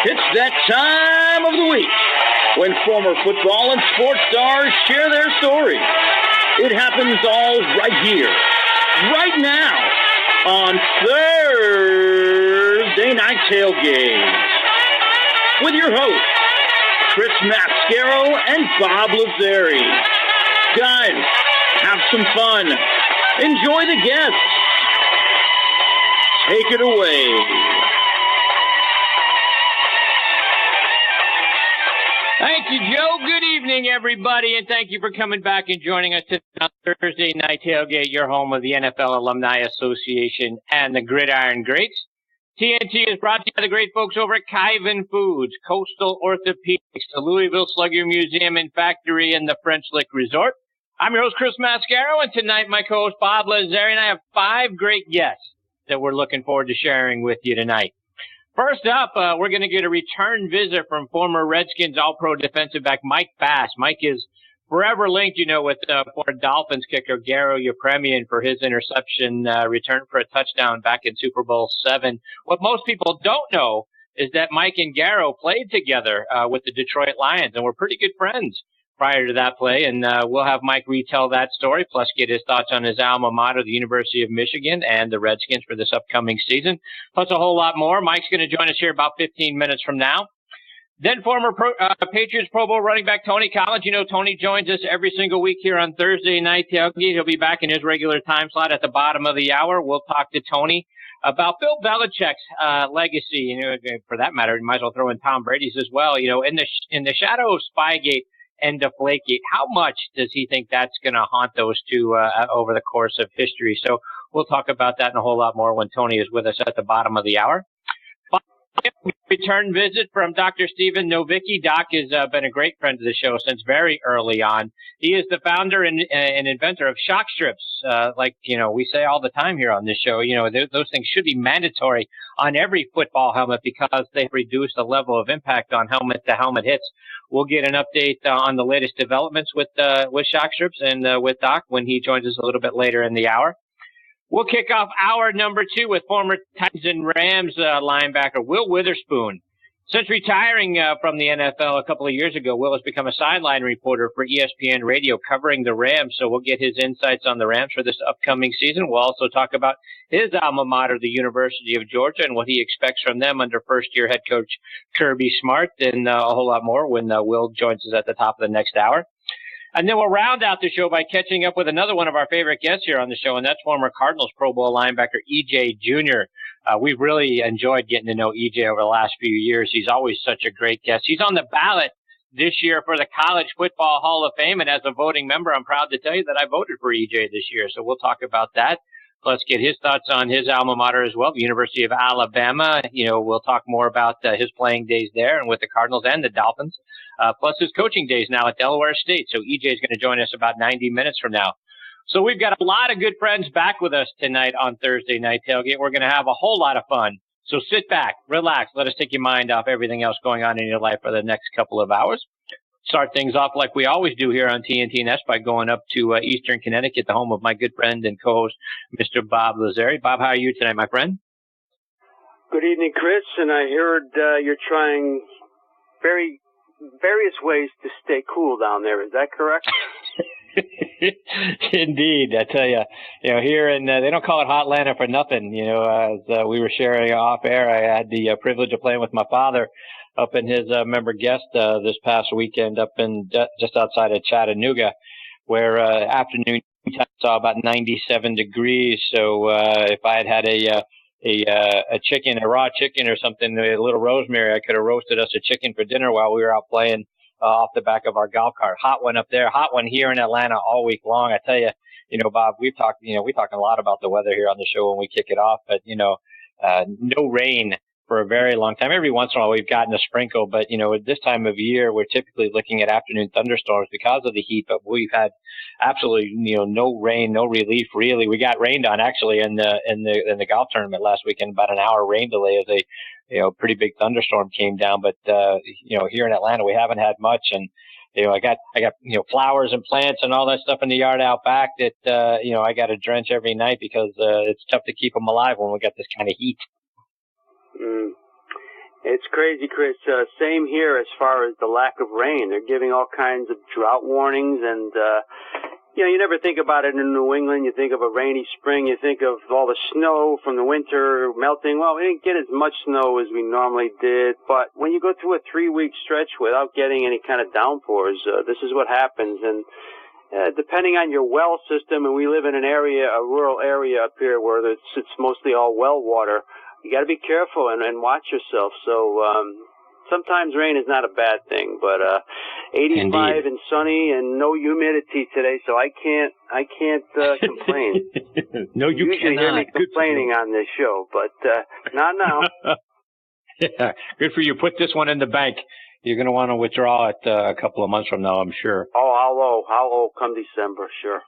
It's that time of the week when former football and sports stars share their stories. It happens all right here, right now, on Thursday Night Tailgate. With your hosts, Chris Mascaro and Bob Lazzari. Guys, have some fun. Enjoy the guests. Take it away. Thank you, Joe. Good evening, everybody, and thank you for coming back and joining us tonight on Thursday Night Tailgate, your home of the NFL Alumni Association and the Gridiron Greats. TNT is brought to you by the great folks over at Kyvan Foods, Coastal Orthopedics, the Louisville Slugger Museum and Factory, and the French Lick Resort. I'm your host, Chris Mascaro, and tonight my co-host, Bob Lazzari, and I have 5 great guests that we're looking forward to sharing with you tonight. First up, we're going to get a return visit from former Redskins All-Pro defensive back Mike Bass. Mike is forever linked, with former Dolphins kicker Garo Yepremian for his interception return for a touchdown back in Super Bowl VII. What most people don't know is that Mike and Garo played together with the Detroit Lions and were pretty good friends prior to that play. And we'll have Mike retell that story, plus get his thoughts on his alma mater, the University of Michigan, and the Redskins for this upcoming season, plus a whole lot more. Mike's going to join us here about 15 minutes from now. Then former Patriots Pro Bowl running back Tony Collins. Tony joins us every single week here on Thursday Night Tailgate. He'll be back in his regular time slot at the bottom of the hour. We'll talk to Tony about Bill Belichick's legacy. For that matter, you might as well throw in Tom Brady's as well. In the shadow of Spygate and Deflategate, how much does he think that's going to haunt those two over the course of history? So we'll talk about that and a whole lot more when Tony is with us at the bottom of the hour. Return visit from Dr. Stephen Novicky. Doc has been a great friend of the show since very early on. He is the founder and inventor of shock strips. We say all the time here on this show, those things should be mandatory on every football helmet because they reduce the level of impact on helmet-to-helmet hits. We'll get an update on the latest developments with shock strips and with Doc when he joins us a little bit later in the hour. We'll kick off hour number 2 with former Titans and Rams linebacker Will Witherspoon. Since retiring from the NFL a couple of years ago, Will has become a sideline reporter for ESPN Radio covering the Rams, so we'll get his insights on the Rams for this upcoming season. We'll also talk about his alma mater, the University of Georgia, and what he expects from them under first-year head coach Kirby Smart, and a whole lot more when Will joins us at the top of the next hour. And then we'll round out the show by catching up with another one of our favorite guests here on the show, and that's former Cardinals Pro Bowl linebacker E.J. Jr. We've really enjoyed getting to know E.J. over the last few years. He's always such a great guest. He's on the ballot this year for the College Football Hall of Fame, and as a voting member, I'm proud to tell you that I voted for E.J. this year, so we'll talk about that. Plus get his thoughts on his alma mater as well, the University of Alabama. We'll talk more about his playing days there and with the Cardinals and the Dolphins, plus his coaching days now at Delaware State. So EJ is going to join us about 90 minutes from now. So we've got a lot of good friends back with us tonight on Thursday Night Tailgate. We're going to have a whole lot of fun. So sit back, relax, let us take your mind off everything else going on in your life for the next couple of hours. Start things off like we always do here on TNT, and that's by going up to Eastern Connecticut, the home of my good friend and co-host, Mr. Bob Lazzari. Bob, how are you tonight, my friend? Good evening, Chris, and I heard you're trying various ways to stay cool down there. Is that correct? Indeed. I tell you, here in, they don't call it Hotlanta for nothing. As we were sharing off air, I had the privilege of playing with my father up in his member guest this past weekend up in just outside of Chattanooga, where afternoon saw about 97 degrees. So if I had a chicken, a raw chicken or something, a little rosemary, I could have roasted us a chicken for dinner while we were out playing off the back of our golf cart. Hot one up there, hot one here in Atlanta all week long. I tell you, Bob, we talk a lot about the weather here on the show when we kick it off, but no rain for a very long time. Every once in a while we've gotten a sprinkle, but at this time of year we're typically looking at afternoon thunderstorms because of the heat, but we've had absolutely no rain, no relief really. We got rained on actually in the golf tournament last weekend, about an hour rain delay as a pretty big thunderstorm came down, but here in Atlanta we haven't had much. And I got flowers and plants and all that stuff in the yard out back that I got to drench every night because it's tough to keep them alive when we got this kind of heat. It's crazy, Chris. Same here as far as the lack of rain. They're giving all kinds of drought warnings, and you never think about it in New England. You think of a rainy spring. You think of all the snow from the winter melting. Well, we didn't get as much snow as we normally did, but when you go through a 3-week stretch without getting any kind of downpours, this is what happens. And depending on your well system, and we live in a rural area up here where it's mostly all well water, you got to be careful and watch yourself. So sometimes rain is not a bad thing, but 85 Indeed. and sunny and no humidity today, so I can't complain. No, you usually cannot. hear me complaining on this show, but not now. Yeah, good for you. Put this one in the bank. You're going to want to withdraw it a couple of months from now, I'm sure. Oh, I'll owe come December, sure.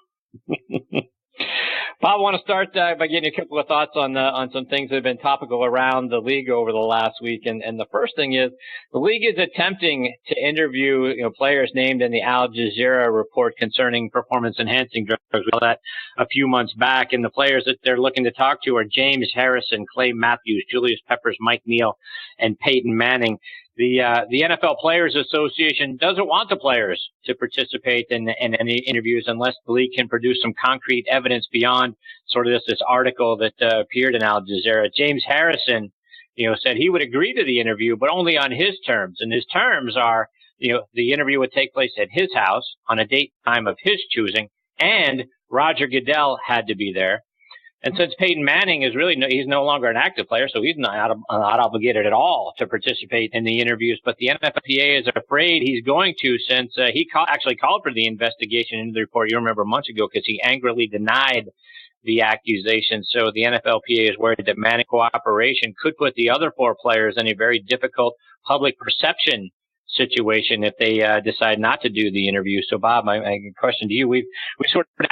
Bob, I want to start by getting a couple of thoughts on some things that have been topical around the league over the last week. And the first thing is the league is attempting to interview players named in the Al Jazeera report concerning performance-enhancing drugs. We saw that a few months back. And the players that they're looking to talk to are James Harrison, Clay Matthews, Julius Peppers, Mike Neal, and Peyton Manning. The NFL Players Association doesn't want the players to participate in any interviews unless the league can produce some concrete evidence beyond sort of this article that appeared in Al Jazeera. James Harrison, said he would agree to the interview, but only on his terms. And his terms are, the interview would take place at his house on a date and time of his choosing, and Roger Goodell had to be there. And since Peyton Manning he's no longer an active player, so he's not obligated at all to participate in the interviews. But the NFLPA is afraid he's going to, since he actually called for the investigation into the report. You remember months ago because he angrily denied the accusation. So the NFLPA is worried that Manning cooperation could put the other 4 players in a very difficult public perception situation if they decide not to do the interview. So Bob, my question to you: we sort of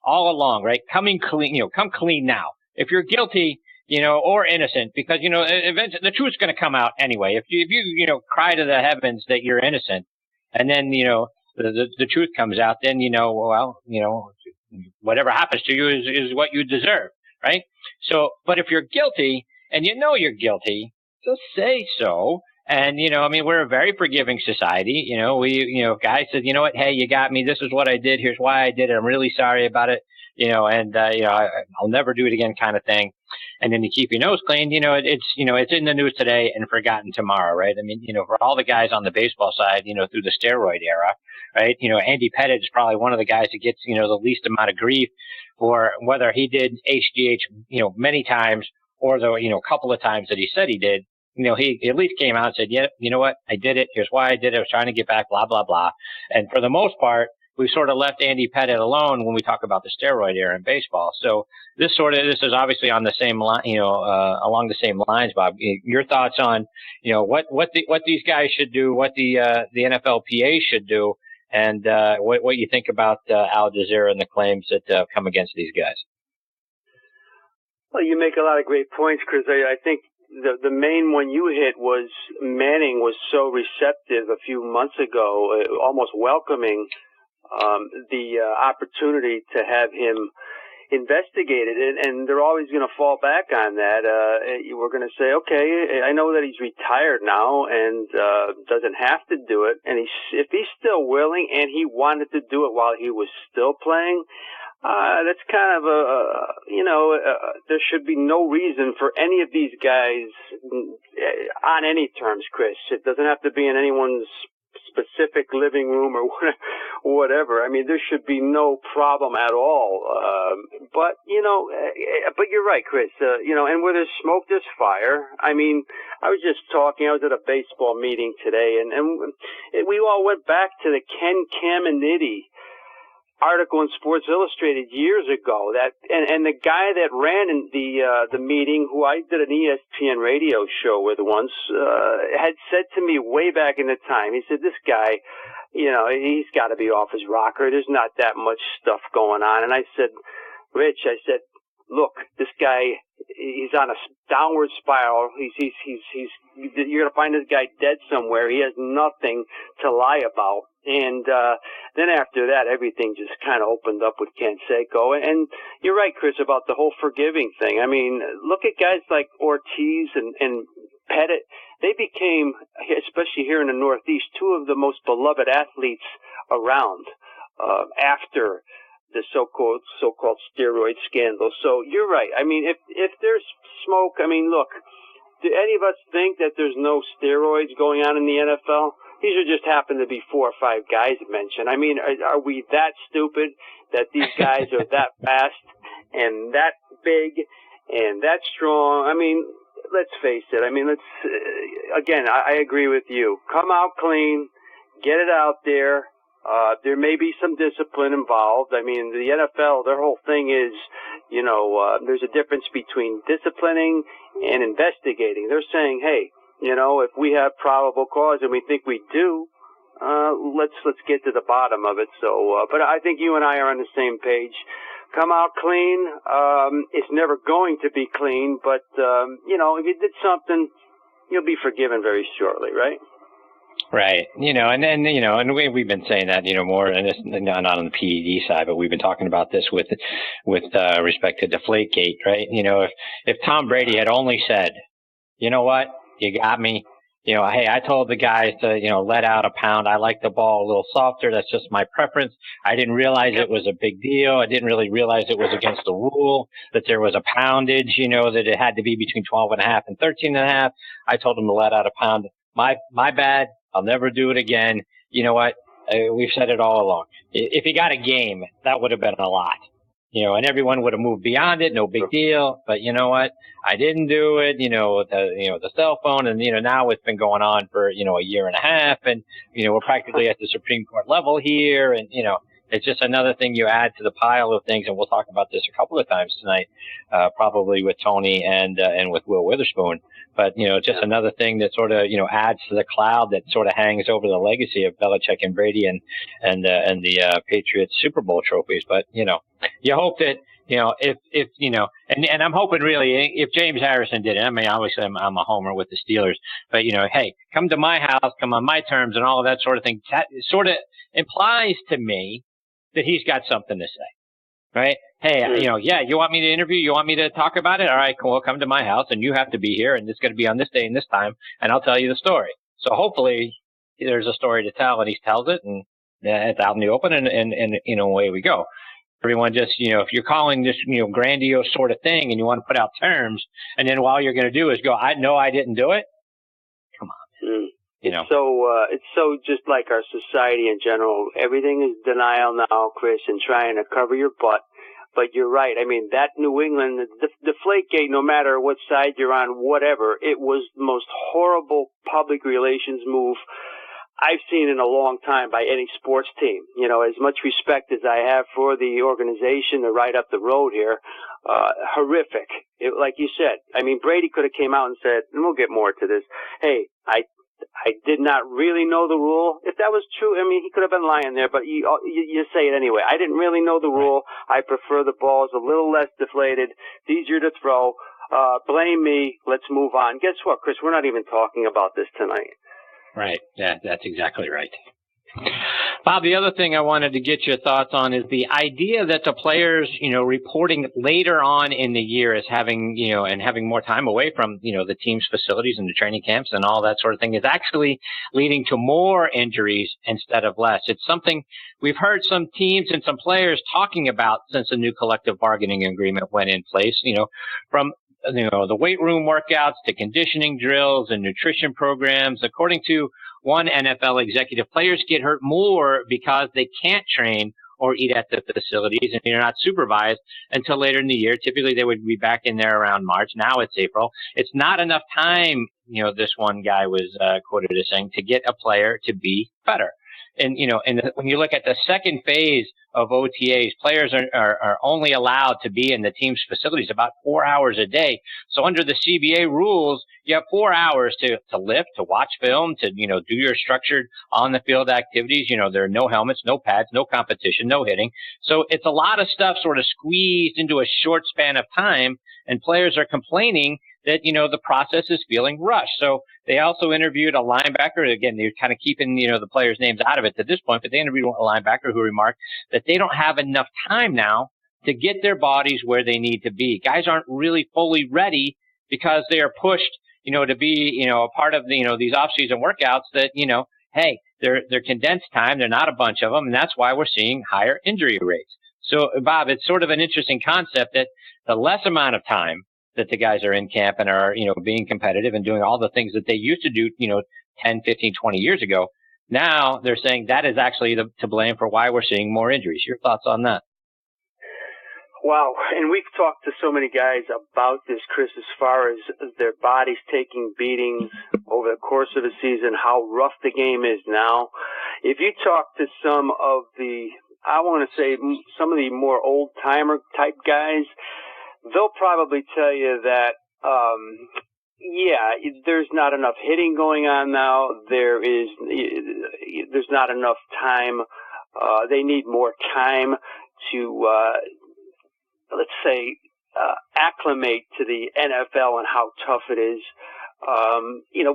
all along, right? Come clean now. If you're guilty, or innocent, because, eventually the truth's going to come out anyway. If you cry to the heavens that you're innocent, and then, the truth comes out, then, whatever happens to you is what you deserve, right? So, but if you're guilty and you're guilty, just say so. And, we're a very forgiving society. If guy says, you know what, hey, you got me. This is what I did. Here's why I did it. I'm really sorry about it. I'll never do it again kind of thing. And then you keep your nose clean. It's in the news today and forgotten tomorrow, right? For all the guys on the baseball side, through the steroid era, right? Andy Pettitte is probably one of the guys that gets, the least amount of grief for whether he did HGH, many times or the, couple of times that he said he did. He at least came out and said, yeah, you know what? I did it. Here's why I did it. I was trying to get back, blah, blah, blah. And for the most part, we've sort of left Andy Pettitte alone when we talk about the steroid era in baseball. So this is obviously on the same line, along the same lines, Bob. Your thoughts on, what these guys should do, what the NFLPA should do, and what you think about Al Jazeera and the claims that come against these guys. Well, you make a lot of great points, Chris. I think the main one you hit was Manning was so receptive a few months ago, almost welcoming the opportunity to have him investigated, and they're always going to fall back on that. We're going to say, okay, I know that he's retired now and doesn't have to do it, and if he's still willing and he wanted to do it while he was still playing, that's kind of there should be no reason for any of these guys on any terms, Chris. It doesn't have to be in anyone's specific living room or whatever. There should be no problem at all. But you're right, Chris. And where there's smoke, there's fire. I was just talking. I was at a baseball meeting today, and we all went back to the Ken Caminiti article in Sports Illustrated years ago. And the guy that ran in the meeting, who I did an ESPN radio show with once, had said to me way back in the time, he said, this guy, he's got to be off his rocker. There's not that much stuff going on. And I said, Rich, look, this guy, he's on a downward spiral. You're going to find this guy dead somewhere. He has nothing to lie about. And then after that, everything just kind of opened up with Canseco. And you're right, Chris, about the whole forgiving thing. Look at guys like Ortiz and They became, especially here in the Northeast, two of the most beloved athletes around after the so-called steroid scandal. So you're right. I mean, if there's smoke, I mean, look, do any of us think that there's no steroids going on in the NFL? These are just happen to be 4 or 5 guys mentioned. I mean, are we that stupid that these guys are that fast and that big and that strong? I mean, let's face it. I mean, again, I agree with you. Come out clean, get it out there. There may be some discipline involved. I mean, the NFL, their whole thing is, there's a difference between disciplining and investigating. They're saying, hey, if we have probable cause and we think we do, let's get to the bottom of it. So, but I think you and I are on the same page. Come out clean. It's never going to be clean, but, if you did something, you'll be forgiven very shortly, right? Right. And we've been saying that, more, and it's not on the PED side, but we've been talking about this with respect to Deflategate, right? If Tom Brady had only said, you know what, you got me. Hey, I told the guys to, let out a pound. I like the ball a little softer. That's just my preference. I didn't realize it was a big deal. I didn't really realize it was against the rule, that there was a poundage, that it had to be between 12.5 and 13.5. I told them to let out a pound. My bad. I'll never do it again. You know what? We've said it all along. If he got a game, that would have been a lot. And everyone would have moved beyond it. No big deal. But you know what? I didn't do it. The cell phone, and now it's been going on for a year and a half, and we're practically at the Supreme Court level here, and it's just another thing you add to the pile of things, and we'll talk about this a couple of times tonight, probably with Tony and with Will Witherspoon. But, just another thing that sort of, adds to the cloud that sort of hangs over the legacy of Belichick and Brady and the Patriots Super Bowl trophies. But, you hope that, if and I'm hoping really if James Harrison did it, I mean, obviously I'm a homer with the Steelers, but, hey, come to my house, come on my terms and all of that sort of thing. That sort of implies to me that he's got something to say, right? Hey, you want me to interview? You want me to talk about it? All right, cool. Come to my house, and you have to be here, and it's going to be on this day and this time, and I'll tell you the story. So hopefully there's a story to tell, and he tells it, and it's out in the open, and away we go. Everyone just, if you're calling this, grandiose sort of thing, and you want to put out terms, and then all you're going to do is go, I know I didn't do it. Come on. It's so just like our society in general. Everything is denial now, Chris, and trying to cover your butt. But you're right. I mean, that New England, the Deflategate, no matter what side you're on, whatever, it was the most horrible public relations move I've seen in a long time by any sports team. As much respect as I have for the organization, they're right up the road here. Horrific. Like you said, I mean, Brady could have came out and said, and we'll get more to this, hey, I did not really know the rule. If that was true, I mean, he could have been lying there, but you say it anyway. I didn't really know the rule. I prefer the balls a little less deflated. It's easier to throw. Blame me. Let's move on. Guess what, Chris? We're not even talking about this tonight. Right. Yeah, that's exactly right. Bob, the other thing I wanted to get your thoughts on is the idea that the players, reporting later on in the year as having, and having more time away from, the team's facilities and the training camps and all that sort of thing is actually leading to more injuries instead of less. It's something we've heard some teams and some players talking about since the new collective bargaining agreement went in place, from the weight room workouts to conditioning drills and nutrition programs. According to one NFL executive, players get hurt more because they can't train or eat at the facilities and they're not supervised until later in the year. Typically, they would be back in there around March. Now it's April. It's not enough time, this one guy was quoted as saying, to get a player to be better. And, when you look at the second phase of OTAs, players are only allowed to be in the team's facilities about 4 hours a day. So under the CBA rules, you have 4 hours to lift, to watch film, to, do your structured on the field activities. There are no helmets, no pads, no competition, no hitting. So it's a lot of stuff sort of squeezed into a short span of time. And players are complaining that, the process is feeling rushed. So they also interviewed a linebacker. Again, they're kind of keeping, the players' names out of it at this point, but they interviewed a linebacker who remarked that they don't have enough time now to get their bodies where they need to be. Guys aren't really fully ready because they are pushed, to be, a part of the, these off-season workouts that, hey, they're condensed time. They're not a bunch of them. And that's why we're seeing higher injury rates. So, Bob, it's sort of an interesting concept that the less amount of time that the guys are in camp and are, being competitive and doing all the things that they used to do, 10, 15, 20 years ago, now they're saying that is actually to blame for why we're seeing more injuries. Your thoughts on that? Wow. And we've talked to so many guys about this, Chris, as far as their bodies taking beatings over the course of the season, how rough the game is now. If you talk to some of the, I want to say, some of the more old-timer type guys, they'll probably tell you that, there's not enough hitting going on now. There's not enough time. They need more time to, let's say, acclimate to the NFL and how tough it is.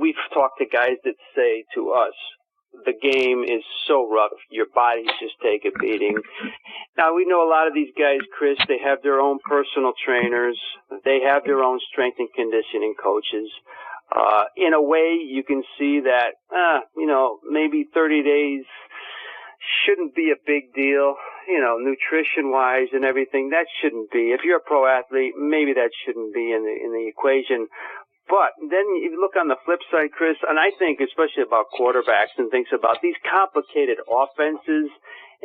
We've talked to guys that say to us, the game is so rough, your bodies just take a beating. Now, we know a lot of these guys, Chris, they have their own personal trainers. They have their own strength and conditioning coaches. In a way, you can see that, maybe 30 days shouldn't be a big deal, nutrition-wise and everything. That shouldn't be. If you're a pro athlete, maybe that shouldn't be in the equation. But then you look on the flip side, Chris, and I think especially about quarterbacks and things about these complicated offenses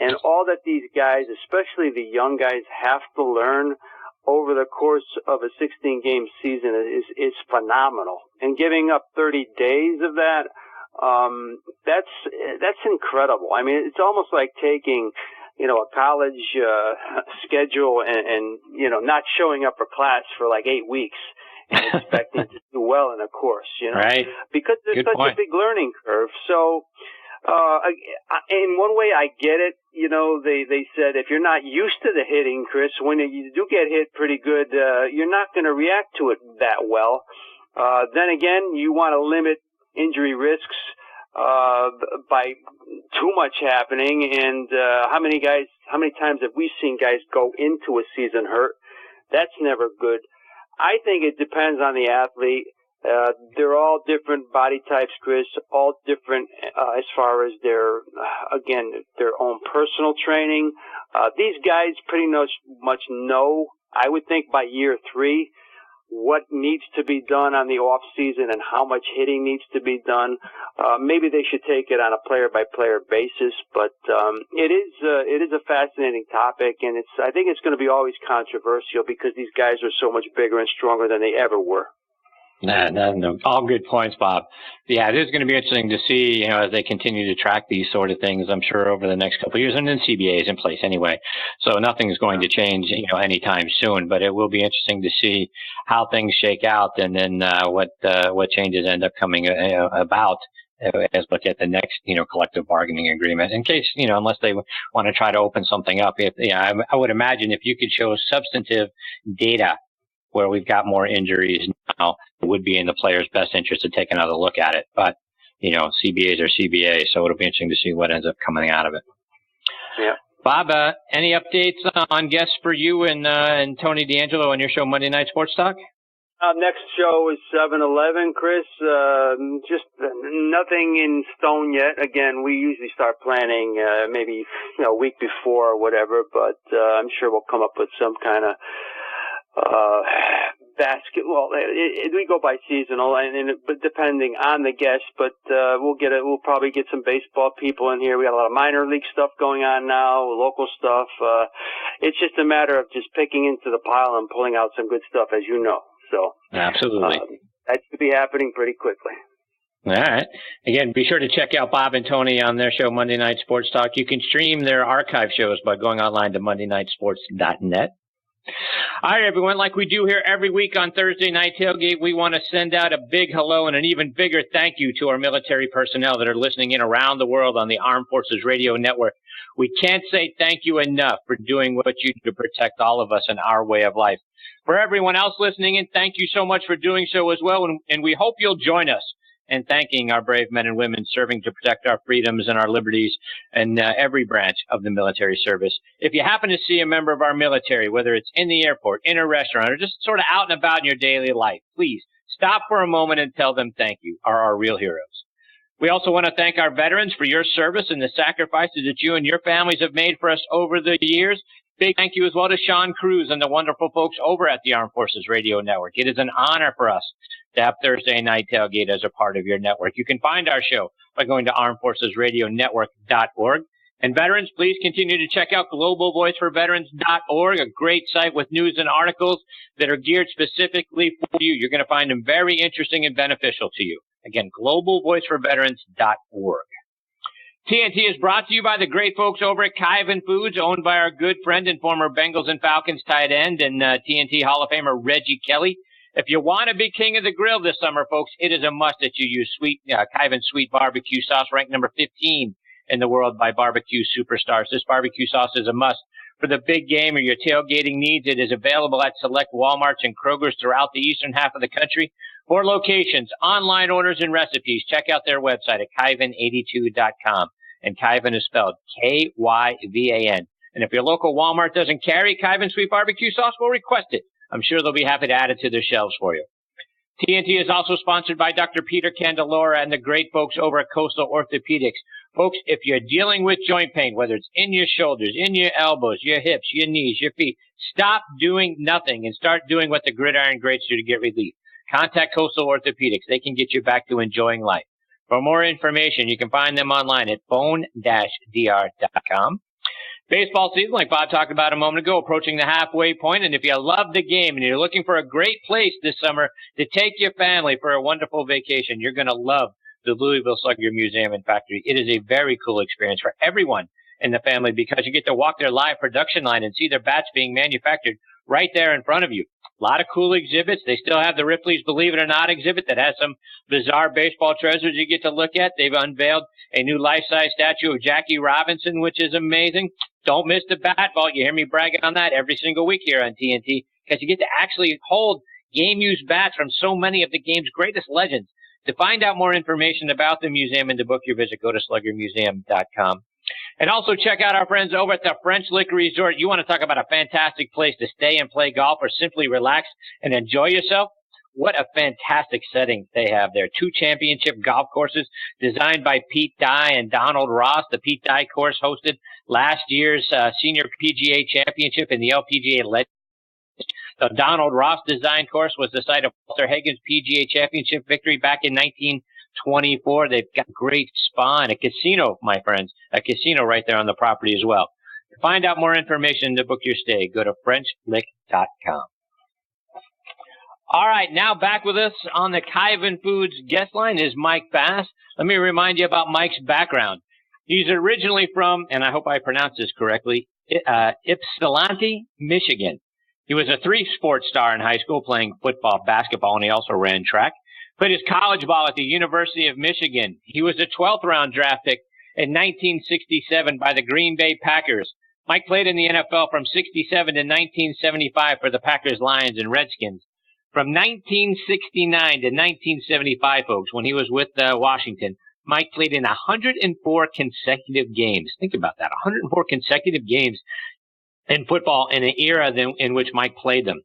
and all that these guys, especially the young guys, have to learn over the course of a 16-game season is phenomenal. And giving up 30 days of that, that's incredible. I mean, it's almost like taking, a college schedule and not showing up for class for like 8 weeks and expecting to do well in a course, Right. Because there's such a big learning curve. So, in one way, I get it. They said if you're not used to the hitting, Chris, when you do get hit pretty good, you're not going to react to it that well. Then again, you want to limit injury risks by too much happening. And how many times have we seen guys go into a season hurt? That's never good. I think it depends on the athlete. They're all different body types, Chris, all different as far as their own personal training. These guys pretty much know, I would think by year 3, what needs to be done on the off season and how much hitting needs to be done. Maybe they should take it on a player-by-player basis, but it is a fascinating topic, and I think it's going to be always controversial because these guys are so much bigger and stronger than they ever were. No, all good points, Bob. Yeah, it is going to be interesting to see, as they continue to track these sort of things, I'm sure over the next couple of years, and then CBA is in place anyway. So nothing's going to change, anytime soon, but it will be interesting to see how things shake out and then, what changes end up coming about as look at the next, collective bargaining agreement in case, unless they want to try to open something up. I would imagine if you could show substantive data where we've got more injuries now, it would be in the player's best interest to take another look at it. But, CBAs are CBA, so it'll be interesting to see what ends up coming out of it. Yeah. Bob, any updates on guests for you and Tony D'Angelo on your show Monday Night Sports Talk? Next show is 7/11, Chris. Just nothing in stone yet. Again, we usually start planning maybe a week before or whatever, but I'm sure we'll come up with some kind of basketball. We go by seasonal, but depending on the guest. But we'll probably get some baseball people in here. We got a lot of minor league stuff going on now, local stuff. It's just a matter of just picking into the pile and pulling out some good stuff, as you know. So absolutely, that should be happening pretty quickly. All right. Again, be sure to check out Bob and Tony on their show Monday Night Sports Talk. You can stream their archive shows by going online to mondaynightsports.net. All right, everyone, like we do here every week on Thursday Night Tailgate, we want to send out a big hello and an even bigger thank you to our military personnel that are listening in around the world on the Armed Forces Radio Network. We can't say thank you enough for doing what you do to protect all of us and our way of life. For everyone else listening in, thank you so much for doing so as well, and we hope you'll join us in thanking our brave men and women serving to protect our freedoms and our liberties in every branch of the military service. If you happen to see a member of our military, whether it's in the airport, in a restaurant, or just sort of out and about in your daily life, please Stop for a moment and tell them thank you, are our real heroes. We also want to thank our veterans for your service and the sacrifices that you and your families have made for us over the years. Big thank you as well to Sean Cruz and the wonderful folks over at the Armed Forces Radio Network. It is an honor for us to have Thursday Night Tailgate as a part of your network. You can find our show by going to armedforcesradionetwork.org. And veterans, please continue to check out globalvoiceforveterans.org, a great site with news and articles that are geared specifically for you. You're going to find them very interesting and beneficial to you. Again, globalvoiceforveterans.org. TNT is brought to you by the great folks over at Kyvan Foods, owned by our good friend and former Bengals and Falcons tight end and TNT Hall of Famer Reggie Kelly. If you want to be king of the grill this summer, folks, it is a must that you use Kyvan Sweet Barbecue Sauce, ranked number 15 in the world by barbecue superstars. This barbecue sauce is a must for the big game or your tailgating needs. It is available at select Walmarts and Kroger's throughout the eastern half of the country. For locations, online orders, and recipes, check out their website at Kyvan82.com. And Kyvan is spelled Kyvan. And if your local Walmart doesn't carry Kyvan Sweet Barbecue Sauce, well, request it. I'm sure they'll be happy to add it to their shelves for you. TNT is also sponsored by Dr. Peter Candelora and the great folks over at Coastal Orthopedics. Folks, if you're dealing with joint pain, whether it's in your shoulders, in your elbows, your hips, your knees, your feet, stop doing nothing and start doing what the gridiron greats do to get relief. Contact Coastal Orthopedics. They can get you back to enjoying life. For more information, you can find them online at bone-dr.com. Baseball season, like Bob talked about a moment ago, approaching the halfway point. And if you love the game and you're looking for a great place this summer to take your family for a wonderful vacation, you're going to love the Louisville Slugger Museum and Factory. It is a very cool experience for everyone in the family because you get to walk their live production line and see their bats being manufactured right there in front of you. A lot of cool exhibits. They still have the Ripley's Believe It or Not exhibit that has some bizarre baseball treasures you get to look at. They've unveiled a new life-size statue of Jackie Robinson, which is amazing. Don't miss the bat vault. You hear me bragging on that every single week here on TNT because you get to actually hold game-used bats from so many of the game's greatest legends. To find out more information about the museum and to book your visit, go to sluggermuseum.com. And also check out our friends over at the French Lick Resort. You want to talk about a fantastic place to stay and play golf or simply relax and enjoy yourself? What a fantastic setting they have there. 2 championship golf courses designed by Pete Dye and Donald Ross. The Pete Dye course hosted last year's Senior PGA Championship in the LPGA Legends. The Donald Ross designed course was the site of Walter Hagen's PGA Championship victory back in 1924. They've got a great spa and a casino, my friends, a casino right there on the property as well. To find out more information to book your stay, go to FrenchLick.com. All right, now back with us on the Kyvan Foods guest line is Mike Bass. Let me remind you about Mike's background. He's originally from, and I hope I pronounced this correctly, Ypsilanti, Michigan. He was a 3-sport star in high school, playing football, basketball, and he also ran track. Played his college ball at the University of Michigan. He was a 12th round draft pick in 1967 by the Green Bay Packers. Mike played in the NFL from 67 to 1975 for the Packers, Lions, and Redskins. From 1969 to 1975, folks, when he was with Washington, Mike played in 104 consecutive games. Think about that, 104 consecutive games in football in an era in which Mike played them.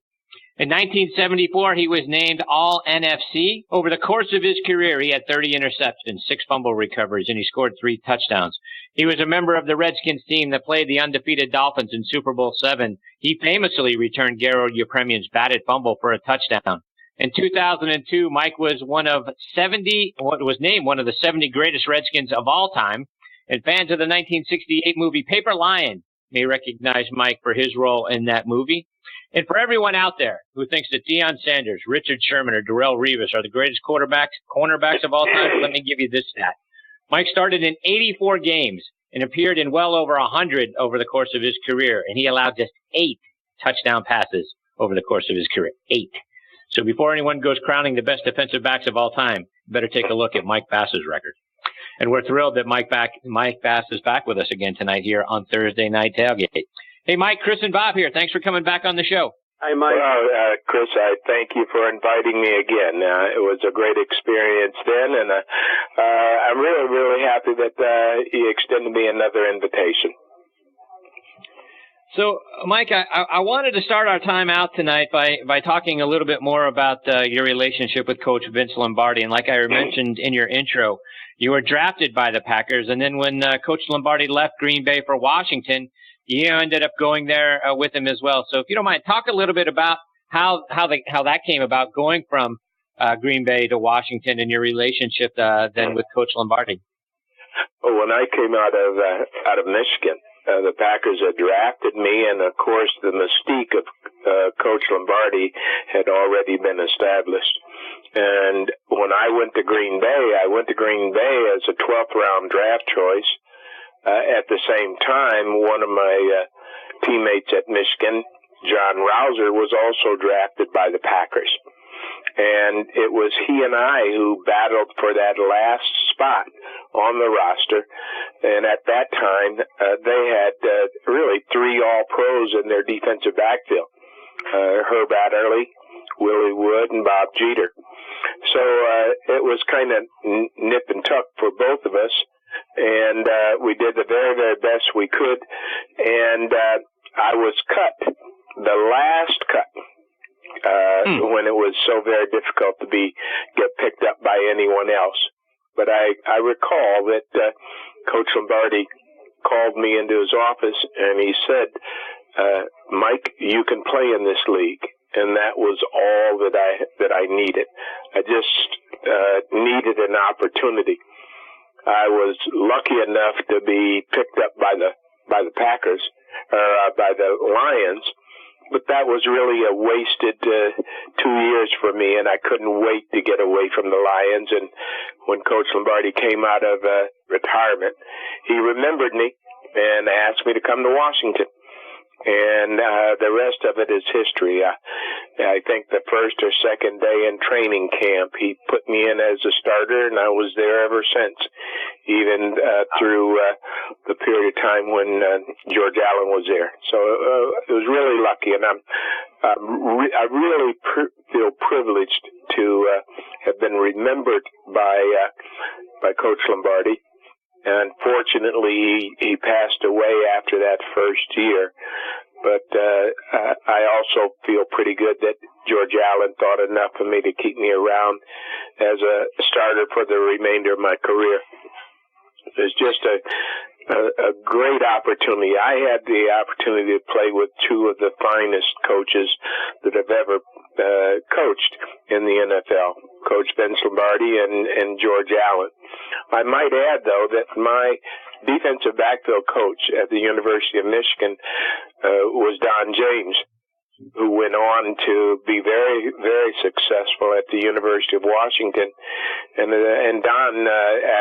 In 1974, he was named All-NFC. Over the course of his career, he had 30 interceptions, 6 fumble recoveries, and he scored 3 touchdowns. He was a member of the Redskins team that played the undefeated Dolphins in Super Bowl VII. He famously returned Garo Yepremian's batted fumble for a touchdown. In 2002, Mike was named one of the 70 greatest Redskins of all time. And fans of the 1968 movie Paper Lion may recognize Mike for his role in that movie. And for everyone out there who thinks that Deion Sanders, Richard Sherman, or Darrelle Revis are the greatest cornerbacks of all time, let me give you this stat. Mike started in 84 games and appeared in well over 100 over the course of his career, and he allowed just 8 touchdown passes over the course of his career. 8. So before anyone goes crowning the best defensive backs of all time, you better take a look at Mike Bass's record. And we're thrilled that Mike Bass is back with us again tonight here on Thursday Night Tailgate. Hey, Mike, Chris, and Bob here. Thanks for coming back on the show. Hi, Mike. Well, Chris, I thank you for inviting me again. It was a great experience then, and I'm really, really happy that you extended me another invitation. So, Mike, I wanted to start our time out tonight by talking a little bit more about your relationship with Coach Vince Lombardi. And like I mentioned in your intro, you were drafted by the Packers, and then when Coach Lombardi left Green Bay for Washington, you ended up going there with him as well. So, if you don't mind, talk a little bit about how that came about, going from Green Bay to Washington, and your relationship then with Coach Lombardi. Well, when I came out of Michigan, the Packers had drafted me, and of course the mystique of Coach Lombardi had already been established. And when I went to Green Bay, as a 12th round draft choice. At the same time, one of my teammates at Michigan, John Rouser, was also drafted by the Packers. And it was he and I who battled for that last spot on the roster. And at that time, they had really 3 All-Pros in their defensive backfield. Herb Adderley, Willie Wood, and Bob Jeter. So it was kind of nip and tuck for both of us. And we did the very, very best we could. And I was cut, the last cut. When it was so very difficult to get picked up by anyone else. But I recall that Coach Lombardi called me into his office and he said, Mike, you can play in this league. And that was all that I needed. I just needed an opportunity. I was lucky enough to be picked up by the Packers, or by the Lions. But that was really a wasted 2 years for me, and I couldn't wait to get away from the Lions. And when Coach Lombardi came out of retirement, he remembered me and asked me to come to Washington. And the rest of it is history. I think the first or second day in training camp, he put me in as a starter, and I was there ever since, even through the period of time when George Allen was there. So it was really lucky, and I really feel privileged to have been remembered by Coach Lombardi. And fortunately, he passed away after that first year. But I also feel pretty good that George Allen thought enough of me to keep me around as a starter for the remainder of my career. It's just a great opportunity. I had the opportunity to play with 2 of the finest coaches that have ever coached in the NFL, Coach Vince Lombardi and George Allen. I might add, though, that my defensive backfield coach at the University of Michigan was Don James, who went on to be very, very successful at the University of Washington. And Don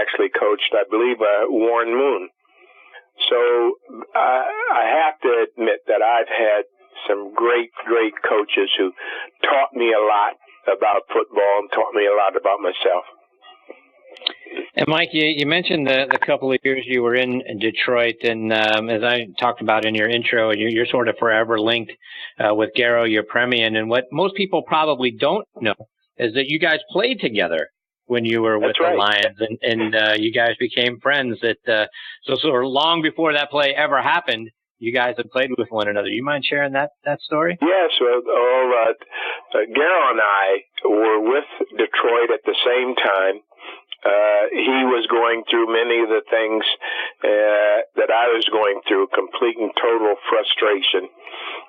actually coached, I believe, Warren Moon. So I have to admit that I've had some great, great coaches who taught me a lot about football and taught me a lot about myself. And Mike, you mentioned the couple of years you were in Detroit, and as I talked about in your intro, you're sort of forever linked with Garo Yepremian. And what most people probably don't know is that you guys played together when you were with the Lions, and you guys became friends. So sort of long before that play ever happened, you guys had played with one another. You mind sharing that story? Yes. Garo and I were with Detroit at the same time. He was going through many of the things that I was going through, complete and total frustration.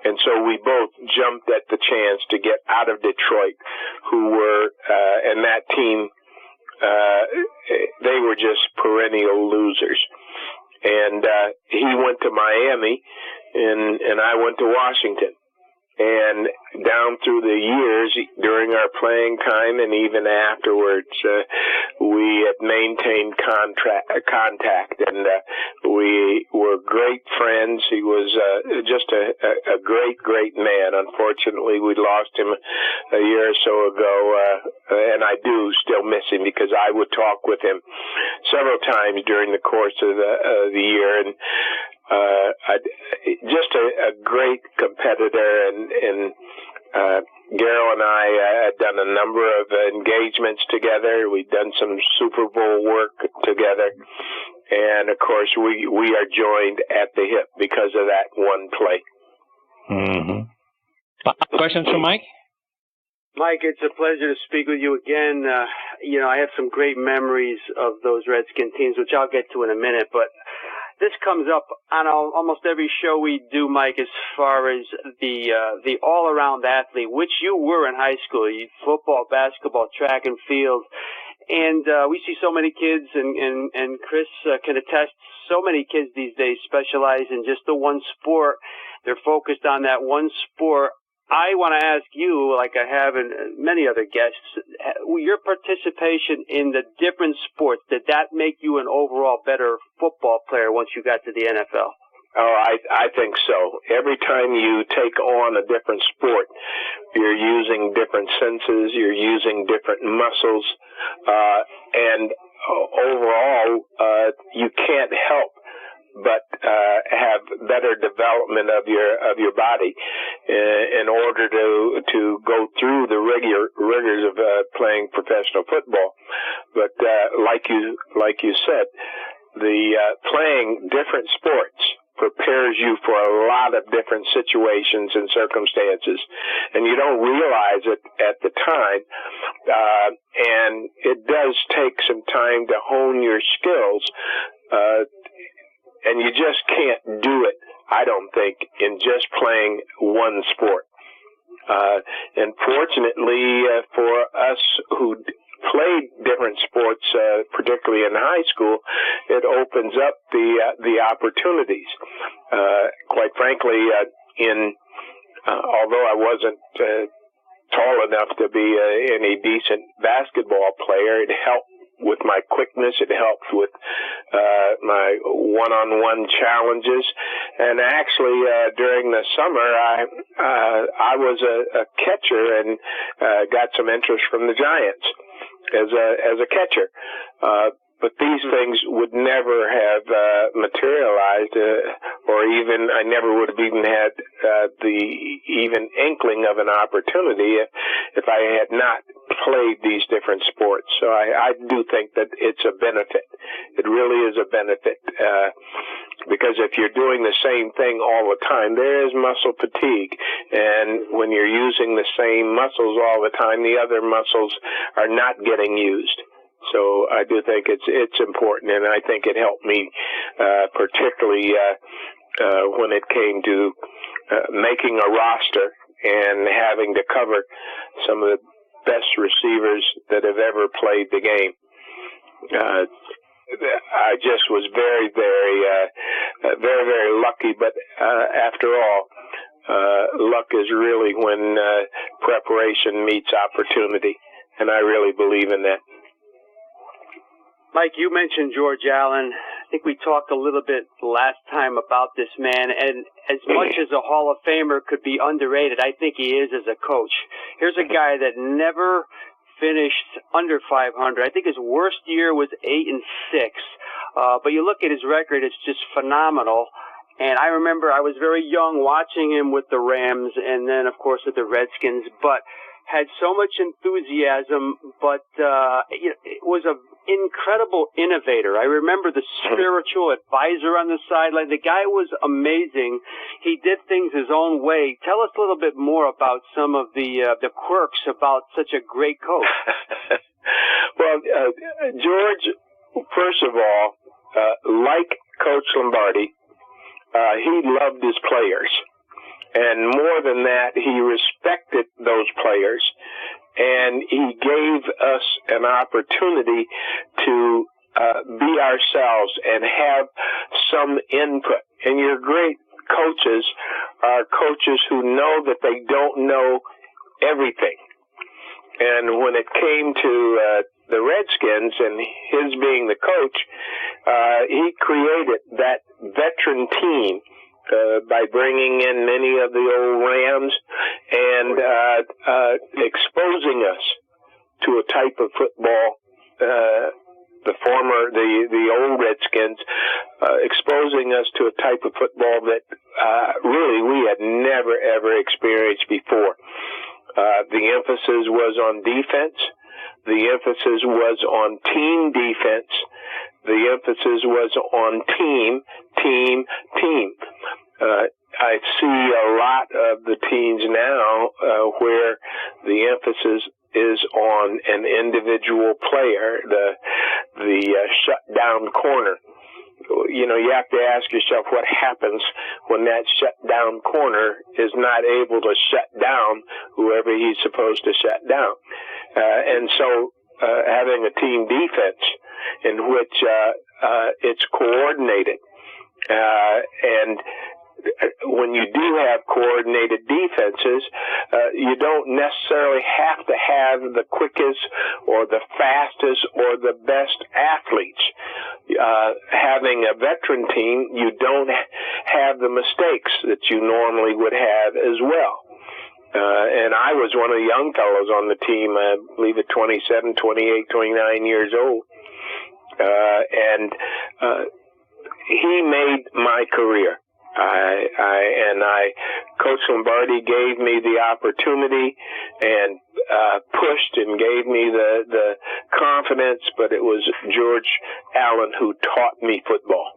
And so we both jumped at the chance to get out of Detroit, and that team, they were just perennial losers. And he went to Miami, and I went to Washington. And down through the years, during our playing time and even afterwards, we had maintained contact, and we were great friends. He was just a great, great man. Unfortunately, we lost him a year or so ago, and I do still miss him because I would talk with him several times during the course of the year, and just a great competitor, and Garo and I had done a number of engagements together. We'd done some Super Bowl work together, and of course we are joined at the hip because of that one play. Mm-hmm. Questions for Mike? Mike, it's a pleasure to speak with you again. I have some great memories of those Redskin teams, which I'll get to in a minute, but this comes up on almost every show we do, Mike, as far as the all-around athlete, which you were in high school, football, basketball, track and field. And we see so many kids, and Chris can attest, so many kids these days specialize in just the one sport. They're focused on that one sport. I want to ask you, like I have in many other guests, your participation in the different sports, did that make you an overall better football player once you got to the NFL? Oh, I think so. Every time you take on a different sport, you're using different senses, you're using different muscles, and overall, you can't help but have better development of your body in order to go through the rigors of playing professional football. But like you said, the playing different sports prepares you for a lot of different situations and circumstances, and you don't realize it at the time. And it does take some time to hone your skills. And you just can't do it, I don't think, in just playing one sport. And fortunately for us who played different sports, particularly in high school, it opens up the opportunities. Quite frankly, although I wasn't tall enough to be any decent basketball player, it helped with my quickness. It helped with my one-on-one challenges. And actually, during the summer, I was a catcher and got some interest from the Giants as a catcher. But these things would never have materialized, or even I never would have even had the even inkling of an opportunity if I had not played these different sports. So I do think that it's a benefit. It really is a benefit, because if you're doing the same thing all the time, there is muscle fatigue. And when you're using the same muscles all the time, the other muscles are not getting used. So I do think it's important, and I think it helped me particularly when it came to making a roster and having to cover some of the best receivers that have ever played the game. I just was very, very lucky, but after all, luck is really when preparation meets opportunity, and I really believe in that. Mike, you mentioned George Allen. I think we talked a little bit last time about this man, and as much as a Hall of Famer could be underrated, I think he is as a coach. Here's a guy that never finished under 500. I think his worst year was 8-6. But you look at his record, it's just phenomenal. And I remember I was very young watching him with the Rams and then, of course, with the Redskins, but had so much enthusiasm, but it was an incredible innovator. I remember the spiritual advisor on the sideline. The guy was amazing. He did things his own way. Tell us a little bit more about some of the quirks about such a great coach. Well, George, first of all, like Coach Lombardi, he loved his players. And more than that, he respected those players, and he gave us an opportunity to be ourselves and have some input. And your great coaches are coaches who know that they don't know everything. And when it came to the Redskins and his being the coach, he created that veteran team by bringing in many of the old Rams and exposing us to a type of football, the old Redskins, exposing us to a type of football that really we had never, ever experienced before. The emphasis was on defense. The emphasis was on team defense. The emphasis was on team. I see a lot of the teams now where the emphasis is on an individual player, the shutdown corner. You know, you have to ask yourself what happens when that shutdown corner is not able to shut down whoever he's supposed to shut down. And so having a team defense in which it's coordinated, and when you do have coordinated defenses, you don't necessarily have to have the quickest or the fastest or the best athletes. Having a veteran team, you don't have the mistakes that you normally would have as well. And I was one of the young fellows on the team, I believe at 27, 28, 29 years old. And he made my career. Coach Lombardi gave me the opportunity and pushed and gave me the confidence, but it was George Allen who taught me football.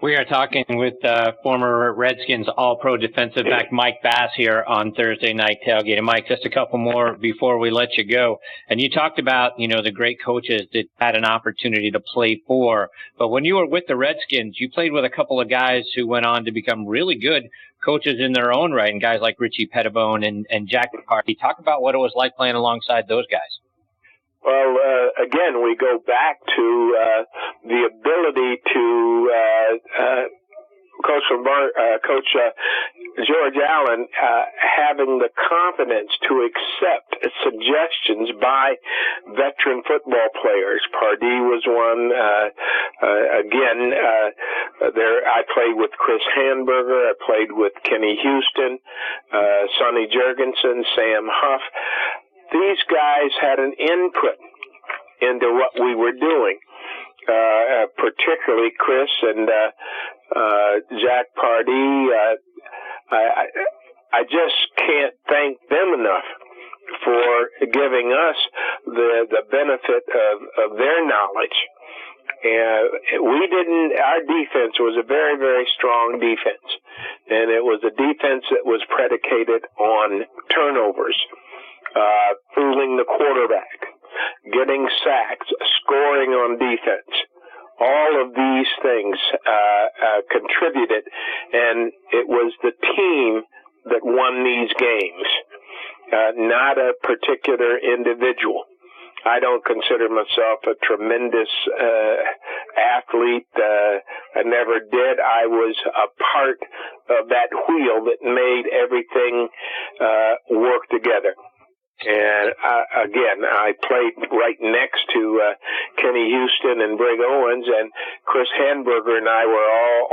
We are talking with former Redskins All-Pro defensive back Mike Bass here on Thursday Night Tailgate. And Mike, just a couple more before we let you go. And you talked about, you know, the great coaches that had an opportunity to play for. But when you were with the Redskins, you played with a couple of guys who went on to become really good coaches in their own right, and guys like Richie Pettibone and Jack McCarthy. Talk about what it was like playing alongside those guys. Well, again, we go back to the ability to Coach George Allen having the confidence to accept suggestions by veteran football players. Pardee was one. I played with Chris Handberger. I played with Kenny Houston, Sonny Jurgensen, Sam Huff. These guys had an input into what we were doing, particularly Chris and Jack Pardee. I just can't thank them enough for giving us the benefit of their knowledge. And our defense was a very, very strong defense, and it was a defense that was predicated on turnovers. Fooling the quarterback, getting sacks, scoring on defense. All of these things contributed, and it was the team that won these games, not a particular individual. I don't consider myself a tremendous athlete. I never did. I was a part of that wheel that made everything work together. And again, I played right next to Kenny Houston and Brig Owens, and Chris Handberger and I were all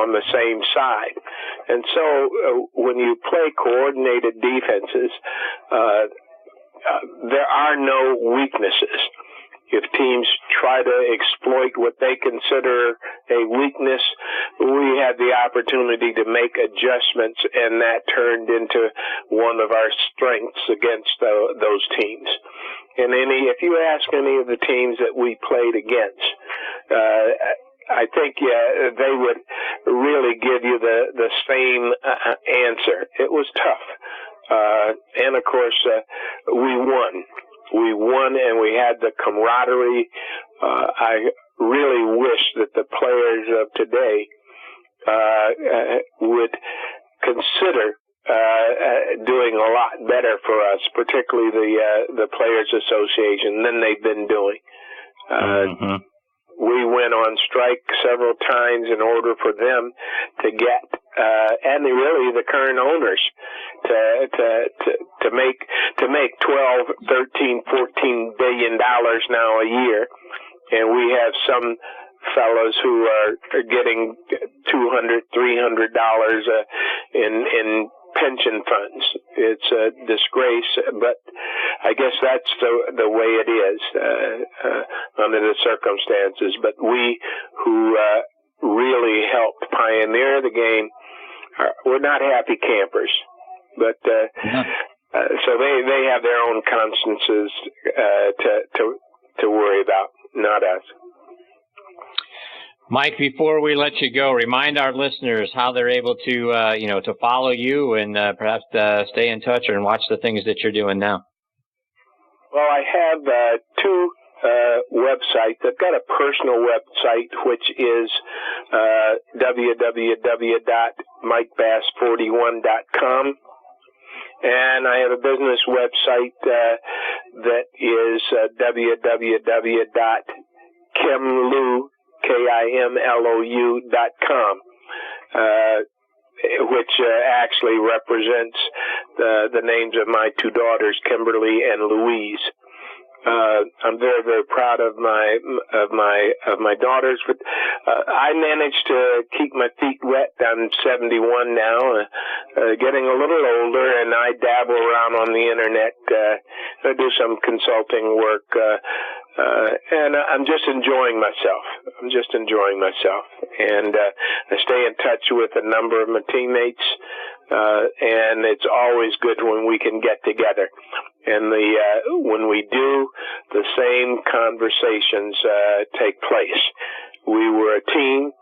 on the same side. And so when you play coordinated defenses, there are no weaknesses. If teams try to exploit what they consider a weakness, we had the opportunity to make adjustments, and that turned into one of our strengths against those teams. And if you ask any of the teams that we played against, I think they would really give you the same answer. It was tough, and of course we won. We won, and we had the camaraderie. I really wish that the players of today would consider doing a lot better for us, particularly the Players Association, than they've been doing. We went on strike several times in order for them to get, and really the current owners, to make 12, 13, 14 $14 billion now a year, and we have some fellows who are getting $200, $300 in pension funds. It's a disgrace, but I guess that's the way it is under the circumstances. But we who really helped pioneer the game, we're not happy campers. But so they have their own consciences to worry about, not us. Mike, before we let you go, remind our listeners how they're able to, to follow you and perhaps stay in touch and watch the things that you're doing now. Well, I have two websites. I've got a personal website, which is www.mikebass41.com. And I have a business website that is www.kimlou.com, which actually represents the names of my two daughters, Kimberly and Louise. I'm very, very proud of my daughters, but I managed to keep my feet wet. I'm 71 now, getting a little older, and I dabble around on the internet. I do some consulting work, and I'm just enjoying myself. And I stay in touch with a number of my teammates, and it's always good when we can get together. And when we do, the same conversations take place. We were a team.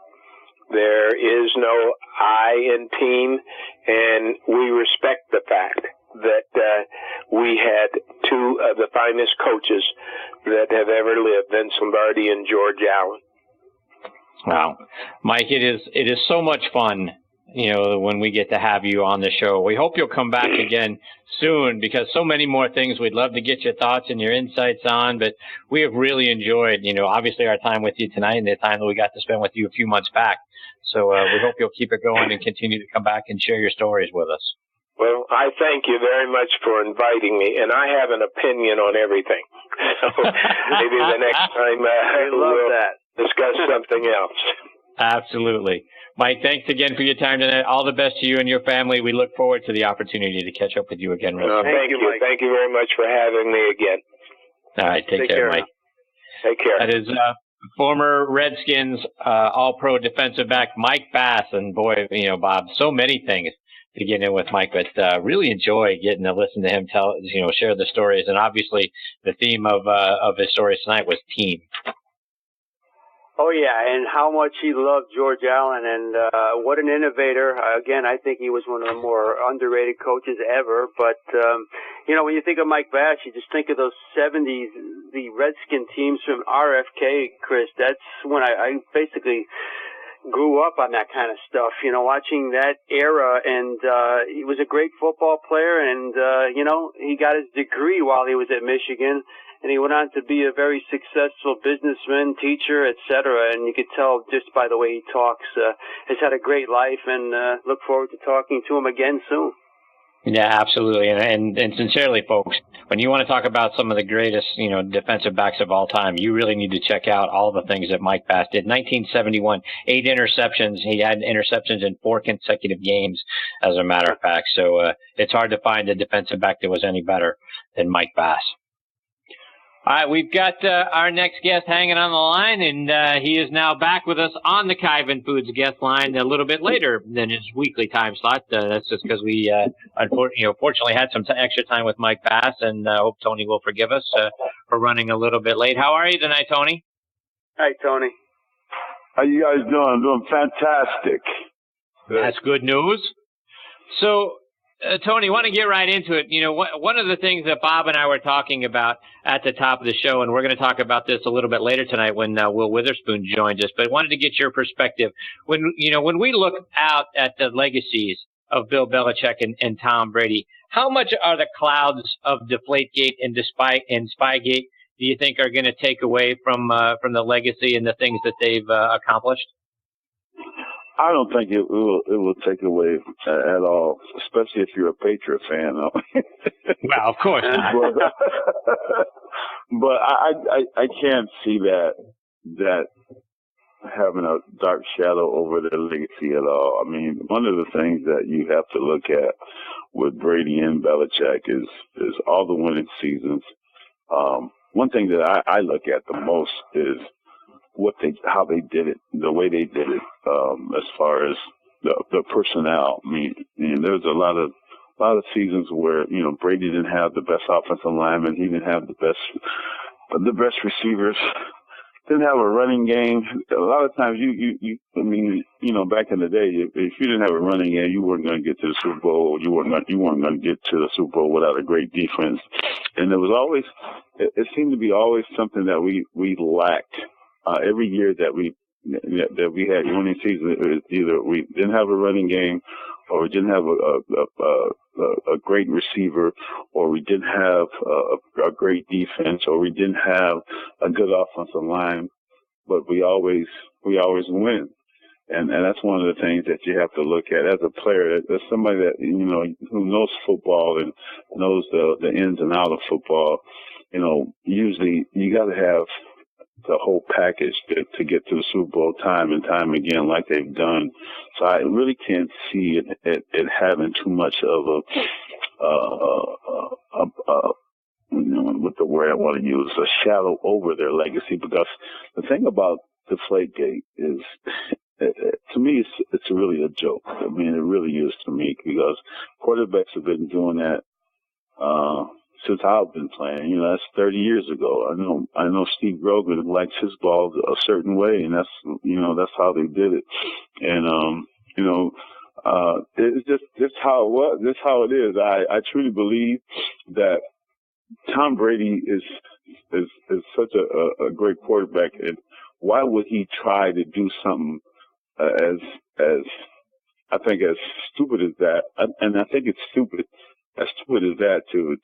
There is no I in team, and we respect the fact that we had two of the finest coaches that have ever lived, Vince Lombardi and George Allen. Wow. Mike, it is so much fun, when we get to have you on the show. We hope you'll come back again soon, because so many more things we'd love to get your thoughts and your insights on, but we have really enjoyed, obviously our time with you tonight and the time that we got to spend with you a few months back. So we hope you'll keep it going and continue to come back and share your stories with us. Well, I thank you very much for inviting me, and I have an opinion on everything. So maybe the next time we'll discuss something else. Absolutely. Mike, thanks again for your time tonight. All the best to you and your family. We look forward to the opportunity to catch up with you again real soon. Thank you. Mike. Thank you very much for having me again. All right. Take care, Mike. Take care. That is former Redskins all-pro defensive back Mike Bass. And boy, Bob, so many things to get in with Mike, but really enjoy getting to listen to him share the stories. And obviously the theme of his stories tonight was team. Oh, yeah, and how much he loved George Allen, and what an innovator. Again, I think he was one of the more underrated coaches ever. But, when you think of Mike Bass, you just think of those 70s, the Redskin teams from RFK, Chris. That's when I basically grew up on that kind of stuff, watching that era. And he was a great football player, and, he got his degree while he was at Michigan. And he went on to be a very successful businessman, teacher, etc. And you could tell just by the way he talks, has had a great life, and look forward to talking to him again soon. Yeah, absolutely. And sincerely, folks, when you want to talk about some of the greatest, defensive backs of all time, you really need to check out all the things that Mike Bass did. 1971, 8 interceptions. He had interceptions in 4 consecutive games, as a matter of fact. So it's hard to find a defensive back that was any better than Mike Bass. All right, we've got our next guest hanging on the line, and he is now back with us on the Kyvan Foods guest line a little bit later than his weekly time slot. That's just because we, fortunately had some extra time with Mike Bass, and I hope Tony will forgive us for running a little bit late. How are you tonight, Tony? Hi, Tony. How you guys doing? I'm doing fantastic. That's good news. So, Tony, I want to get right into it. One of the things that Bob and I were talking about at the top of the show, and we're going to talk about this a little bit later tonight when Will Witherspoon joins us, but I wanted to get your perspective. When we look out at the legacies of Bill Belichick and Tom Brady, how much are the clouds of Deflategate and Spygate do you think are going to take away from the legacy and the things that they've accomplished? I don't think it will take away at all, especially if you're a Patriot fan. Well, of course not. But I can't see that having a dark shadow over their legacy at all. I mean, one of the things that you have to look at with Brady and Belichick is all the winning seasons. One thing that I look at the most is how they did it, the way they did it, as far as the personnel. I mean, there's a lot of seasons where Brady didn't have the best offensive lineman, he didn't have the best receivers, didn't have a running game, a lot of times I mean, you know, back in the day, if you didn't have a running game, you weren't going to get to the Super Bowl. You weren't going to get to the Super Bowl without a great defense. And there was always, it seemed to be always something that we lacked every year that we had winning season. It was either we didn't have a running game, or we didn't have a great receiver, or we didn't have a great defense, or we didn't have a good offensive line. But we always win, and that's one of the things that you have to look at as a player. As somebody that, you know, who knows football and knows the ins and outs of football. You know, usually you got to have the whole package to get to the Super Bowl time and time again, like they've done. So I really can't see it having too much of you know, what the word I want to use, a shadow over their legacy. Because the thing about Deflategate is, to me, it's really a joke. I mean, it really is to me, because quarterbacks have been doing that since I've been playing. You know, that's 30 years ago. I know Steve Grogan likes his ball a certain way, and that's how they did it. And you know, it's just how it was. This how it is. I truly believe that Tom Brady is such a great quarterback, and why would he try to do something as I think as stupid as that? And I think it's stupid. As stupid as that to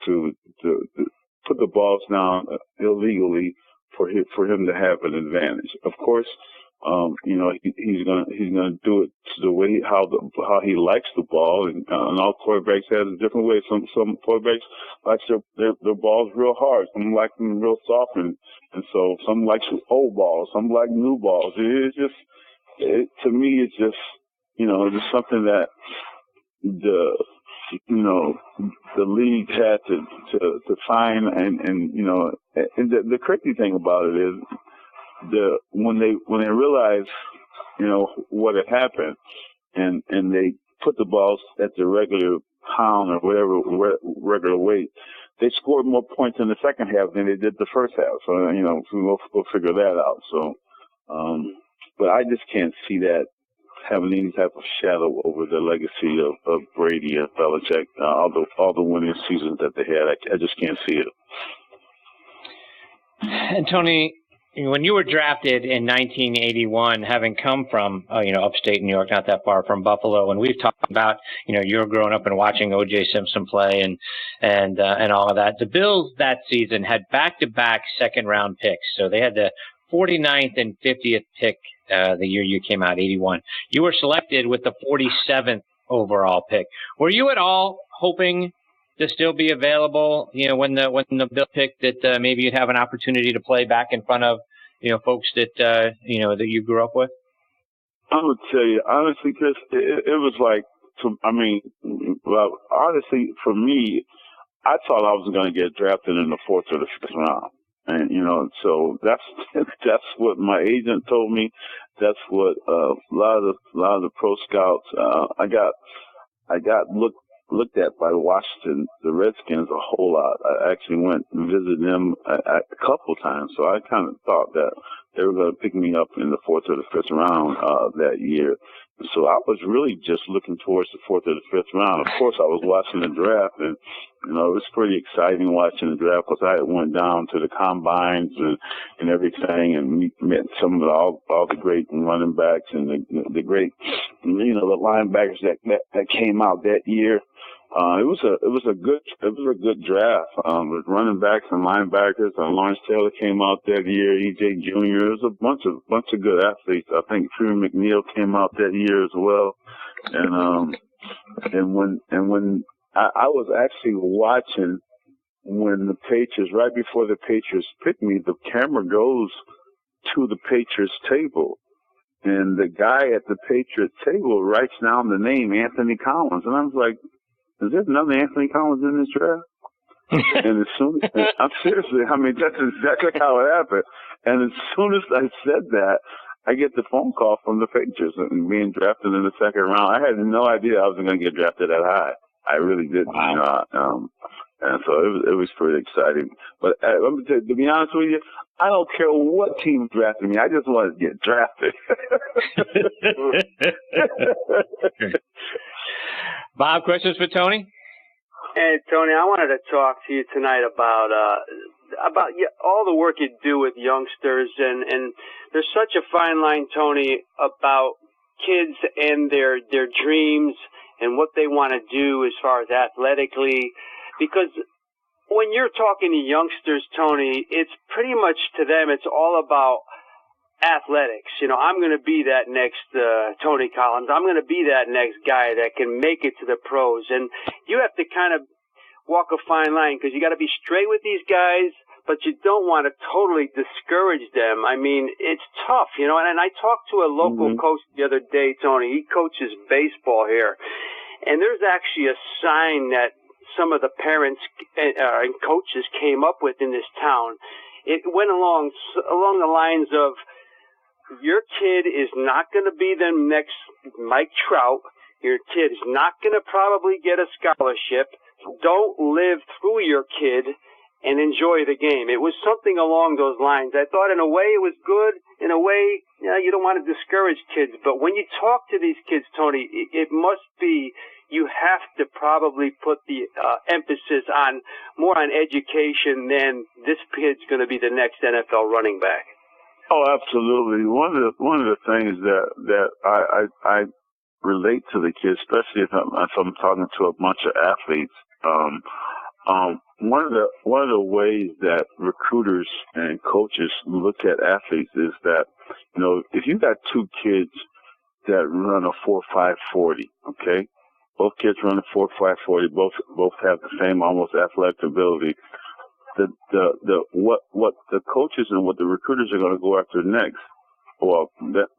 put the balls down illegally for him to have an advantage. Of course, you know, he's gonna do it the way how he likes the ball, and all quarterbacks have a different way. Some quarterbacks like their balls real hard, some like them real soft, and so some like old balls, some like new balls. It's just, to me, it's just, you know, it's just something that the league had to find, and you know, and the crazy thing about it is when they realized, you know, what had happened, and they put the balls at the regular pound or whatever regular weight, they scored more points in the second half than they did the first half. So, you know, we'll figure that out. So, but I just can't see that having any type of shadow over the legacy of Brady and Belichick, all the winning seasons that they had. I just can't see it. And Tony, when you were drafted in 1981, having come from upstate New York, not that far from Buffalo, and we've talked about, you know, you're growing up and watching O.J. Simpson play and all of that. The Bills that season had back-to-back second-round picks, so they had the 49th and 50th pick the year you came out, 81. You were selected with the 47th overall pick. Were you at all hoping to still be available, you know, when the Bill picked that maybe you'd have an opportunity to play back in front of, you know, folks that that you grew up with? I would tell you honestly, Chris, it was like, well, honestly, for me, I thought I was going to get drafted in the 4th or the 5th round. And, you know, so that's what my agent told me. That's what a lot of the pro scouts. I got looked at by Washington, the Redskins, a whole lot. I actually went and visited them a couple times, so I kind of thought that they were going to pick me up in the 4th or the 5th round that year. So I was really just looking towards the 4th or the 5th round. Of course, I was watching the draft, and you know, it was pretty exciting watching the draft because I went down to the combines and everything, and met some of all the great running backs and the great, you know, the linebackers that came out that year. It was a good draft with running backs and linebackers. Lawrence Taylor came out that year. E.J. Jr. It was a bunch of good athletes. I think Freeman McNeil came out that year as well. And when I was actually watching when the Patriots, right before the Patriots picked me, the camera goes to the Patriots table, and the guy at the Patriots table writes down the name Anthony Collins, and I was like, is there another Anthony Collins in this draft? And as soon as, I'm seriously, I mean, that's exactly how it happened. And as soon as I said that, I get the phone call from the Patriots and being drafted in the 2nd round. I had no idea I was going to get drafted that high. I really didn't. Wow. You know, and so it was pretty exciting. But let me tell you, to be honest with you, I don't care what team drafted me. I just want to get drafted. Bob, questions for Tony? Hey, Tony, I wanted to talk to you tonight about all the work you do with youngsters, and there's such a fine line, Tony, about kids and their dreams and what they want to do as far as athletically, because when you're talking to youngsters, Tony, it's pretty much to them, it's all about athletics. You know, I'm going to be that next Tony Collins. I'm going to be that next guy that can make it to the pros. And you have to kind of walk a fine line because you got to be straight with these guys, but you don't want to totally discourage them. I mean, it's tough, you know. And I talked to a local coach the other day, Tony. He coaches baseball here. And there's actually a sign that some of the parents and coaches came up with in this town. It went along the lines of, your kid is not going to be the next Mike Trout. Your kid is not going to probably get a scholarship. Don't live through your kid and enjoy the game. It was something along those lines. I thought in a way it was good. In a way, you don't want to discourage kids. But when you talk to these kids, Tony, it must be, you have to probably put the emphasis on more on education than this kid's going to be the next NFL running back. Oh, absolutely. One of the things that I relate to the kids, especially if I'm talking to a bunch of athletes. One of the ways that recruiters and coaches look at athletes is that, you know, if you got two kids that run a 4.5 40, okay, both kids run a 4.5 40, both have the same almost athletic ability. What the coaches and what the recruiters are going to go after next, well,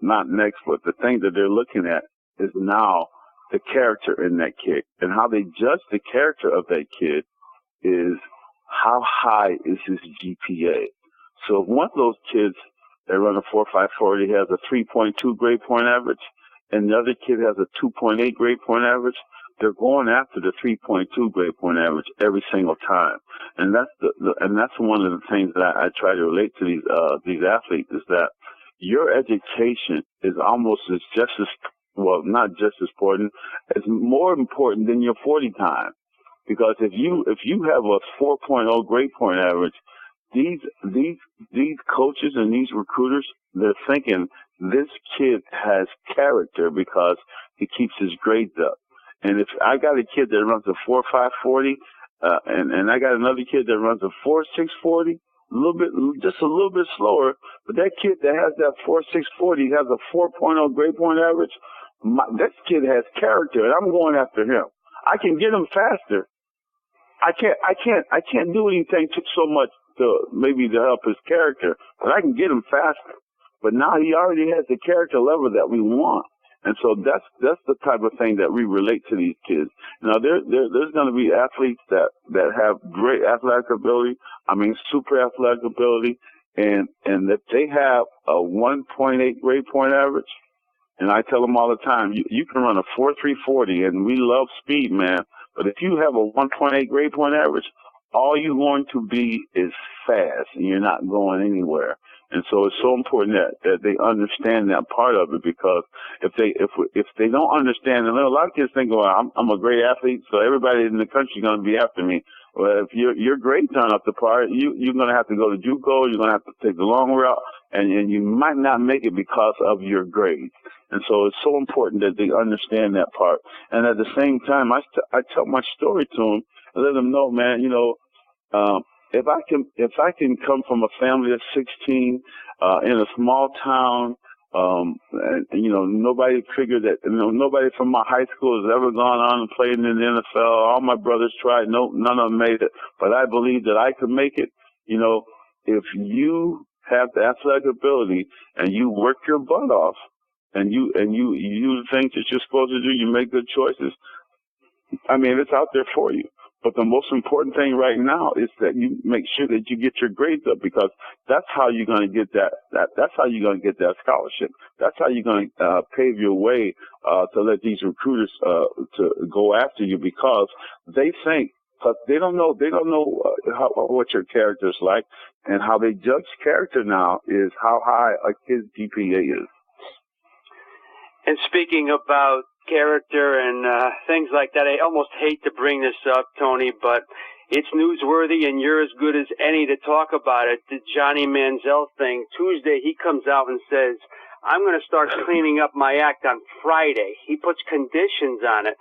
not next, but the thing that they're looking at is now the character in that kid. And how they judge the character of that kid is how high is his GPA. So if one of those kids that run a 4.5 40 has a 3.2 grade point average, and the other kid has a 2.8 grade point average, they're going after the 3.2 grade point average every single time. And that's one of the things that I try to relate to these athletes, is that your education is almost not just as important, as more important than your 40 time. Because if you have a 4.0 grade point average, these coaches and these recruiters, they're thinking this kid has character because he keeps his grades up. And if I got a kid that runs a 4.5 40, and I got another kid that runs a 4.6 40, just a little bit slower, but that kid that has that 4.6 40 has a 4.0 grade point average, this kid has character, and I'm going after him. I can get him faster. I can't do anything so much to help his character, but I can get him faster. But now he already has the character level that we want. And so that's the type of thing that we relate to these kids. Now there's going to be athletes that have great athletic ability. I mean, super athletic ability, and if they have a 1.8 grade point average, and I tell them all the time, you can run a 4.3 40, and we love speed, man. But if you have a 1.8 grade point average, all you're going to be is fast, and you're not going anywhere. And so it's so important that they understand that part of it, because if they don't understand, and a lot of kids think, well, I'm a great athlete, so everybody in the country is going to be after me. Well, if your grades aren't up to par, you're going to have to go to JUCO, you're going to have to take the long route, and you might not make it because of your grades. And so it's so important that they understand that part. And at the same time, I tell my story to them and let them know, man, you know, if I can come from a family of 16 in a small town, and you know, nobody figured that, you know, nobody from my high school has ever gone on and played in the NFL. All my brothers tried, none of them made it. But I believe that I could make it. You know, if you have the athletic ability and you work your butt off, and you do the things that you're supposed to do, you make good choices. I mean, it's out there for you. But the most important thing right now is that you make sure that you get your grades up, because that's how you're going to get that's how you're going to get that scholarship. That's how you're going to pave your way to let these recruiters to go after you, because they think because they don't know what your character's like, and how they judge character now is how high a kid's GPA is. And speaking about character and things like that, I almost hate to bring this up, Tony, but it's newsworthy, and you're as good as any to talk about it. The Johnny Manziel thing. Tuesday, he comes out and says, I'm going to start cleaning up my act on Friday. He puts conditions on it.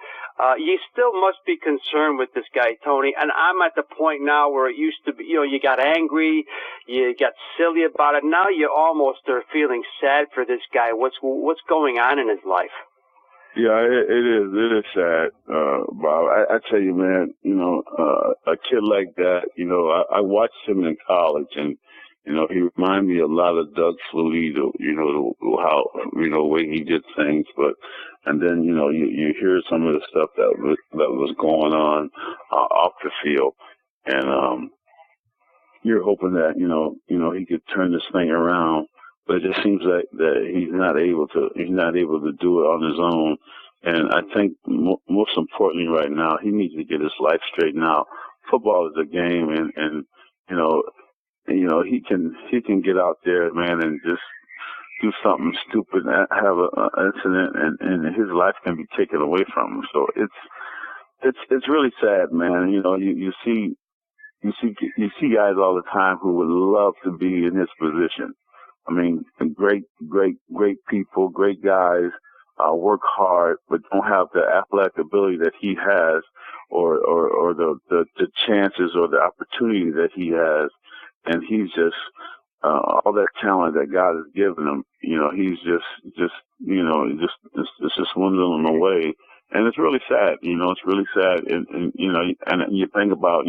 You still must be concerned with this guy, Tony. And I'm at the point now where it used to be, you got angry, you got silly about it. Now you almost are feeling sad for this guy. What's going on in his life? Yeah, it is sad, Bob. I tell you, man, a kid like that, I watched him in college, and, he reminded me a lot of Doug Flutie, how, way he did things, and then, you hear some of the stuff that was going on, off the field, and, you're hoping that, he could turn this thing around. But it just seems like that he's not able to do it on his own. And I think most importantly right now, he needs to get his life straightened out. Football is a game, and he can get out there, man, and just do something stupid, have an incident, and his life can be taken away from him. So it's really sad, man. You see guys all the time who would love to be in his position. I mean, great people, great guys, work hard, but don't have the athletic ability that he has, or the chances or the opportunity that he has. And he's just, all that talent that God has given him, he's just it's just dwindling away. And it's really sad, it's really sad. And you think about,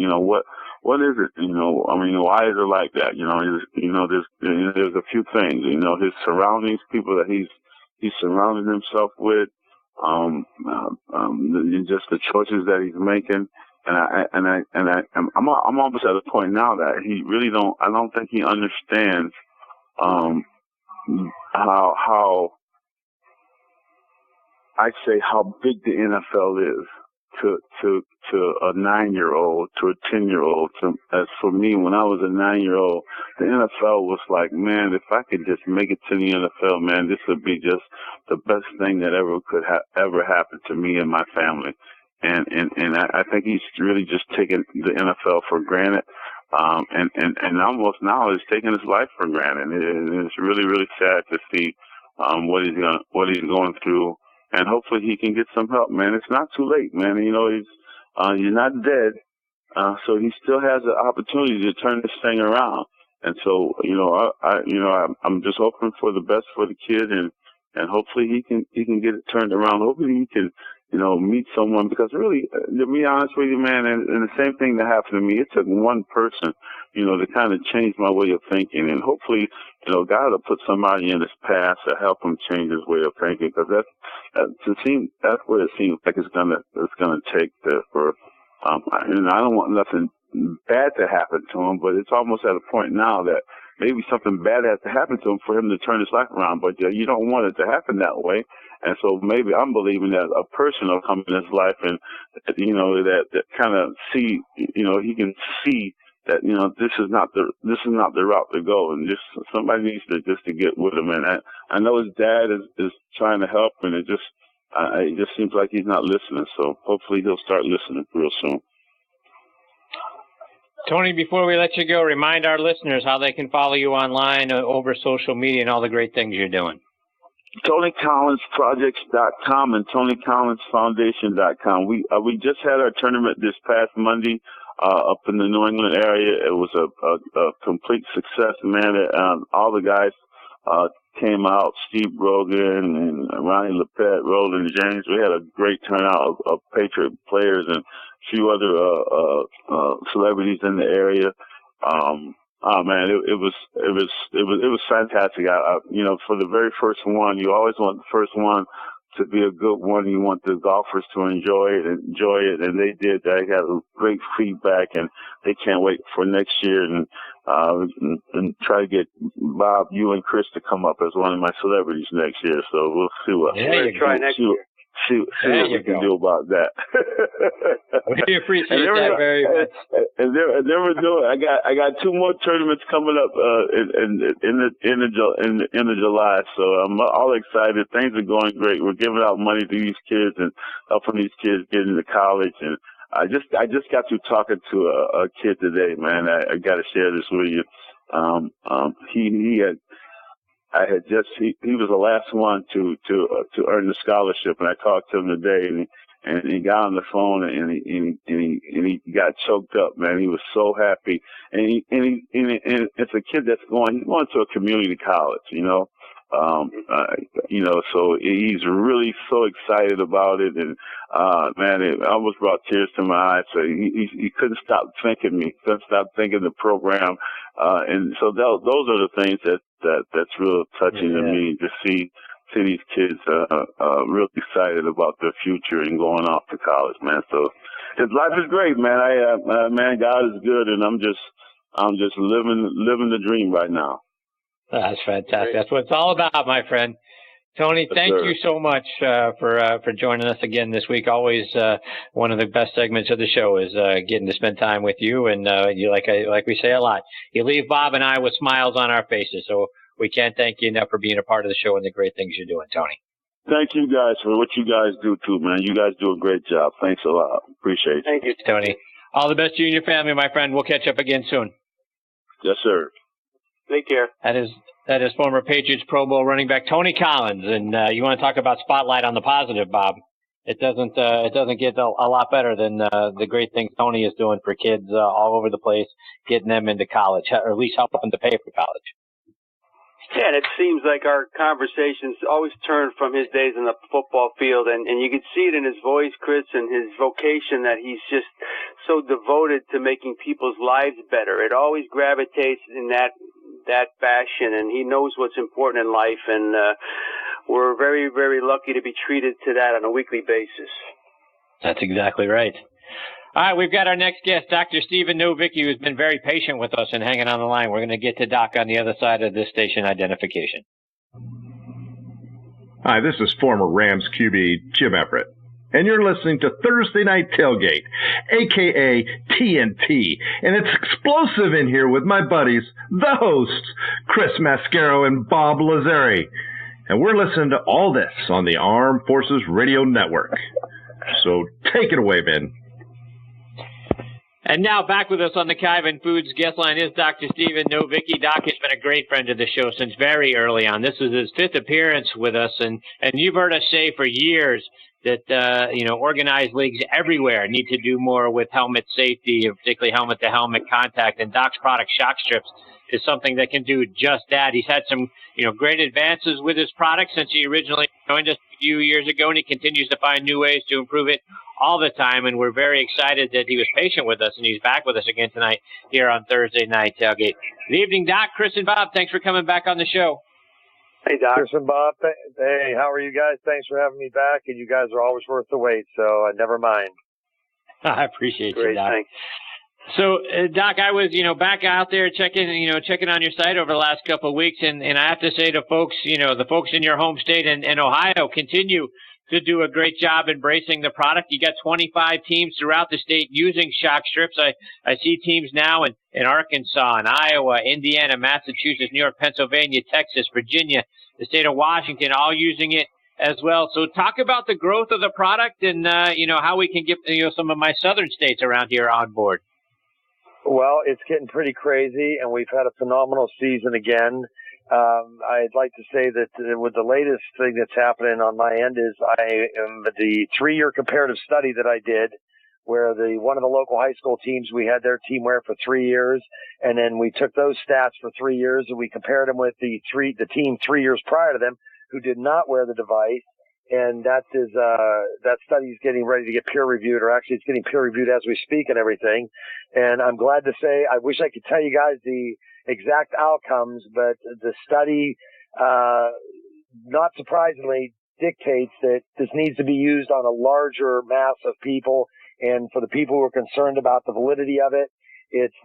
what is it, why is it like that? There's a few things, his surroundings, people that he's surrounded himself with, just the choices that he's making. I'm almost at a point now that I don't think he understands, how big the NFL is to a 9-year-old, to a 10-year-old. As for me, when I was a 9-year-old, the NFL was like, man, if I could just make it to the NFL, man, this would be just the best thing that ever could ever happen to me and my family. And I think he's really just taken the NFL for granted. And almost now is taking his life for granted. And it's really, really sad to see, what he's going through. And hopefully he can get some help, man. It's not too late, man. You're not dead. So he still has the opportunity to turn this thing around. And so, I'm just hoping for the best for the kid, and hopefully he can get it turned around. Hopefully he can, meet someone, because really, to be honest with you, man, and the same thing that happened to me, it took one person, to kind of change my way of thinking. And hopefully, God will put somebody in his path to help him change his way of thinking, because that's what it seems like it's gonna take for. I don't want nothing bad to happen to him, but it's almost at a point now that maybe something bad has to happen to him for him to turn his life around. But you don't want it to happen that way. And so maybe I'm believing that a person will come in his life, and that kind of see, he can see that this is not the route to go, and just somebody needs to get with him. And I know his dad is trying to help, and it just seems like he's not listening. So hopefully he'll start listening real soon. Tony, before we let you go, remind our listeners how they can follow you online over social media and all the great things you're doing. TonyCollinsProjects.com and TonyCollinsFoundation.com. We just had our tournament this past Monday up in the New England area. It was a complete success, man. All the guys came out, Steve Brogan and Ronnie Lepet, Roland James. We had a great turnout of Patriot players and a few other celebrities in the area. Oh man, it was fantastic. For the very first one, you always want the first one to be a good one. You want the golfers to enjoy it, and they did. They got great feedback, and they can't wait for next year and try to get Bob, you and Chris to come up as one of my celebrities next year. So we'll see what. Yeah, try next year. see what we can do about that. We appreciate that very much. And then we're doing. I got 2 more tournaments coming up in the July. So I'm all excited. Things are going great. We're giving out money to these kids and helping these kids get into college. And I just got through talking to a kid today, man. I got to share this with you. He was the last one to earn the scholarship, and I talked to him today, and he got on the phone and he got choked up, man. He was so happy, and it's a kid he's going to a community college, so he's really so excited about it, and man, it almost brought tears to my eyes. So he couldn't stop thanking me, couldn't stop thanking the program, and so those are the things that's real touching to me, to see these kids real excited about their future and going off to college, man. So his life is great, man. Man, God is good, and I'm just living the dream right now. That's fantastic. That's what it's all about, my friend. Tony, thank you so much for joining us again this week. Always one of the best segments of the show is getting to spend time with you. And you like we say a lot, you leave Bob and I with smiles on our faces. So we can't thank you enough for being a part of the show and the great things you're doing, Tony. Thank you guys for what you guys do too, man. You guys do a great job. Thanks a lot. Appreciate it. Thank you, Tony. All the best to you and your family, my friend. We'll catch up again soon. Yes, sir. Take care. That is former Patriots Pro Bowl running back Tony Collins, and you want to talk about spotlight on the positive, Bob? It doesn't get a lot better than the great things Tony is doing for kids all over the place, getting them into college, or at least helping them to pay for college. Yeah, and it seems like our conversations always turn from his days on the football field, and you can see it in his voice, Chris, and his vocation, that he's just so devoted to making people's lives better. It always gravitates in that fashion, and he knows what's important in life, and we're very, very lucky to be treated to that on a weekly basis. That's exactly right. All right, we've got our next guest, Dr. Stephen Novicky, who's been very patient with us and hanging on the line. We're going to get to Doc on the other side of this station identification. Hi, this is former Rams QB Jim Everett, and you're listening to Thursday Night Tailgate, a.k.a. TNT, and it's explosive in here with my buddies, the hosts, Chris Mascaro and Bob Lazari, and we're listening to all this on the Armed Forces Radio Network. So take it away, Ben. And now back with us on the Kaiven Foods guest line is Dr. Stephen Novicky. Doc has been a great friend of the show since very early on. This is his 5th appearance with us, and you've heard us say for years that, organized leagues everywhere need to do more with helmet safety, particularly helmet-to-helmet contact, and Doc's product, Shock Strips, is something that can do just that. He's had some, great advances with his product since he originally joined us a few years ago, and he continues to find new ways to improve it all the time, and we're very excited that he was patient with us, and he's back with us again tonight here on Thursday Night Tailgate. Good evening, Doc, Chris, and Bob. Thanks for coming back on the show. Hey, Doc. Chris and Bob. Hey, how are you guys? Thanks for having me back, and you guys are always worth the wait, so never mind. I appreciate Great, you, Doc. Thanks. So, Doc, I was, back out there checking on your site over the last couple of weeks, and I have to say to folks, the folks in your home state and Ohio continue to do a great job embracing the product. You got 25 teams throughout the state using Shock Strips. I see teams now in Arkansas and Iowa, Indiana, Massachusetts, New York, Pennsylvania, Texas, Virginia, the state of Washington, all using it as well. So talk about the growth of the product and, how we can get, some of my southern states around here on board. Well, it's getting pretty crazy, and we've had a phenomenal season again. I'd like to say that with the latest thing that's happening on my end is the 3-year comparative study that I did, where one of the local high school teams, we had their team wear it for 3 years, and then we took those stats for 3 years and we compared them with the team 3 years prior to them who did not wear the device. And that study is getting ready to get peer reviewed, or actually it's getting peer reviewed as we speak and everything. And I'm glad to say, I wish I could tell you guys the exact outcomes, but the study, not surprisingly, dictates that this needs to be used on a larger mass of people. And for the people who are concerned about the validity of it,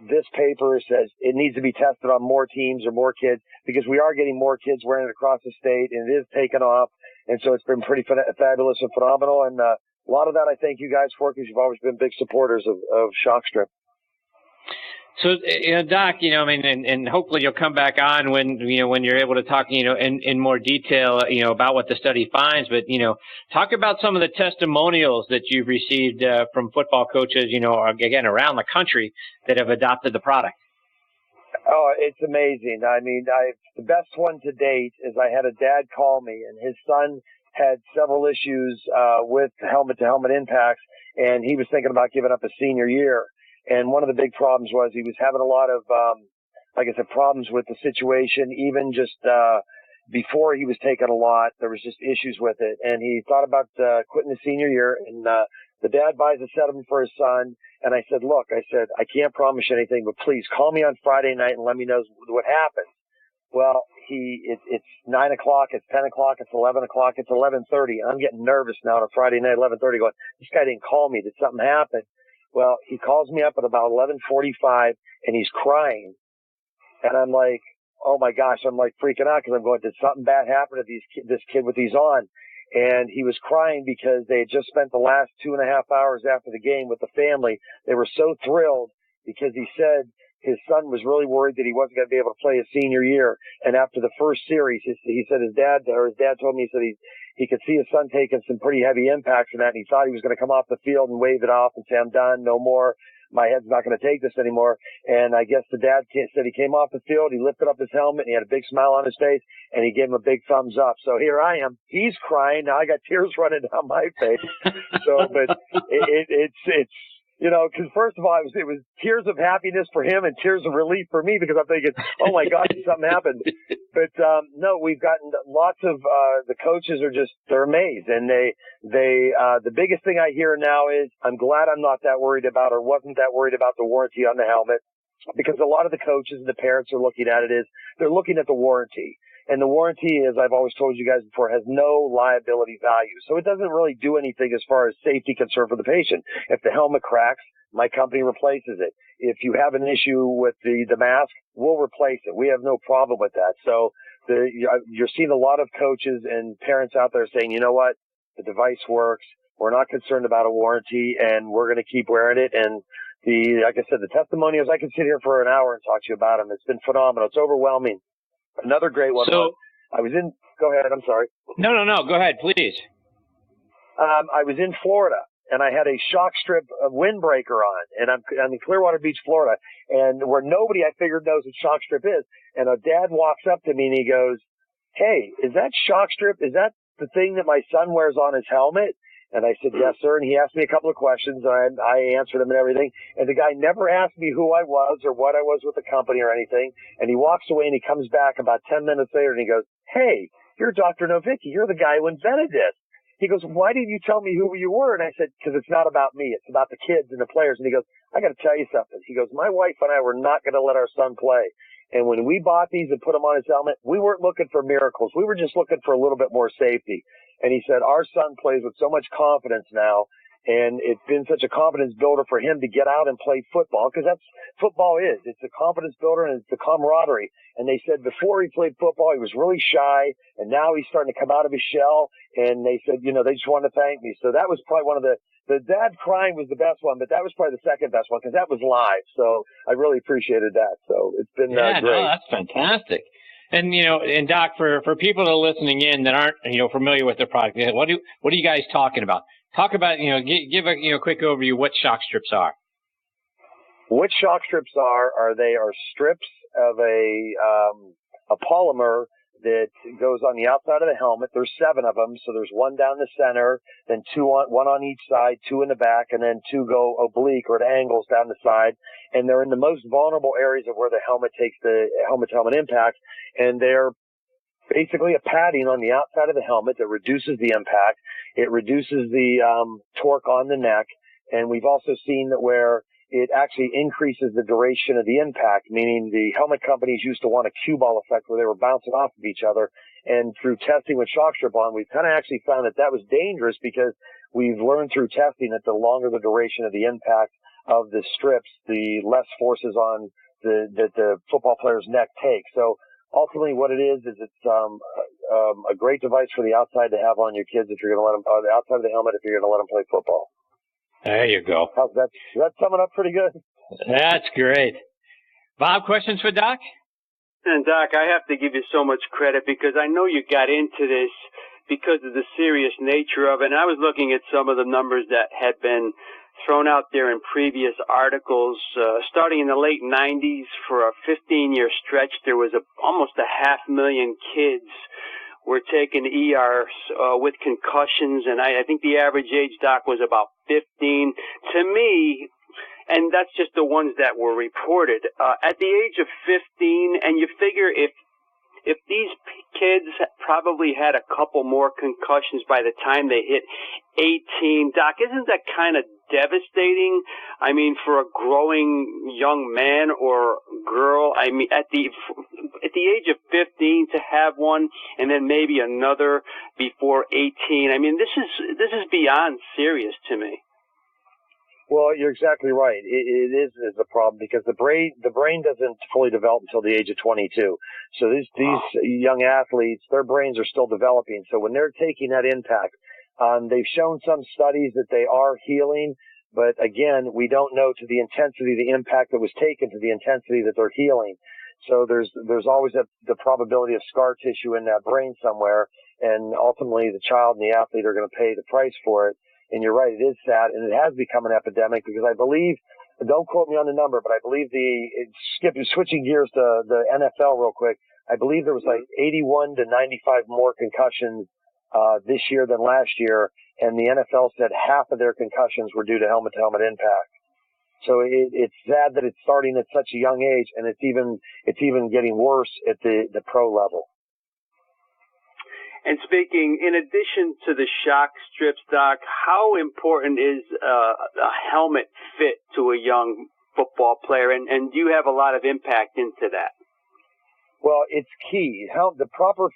this paper says it needs to be tested on more teams or more kids, because we are getting more kids wearing it across the state, and it is taking off. And so it's been pretty fabulous and phenomenal. And a lot of that I thank you guys for, because you've always been big supporters of Shockstrip. So, Doc, I mean, and hopefully you'll come back on when you're able to talk, in more detail, about what the study finds. But, talk about some of the testimonials that you've received from football coaches, again, around the country that have adopted the product. Oh, it's amazing. I mean, the best one to date is I had a dad call me, and his son had several issues with helmet-to-helmet impacts, and he was thinking about giving up his senior year. And one of the big problems was he was having a lot of, like I said, problems with the situation. Even just before he was taking a lot, there was just issues with it. And he thought about quitting the senior year. And the dad buys a set of them for his son. And I said, look, I can't promise you anything, but please call me on Friday night and let me know what happens. Well, it's 9 o'clock, it's 10 o'clock, it's 11 o'clock, it's 11:30. I'm getting nervous now on a Friday night, 11:30, going, this guy didn't call me. Did something happen? Well, he calls me up at about 11:45 and he's crying. And I'm like, oh my gosh, I'm like freaking out, because I'm going, did something bad happen to this kid with these on? And he was crying because they had just spent the last 2.5 hours after the game with the family. They were so thrilled because he said his son was really worried that he wasn't going to be able to play his senior year. And after the first series, he said his dad told me, he said he could see his son taking some pretty heavy impacts from that, and he thought he was going to come off the field and wave it off and say, I'm done, no more. My head's not going to take this anymore. And I guess the dad said he came off the field, he lifted up his helmet, and he had a big smile on his face, and he gave him a big thumbs up. So here I am. He's crying. Now I got tears running down my face. So, but it's because first of all, it was tears of happiness for him and tears of relief for me, because I'm thinking, oh my God, something happened. But no, we've gotten lots of the coaches they're amazed, and the biggest thing I hear now is, I'm glad I'm not that worried about, or wasn't that worried about, the warranty on the helmet, because a lot of the coaches and the parents are looking at it is they're looking at the warranty. And the warranty, as I've always told you guys before, has no liability value. So it doesn't really do anything as far as safety concern for the patient. If the helmet cracks, my company replaces it. If you have an issue with the mask, we'll replace it. We have no problem with that. So you're seeing a lot of coaches and parents out there saying, you know what, the device works. We're not concerned about a warranty, and we're going to keep wearing it. And like I said, the testimonials, I can sit here for an hour and talk to you about them. It's been phenomenal. It's overwhelming. Another great one. So, go ahead. I'm sorry. No. Go ahead, please. I was in Florida, and I had a Shockstrip windbreaker on, and I'm in Clearwater Beach, Florida, and where nobody I figured knows what Shockstrip is. And a dad walks up to me and he goes, hey, is that Shockstrip? Is that the thing that my son wears on his helmet? And I said, yes, sir. And he asked me a couple of questions, and I answered him and everything. And the guy never asked me who I was or what I was with the company or anything. And he walks away, and he comes back about 10 minutes later, and he goes, hey, you're Dr. Novicky. You're the guy who invented this. He goes, why didn't you tell me who you were? And I said, because it's not about me. It's about the kids and the players. And he goes, I got to tell you something. He goes, my wife and I were not going to let our son play. And when we bought these and put them on his helmet, we weren't looking for miracles. We were just looking for a little bit more safety. And he said, our son plays with so much confidence now, and it's been such a confidence builder for him to get out and play football, because that's football is. It's a confidence builder, and it's the camaraderie. And they said before he played football, he was really shy, and now he's starting to come out of his shell. And they said, they just wanted to thank me. So that was probably one of the dad crying was the best one, but that was probably the second best one, because that was live. So I really appreciate that. So it's been great. No, that's fantastic. And and Doc, for people that are listening in that aren't familiar with the product, what are you guys talking about? Talk about give a quick overview what shock strips are. What shock strips are they are strips of a polymer that goes on the outside of the helmet. There's 7 of them, so there's one down the center, then one on each side, 2 in the back, and then 2 go oblique or at angles down the side. And they're in the most vulnerable areas of where the helmet takes the helmet-to-helmet impact, and they're basically a padding on the outside of the helmet that reduces the impact. It reduces the torque on the neck, and we've also seen that where it actually increases the duration of the impact, meaning the helmet companies used to want a cue ball effect where they were bouncing off of each other. And through testing with Shockstrip on, we've kind of actually found that was dangerous, because we've learned through testing that the longer the duration of the impact of the strips, the less forces on the football player's neck take. So ultimately what it is it's a great device for the outside to have on your kids if you're going to let them, the outside of the helmet if you're going to let them play football. There you go. How's that? Does that sum it up pretty good? That's great. Bob, questions for Doc? And Doc, I have to give you so much credit because I know you got into this because of the serious nature of it. And I was looking at some of the numbers that had been thrown out there in previous articles. Starting in the late 90s, for a 15-year stretch, there was almost 500,000 kids were taking ERs with concussions, and I think the average age, Doc, was about 15. To me, and that's just the ones that were reported, at the age of 15, and you figure if these kids probably had a couple more concussions by the time they hit 18, Doc, isn't that kind of devastating? I mean, for a growing young man or girl, I mean, at the age of 15 to have one and then maybe another before 18. I mean, this is beyond serious to me. Well, you're exactly right. It is a problem because the brain doesn't fully develop until the age of 22. So these young athletes, their brains are still developing. So when they're taking that impact, they've shown some studies that they are healing, but again, we don't know to the intensity, the impact that was taken to the intensity that they're healing. So there's always the probability of scar tissue in that brain somewhere, and ultimately the child and the athlete are going to pay the price for it. And you're right, it is sad, and it has become an epidemic because I believe, don't quote me on the number, but I believe switching gears to the NFL real quick, I believe there was like 81 to 95 more concussions this year than last year, and the NFL said half of their concussions were due to helmet-to-helmet impact. So it's sad that it's starting at such a young age, and it's even getting worse at the pro level. And speaking, in addition to the shock strips, Doc, how important is a helmet fit to a young football player? And do you have a lot of impact into that? Well, it's key. The proper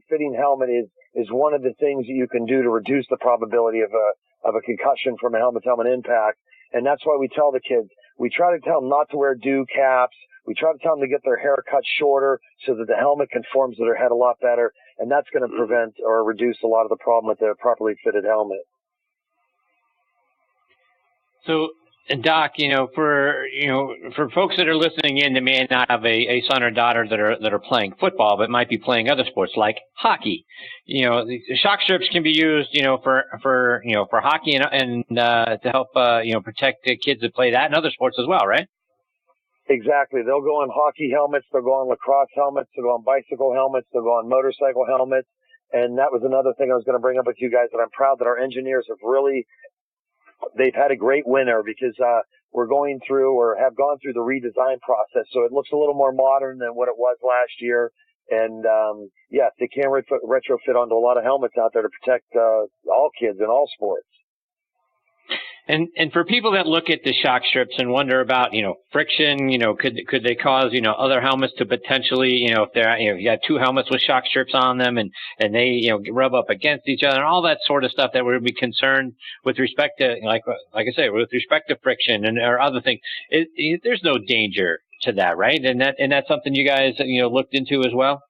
fitting helmet is one of the things that you can do to reduce the probability of a concussion from a helmet-to-helmet impact. And that's why we tell the kids, we try to tell them not to wear dew caps. We try to tell them to get their hair cut shorter so that the helmet conforms to their head a lot better. And that's going to prevent or reduce a lot of the problem with the properly fitted helmet. So, Doc, for folks that are listening in that may not have a son or daughter that are playing football, but might be playing other sports like hockey, the shock strips can be used, for hockey and to help, protect the kids that play that and other sports as well, right? Exactly. They'll go on hockey helmets. They'll go on lacrosse helmets. They'll go on bicycle helmets. They'll go on motorcycle helmets. And that was another thing I was going to bring up with you guys, that I'm proud that our engineers they've had a great winner because we're going through or have gone through the redesign process. So it looks a little more modern than what it was last year. And, yes, they can retrofit onto a lot of helmets out there to protect all kids in all sports. And for people that look at the shock strips and wonder about, friction, could they cause, other helmets to potentially, if they're, you got two helmets with shock strips on them and they, rub up against each other and all that sort of stuff that would be concerned with respect to, like I say, with respect to friction or other things. There's no danger to that, right? And that's something you guys, looked into as well?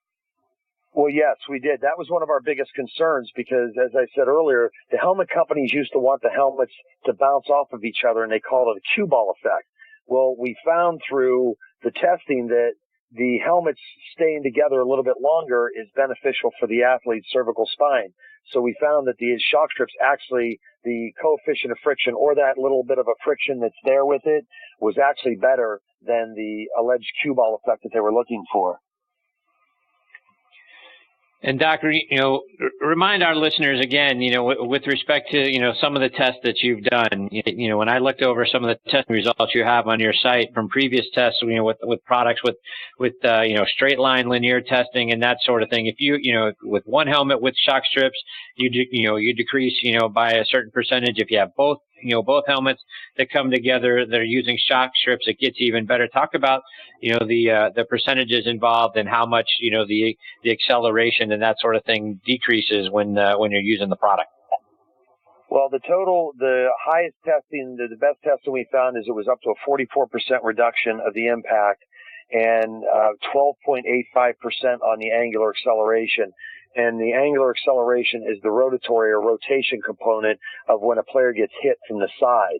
Well, yes, we did. That was one of our biggest concerns because, as I said earlier, the helmet companies used to want the helmets to bounce off of each other, and they called it a cue ball effect. Well, we found through the testing that the helmets staying together a little bit longer is beneficial for the athlete's cervical spine. So we found that the shock strips actually, the coefficient of friction or that little bit of a friction that's there with it was actually better than the alleged cue ball effect that they were looking for. And Doc, remind our listeners again, with respect to, some of the tests that you've done, when I looked over some of the test results you have on your site from previous tests, with products with straight line linear testing and that sort of thing. If you, with one helmet with shock strips, you decrease, by a certain percentage. If you have both helmets that come together, they're using shock strips, it gets even better. Talk about, the percentages involved and how much, the acceleration and that sort of thing decreases when you're using the product. Well, the highest testing, the best testing we found is it was up to a 44% reduction of the impact. and 12.85% on the angular acceleration. And the angular acceleration is the rotatory or rotation component of when a player gets hit from the side.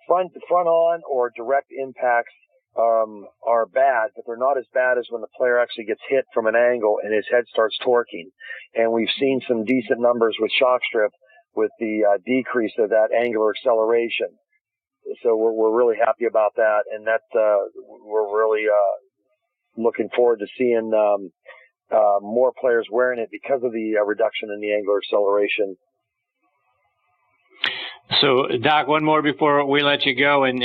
Front on or direct impacts are bad, but they're not as bad as when the player actually gets hit from an angle and his head starts torquing. And we've seen some decent numbers with shock strip with the decrease of that angular acceleration. So we're really happy about that, and that we're really looking forward to seeing more players wearing it because of the reduction in the angular acceleration. So, Doc, one more before we let you go, and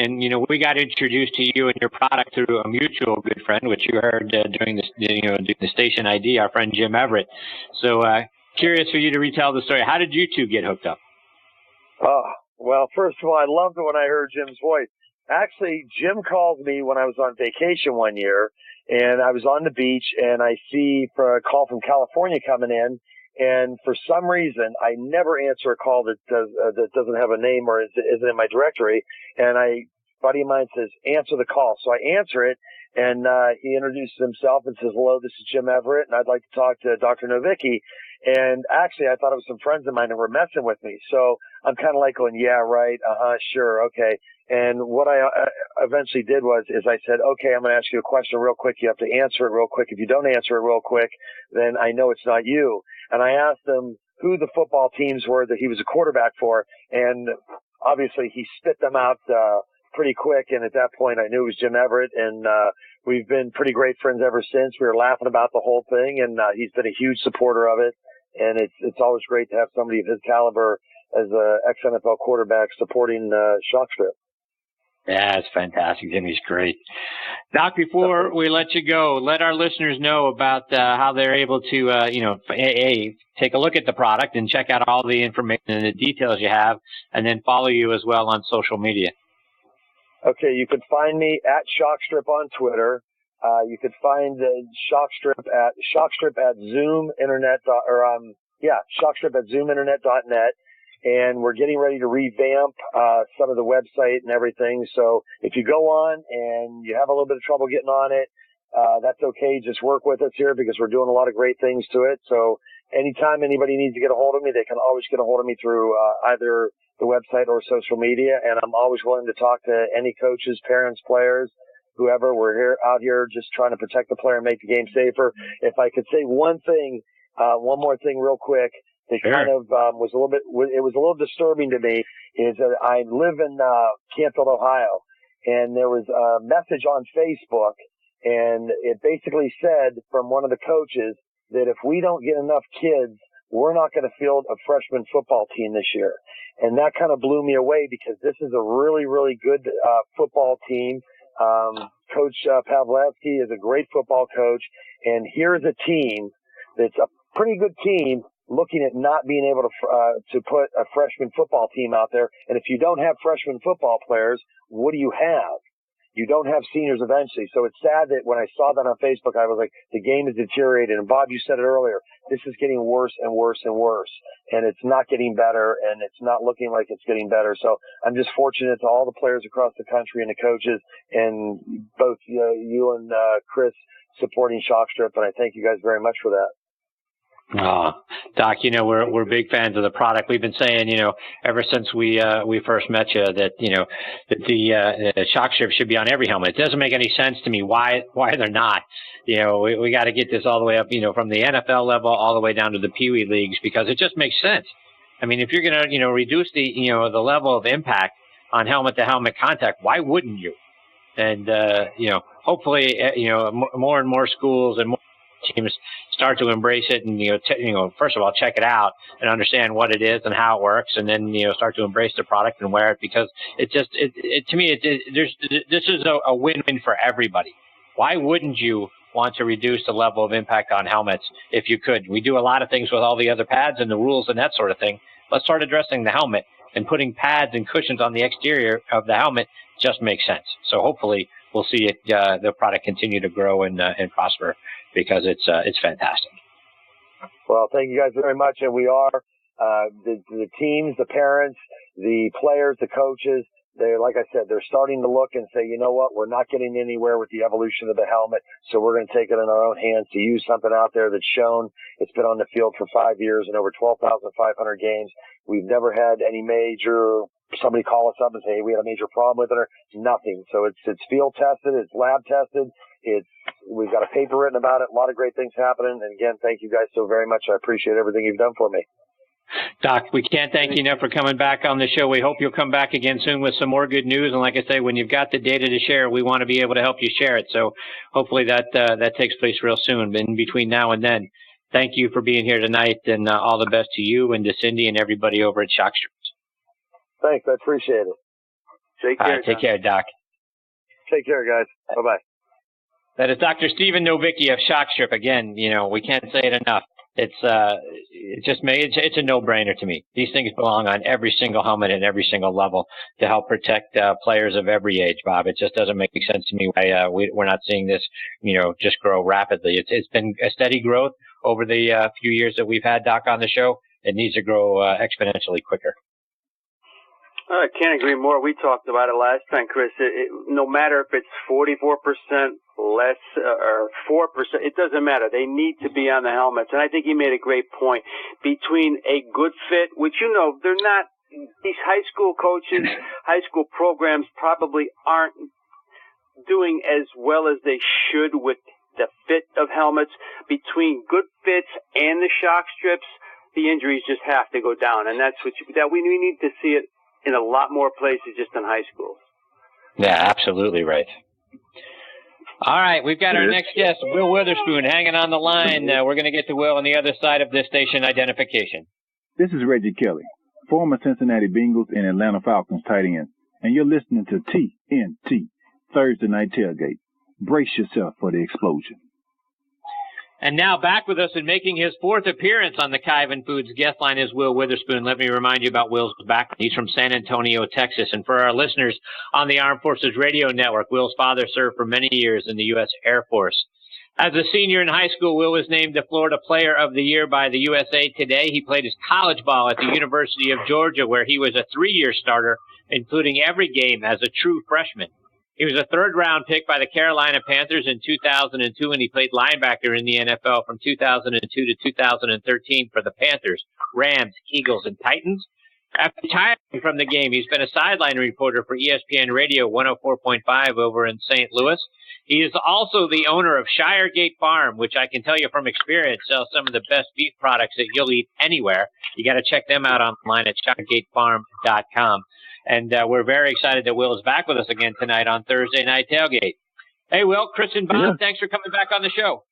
we got introduced to you and your product through a mutual good friend, which you heard during the station ID, our friend Jim Everett. So, curious for you to retell the story. How did you two get hooked up? Oh, well, first of all, I loved it when I heard Jim's voice. Actually, Jim called me when I was on vacation one year, and I was on the beach, and I see a call from California coming in. And for some reason, I never answer a call that doesn't have a name or isn't in my directory. And buddy of mine says, answer the call. So I answer it, and he introduces himself and says, hello, this is Jim Everett, and I'd like to talk to Dr. Novicky. And actually, I thought it was some friends of mine that were messing with me. So I'm kind of like going, yeah, right, sure, okay. And what I eventually did is I said, okay, I'm going to ask you a question real quick. You have to answer it real quick. If you don't answer it real quick, then I know it's not you. And I asked him who the football teams were that he was a quarterback for. And obviously he spit them out pretty quick. And at that point, I knew it was Jim Everett. And we've been pretty great friends ever since. We were laughing about the whole thing. And he's been a huge supporter of it. And it's always great to have somebody of his caliber as an ex-NFL quarterback supporting shock strip. Yeah, it's fantastic. Jimmy's great. Doc, before we let you go, let our listeners know about how they're able to, take a look at the product and check out all the information and the details you have, and then follow you as well on social media. Okay, you can find me at Shockstrip on Twitter. You can find Shockstrip at Zoom Internet, Shockstrip at ZoomInternet.net. And we're getting ready to revamp some of the website and everything. So if you go on and you have a little bit of trouble getting on it, that's okay. Just work with us here because we're doing a lot of great things to it. So anytime anybody needs to get a hold of me, they can always get a hold of me through either the website or social media. And I'm always willing to talk to any coaches, parents, players, whoever. We're out here just trying to protect the player and make the game safer. If I could say one more thing real quick. It kind of was a little disturbing to me is that I live in Canfield, Ohio, and there was a message on Facebook, and it basically said from one of the coaches that if we don't get enough kids, we're not going to field a freshman football team this year. And that kind of blew me away because this is a really, really good football team. Coach Pavlevsky is a great football coach, and here's a team that's a pretty good team looking at not being able to put a freshman football team out there. And if you don't have freshman football players, what do you have? You don't have seniors eventually. So it's sad that when I saw that on Facebook, I was like, the game is deteriorated. And Bob, you said it earlier, this is getting worse and worse and worse. And it's not getting better, and it's not looking like it's getting better. So I'm just fortunate to all the players across the country and the coaches, and both you and Chris supporting Shockstrip. And I thank you guys very much for that. Oh, Doc, we're big fans of the product. We've been saying, ever since we first met you that, that the shock strip should be on every helmet. It doesn't make any sense to me why they're not. We got to get this all the way up, from the NFL level all the way down to the Pee Wee leagues, because it just makes sense. I mean, if you're going to, reduce the, the level of impact on helmet to helmet contact, why wouldn't you? And, hopefully, more and more schools and more teams start to embrace it and, first of all, check it out and understand what it is and how it works, and then, start to embrace the product and wear it, because to me, this is a win-win for everybody. Why wouldn't you want to reduce the level of impact on helmets if you could? We do a lot of things with all the other pads and the rules and that sort of thing. Let's start addressing the helmet, and putting pads and cushions on the exterior of the helmet just makes sense. So hopefully we'll see it, the product continue to grow and prosper, because it's fantastic. Well, thank you guys very much. And we are, the teams, the parents, the players, the coaches, they're, like I said, they're starting to look and say, you know what, we're not getting anywhere with the evolution of the helmet, so we're going to take it in our own hands to use something out there that's shown. It's been on the field for 5 years and over 12,500 games. We've never had any major, somebody call us up and say, hey, we had a major problem with it, or nothing. So it's field tested, it's lab tested, we've got a paper written about it, a lot of great things happening. And again, thank you guys so very much. I appreciate everything you've done for me. Doc, we can't thank you enough for coming back on the show. We hope you'll come back again soon with some more good news. And like I say, when you've got the data to share, we want to be able to help you share it. So hopefully that takes place real soon. But in between now and then, thank you for being here tonight, and all the best to you and to Cindy and everybody over at Shockstrips. Thanks. I appreciate it. Take care. All right, take care, Doc. Take care, guys. Bye-bye. That is Dr. Stephen Novicky of Shockstrip. Again, we can't say it enough. It's a no-brainer to me. These things belong on every single helmet at every single level to help protect players of every age, Bob. It just doesn't make sense to me why we're not seeing this, just grow rapidly. It's been a steady growth over the few years that we've had Doc on the show. It needs to grow exponentially quicker. I can't agree more. We talked about it last time, Chris. No matter if it's 44% less or 4%, it doesn't matter. They need to be on the helmets. And I think he made a great point. Between a good fit, which, they're not, these high school coaches, high school programs probably aren't doing as well as they should with the fit of helmets. Between good fits and the shock strips, the injuries just have to go down. And that's we need to see it in a lot more places just in high schools. Yeah, absolutely right. All right, we've got our next guest, Will Witherspoon, hanging on the line. We're going to get to Will on the other side of this station identification. This is Reggie Kelly, former Cincinnati Bengals and Atlanta Falcons tight end, and you're listening to TNT, Thursday Night Tailgate. Brace yourself for the explosion. And now back with us and making his fourth appearance on the Kyvan Foods guest line is Will Witherspoon. Let me remind you about Will's background. He's from San Antonio, Texas. And for our listeners on the Armed Forces Radio Network, Will's father served for many years in the U.S. Air Force. As a senior in high school, Will was named the Florida Player of the Year by the USA Today. He played his college ball at the University of Georgia, where he was a 3-year starter, including every game as a true freshman. He was a third-round pick by the Carolina Panthers in 2002, and he played linebacker in the NFL from 2002 to 2013 for the Panthers, Rams, Eagles, and Titans. After retiring from the game, he's been a sideline reporter for ESPN Radio 104.5 over in St. Louis. He is also the owner of Shiregate Farm, which I can tell you from experience sells some of the best beef products that you'll eat anywhere. You got to check them out online at shiregatefarm.com. And we're very excited that Will is back with us again tonight on Thursday Night Tailgate. Hey, Will, Chris and Bob, Thanks for coming back on the show.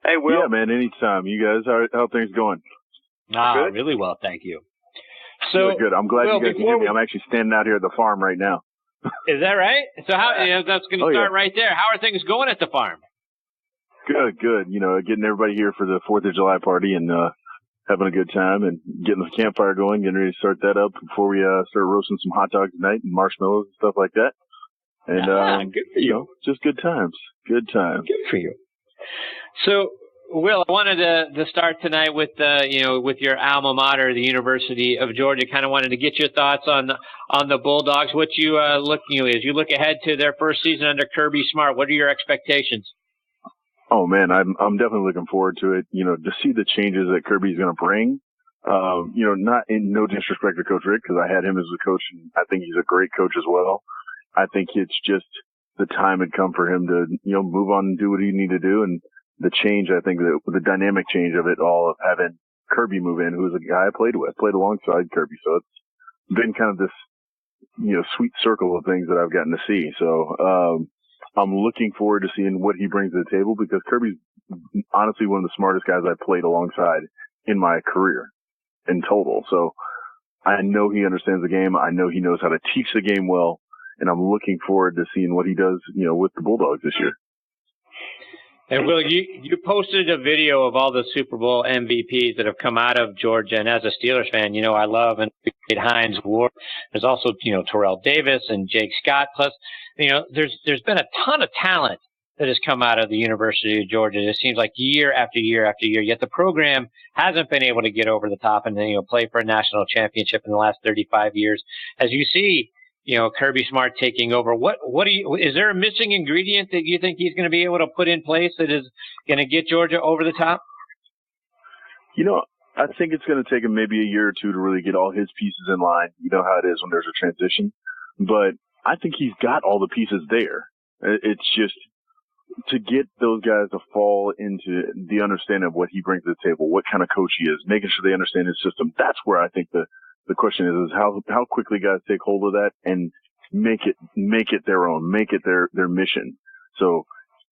Hey, Will. Yeah, man, anytime. You guys, how things going? Good. Really well, thank you. So really good. I'm glad you guys can hear me. I'm actually standing out here at the farm right now. Is that right? So that's going to start right there. How are things going at the farm? Good. Getting everybody here for the 4th of July party and having a good time and getting the campfire going, getting ready to start that up before we start roasting some hot dogs tonight and marshmallows and stuff like that. And good for you. Just good times. Good times. Good for you. So, Will, I wanted to start tonight with with your alma mater, the University of Georgia. Kind of wanted to get your thoughts on the Bulldogs. What you as you look ahead to their first season under Kirby Smart. What are your expectations? Oh man, I'm definitely looking forward to it. To see the changes that Kirby's going to bring. Not in no disrespect to Coach Rick, because I had him as a coach, and I think he's a great coach as well. I think it's just the time had come for him to move on and do what he needed to do, and the change. I think the dynamic change of it all, of having Kirby move in, who was a guy I played alongside Kirby, so it's been kind of this sweet circle of things that I've gotten to see. So I'm looking forward to seeing what he brings to the table, because Kirby's honestly one of the smartest guys I played alongside in my career in total. So I know he understands the game. I know he knows how to teach the game well, and I'm looking forward to seeing what he does, with the Bulldogs this year. And Will, you posted a video of all the Super Bowl MVPs that have come out of Georgia, and as a Steelers fan, I love and appreciate Hines Ward. There's also Terrell Davis and Jake Scott. Plus, there's been a ton of talent that has come out of the University of Georgia. It seems like year after year after year. Yet the program hasn't been able to get over the top and play for a national championship in the last 35 years. As you see, Kirby Smart taking over. Is there a missing ingredient that you think he's going to be able to put in place that is going to get Georgia over the top? I think it's going to take him maybe a year or two to really get all his pieces in line. You know how it is when there's a transition. But I think he's got all the pieces there. It's just to get those guys to fall into the understanding of what he brings to the table, what kind of coach he is, making sure they understand his system. That's where I think the question is how quickly guys take hold of that and make it their own, make it their mission. So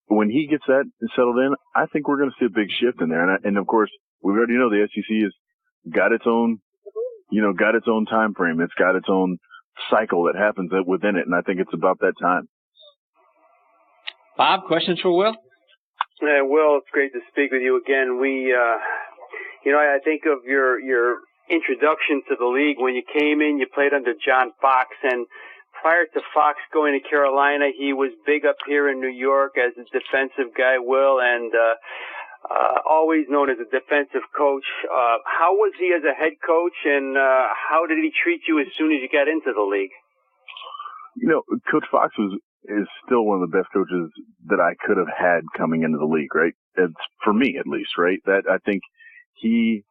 when he gets that settled in, I think we're going to see a big shift in there. And of course, we already know the SEC has got its own time frame. It's got its own cycle that happens within it. And I think it's about that time. Bob, questions for Will? Will, it's great to speak with you again. I think of your introduction to the league. When you came in, you played under John Fox, and prior to Fox going to Carolina, he was big up here in New York as a defensive guy, Will, and always known as a defensive coach. How was he as a head coach, and how did he treat you as soon as you got into the league? Coach Fox is still one of the best coaches that I could have had coming into the league, right? It's, for me, at least, right? That I think he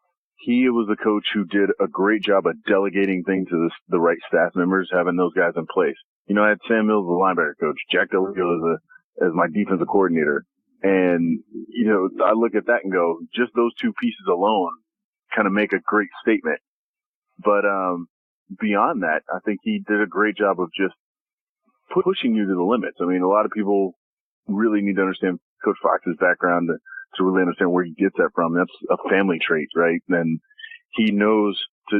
was the coach who did a great job of delegating things to the right staff members, having those guys in place. I had Sam Mills as the linebacker coach, Jack Del Rio as my defensive coordinator. And, I look at that and go, just those two pieces alone kind of make a great statement. But beyond that, I think he did a great job of just pushing you to the limits. I mean, a lot of people really need to understand Coach Fox's background to really understand where he gets that from. That's a family trait, right? And he knows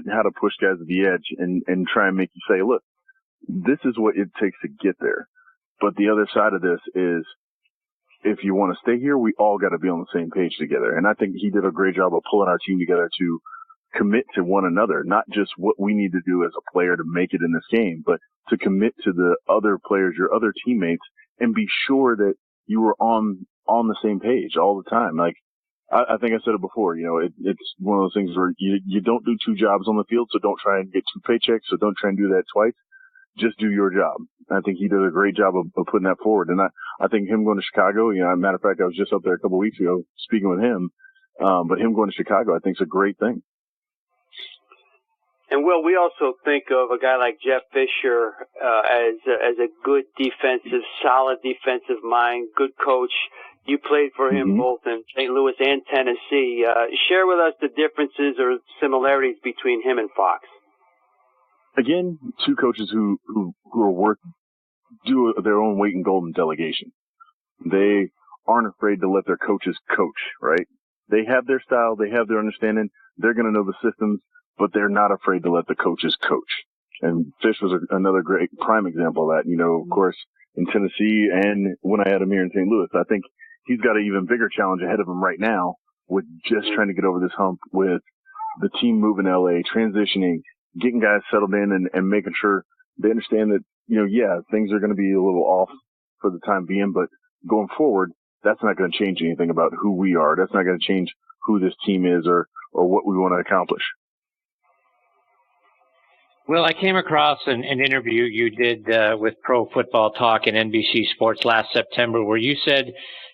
how to push guys to the edge and try and make you say, look, this is what it takes to get there. But the other side of this is, if you want to stay here, we all got to be on the same page together. And I think he did a great job of pulling our team together to commit to one another, not just what we need to do as a player to make it in this game, but to commit to the other players, your other teammates, and be sure that you were on the same page all the time. Like, I think I said it before, it's one of those things where you don't do two jobs on the field, so don't try and get two paychecks, so don't try and do that twice. Just do your job. I think he did a great job of putting that forward. And I think him going to Chicago, matter of fact, I was just up there a couple of weeks ago speaking with him. But him going to Chicago, I think is a great thing. And Will, we also think of a guy like Jeff Fisher as a good defensive, solid defensive mind, good coach. You played for him both in St. Louis and Tennessee. Share with us the differences or similarities between him and Fox. Again, two coaches who are do their own weight in gold in delegation. They aren't afraid to let their coaches coach, right? They have their style. They have their understanding. They're going to know the systems, but they're not afraid to let the coaches coach. And Fish was another great prime example of that. Of course, in Tennessee and when I had him here in St. Louis, I think he's got an even bigger challenge ahead of him right now with just trying to get over this hump with the team moving to LA, transitioning, getting guys settled in and making sure they understand that, things are going to be a little off for the time being, but going forward, that's not going to change anything about who we are. That's not going to change who this team is or what we want to accomplish. Well, I came across an interview you did with Pro Football Talk and NBC Sports last September where you said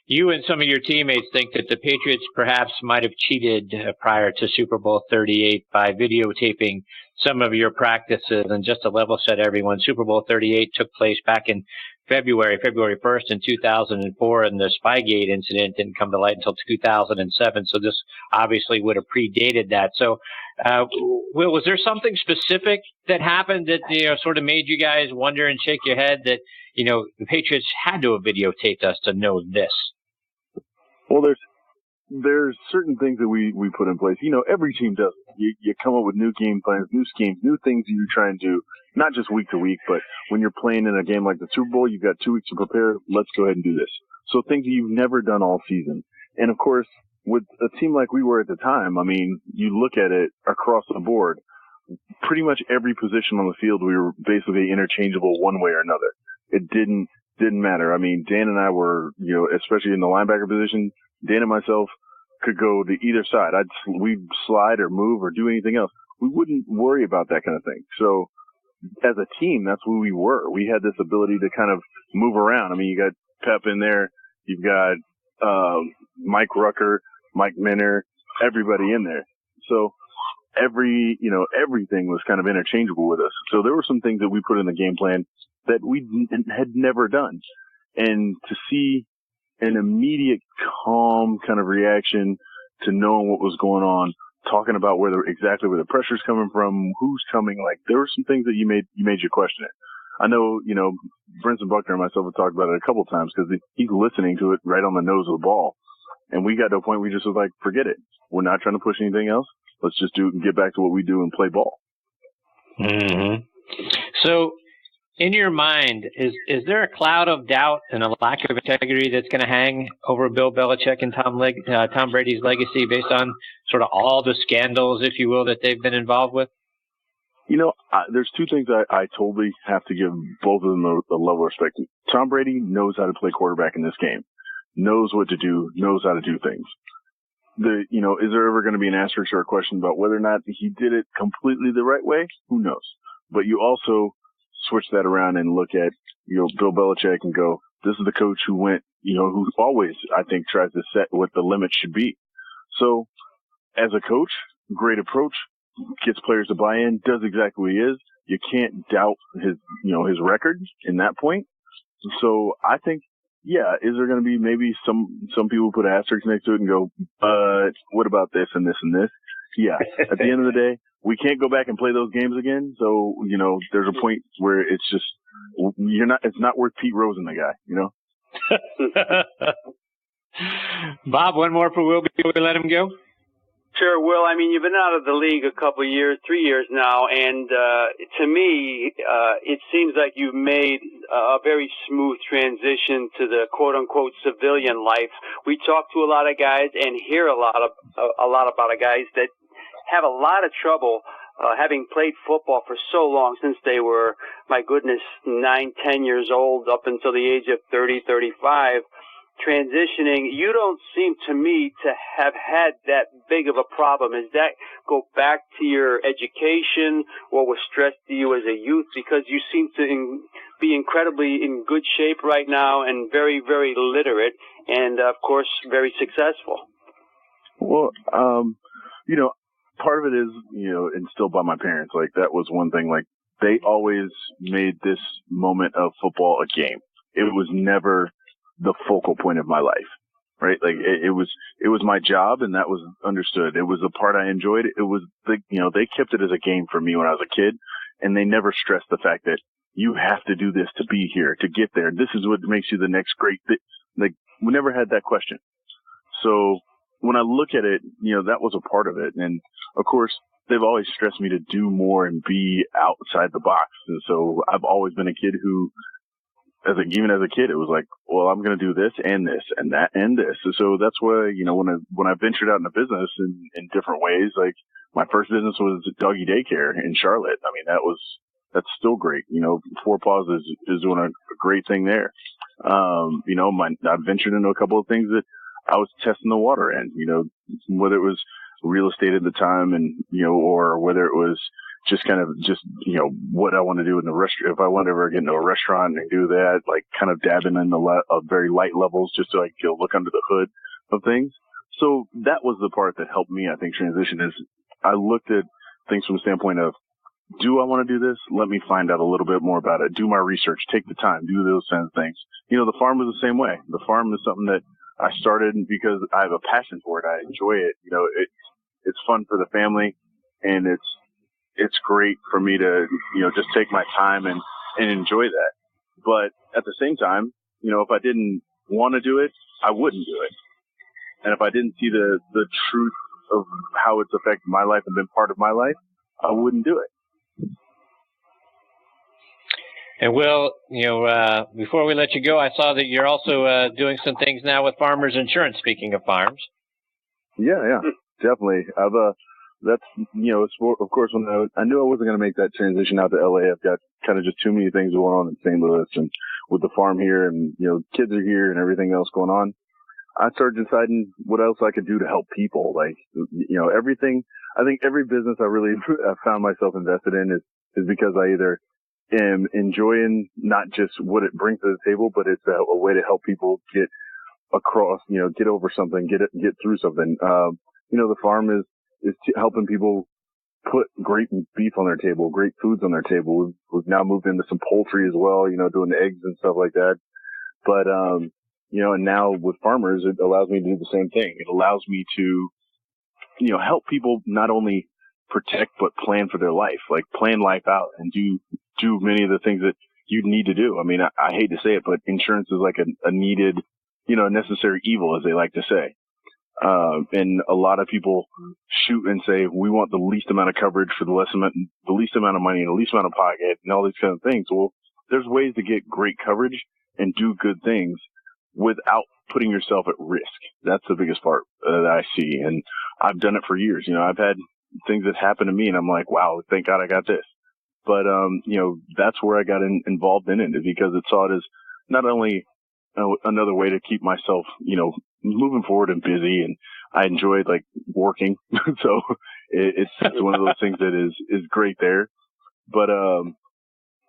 you and some of your teammates think that the Patriots perhaps might have cheated prior to Super Bowl 38 by videotaping some of your practices. And just to level set everyone, Super Bowl 38 took place back in February 1st in 2004, and the Spygate incident didn't come to light until 2007. So this obviously would have predated that. So, Will, was there something specific that happened that sort of made you guys wonder and shake your head that the Patriots had to have videotaped us to know this? Well, there's certain things that we put in place. Every team does. You come up with new game plans, new schemes, new things that you try and do, not just week to week, but when you're playing in a game like the Super Bowl, you've got 2 weeks to prepare. Let's go ahead and do this. So things that you've never done all season. And of course, with a team like we were at the time, I mean, you look at it across the board, pretty much every position on the field, we were basically interchangeable one way or another. It didn't matter. I mean, Dan and I were, especially in the linebacker position, Dan and myself could go to either side. We'd slide or move or do anything else. We wouldn't worry about that kind of thing. So as a team, that's who we were. We had this ability to kind of move around. I mean, you got Pep in there. You've got Mike Rucker, Mike Minner, everybody in there. So everything was kind of interchangeable with us. So there were some things that we put in the game plan that we had never done. And to see an immediate calm kind of reaction to knowing what was going on, talking about exactly where the pressure's coming from, who's coming, like there were some things that you made you question it. I know, Brinson Buckner and myself have talked about it a couple of times because he's listening to it right on the nose of the ball. And we got to a point where we just was like, forget it. We're not trying to push anything else. Let's just do it and get back to what we do and play ball. Mm-hmm. So, in your mind, is there a cloud of doubt and a lack of integrity that's going to hang over Bill Belichick and Tom Brady's legacy based on sort of all the scandals, if you will, that they've been involved with? There's two things I totally have to give both of them a level of respect. Tom Brady knows how to play quarterback in this game, knows what to do, knows how to do things. Is there ever going to be an asterisk or a question about whether or not he did it completely the right way? Who knows? But you also switch that around and look at, Bill Belichick and go, this is the coach who went, who always, I think, tries to set what the limit should be. So as a coach, great approach, gets players to buy in, does exactly what he is. You can't doubt his record in that point. So I think, yeah, is there going to be maybe some people put asterisks next to it and go, but what about this and this and this? Yeah. At the end of the day, we can't go back and play those games again. So, there's a point where it's just, it's not worth Pete Rose and the guy, Bob, one more for Will before we let him go. Sure, Will. I mean, you've been out of the league a couple of years, 3 years now, and to me, it seems like you've made a very smooth transition to the quote-unquote civilian life. We talk to a lot of guys and hear a lot about guys that have a lot of trouble having played football for so long, since they were, my goodness, 9, 10 years old up until the age of 30, 35. Transitioning, you don't seem to me to have had that big of a problem. Does that go back to your education? What was stressed to you as a youth? Because you seem to be incredibly in good shape right now and very, very literate and, of course, very successful. Well, part of it is, instilled by my parents. Like, that was one thing. Like, they always made this moment of football a game. It was never the focal point of my life, right? Like it was my job, and that was understood. It was the part I enjoyed. It was they kept it as a game for me when I was a kid, and they never stressed the fact that you have to do this to be here, to get there. This is what makes you the next great thing. Like, we never had that question. So when I look at it, that was a part of it. And of course, they've always stressed me to do more and be outside the box. And so I've always been a kid who, even as a kid, it was like, well, I'm going to do this and this and that and this. So that's why, when I ventured out into business in different ways, like my first business was doggy daycare in Charlotte. I mean, that's still great. Four Paws is doing a great thing there. I ventured into a couple of things that I was testing the water in, whether it was real estate at the time and, or whether it was just what I want to do in the restaurant. If I want to ever get into a restaurant and do that, like kind of dabbing in the very light levels just so I could look under the hood of things. So that was the part that helped me, I think, transition. Is I looked at things from the standpoint of, do I want to do this? Let me find out a little bit more about it. Do my research, take the time, do those kinds of things. The farm was the same way. The farm is something that I started because I have a passion for it. I enjoy it. It's fun for the family, and it's great for me to, just take my time and enjoy that. But at the same time, if I didn't want to do it, I wouldn't do it. And if I didn't see the truth of how it's affected my life and been part of my life, I wouldn't do it. And Will, before we let you go, I saw that you're also doing some things now with Farmers Insurance, speaking of farms. Yeah, definitely. That's, of course, when I knew I wasn't going to make that transition out to LA, I've got kind of just too many things going on in St. Louis, and with the farm here and, kids are here and everything else going on. I started deciding what else I could do to help people. Like, everything, I think every business I really found myself invested in is because I either am enjoying not just what it brings to the table, but it's a way to help people get across, get over something, get through something. The farm is helping people put great beef on their table, great foods on their table. We've now moved into some poultry as well, doing the eggs and stuff like that. But, and now with farmers, it allows me to do the same thing. It allows me to, help people not only protect, but plan for their life, like plan life out and do many of the things that you need to do. I mean, I hate to say it, but insurance is like a needed, a necessary evil, as they like to say. And a lot of people shoot and say, we want the least amount of coverage for the least amount of money and the least amount of pocket and all these kind of things. Well, there's ways to get great coverage and do good things without putting yourself at risk. That's the biggest part that I see. And I've done it for years. I've had things that happen to me and I'm like, wow, thank God I got this. But, that's where I got involved in it, because it saw it as not only another way to keep myself, moving forward and busy. And I enjoyed like working. So it's one of those things that is great there, but,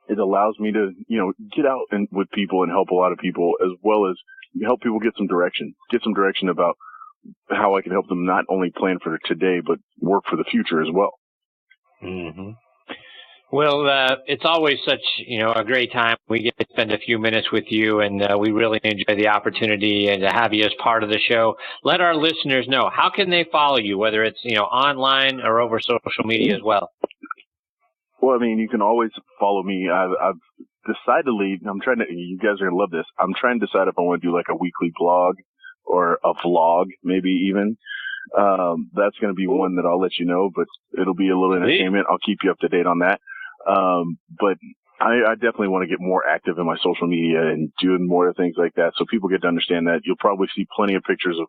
it allows me to, get out and with people and help a lot of people, as well as help people get some direction about how I can help them not only plan for today, but work for the future as well. Mm-hmm. Well, it's always such, a great time. We get to spend a few minutes with you, and we really enjoy the opportunity and to have you as part of the show. Let our listeners know, how can they follow you, whether it's, online or over social media as well? Well, I mean, you can always follow me. I've decidedly, you guys are going to love this. I'm trying to decide if I want to do like a weekly blog or a vlog, maybe even. That's going to be one that I'll let you know, but it'll be a little entertainment. I'll keep you up to date on that. But I definitely want to get more active in my social media and doing more things like that, so people get to understand that. You'll probably see plenty of pictures of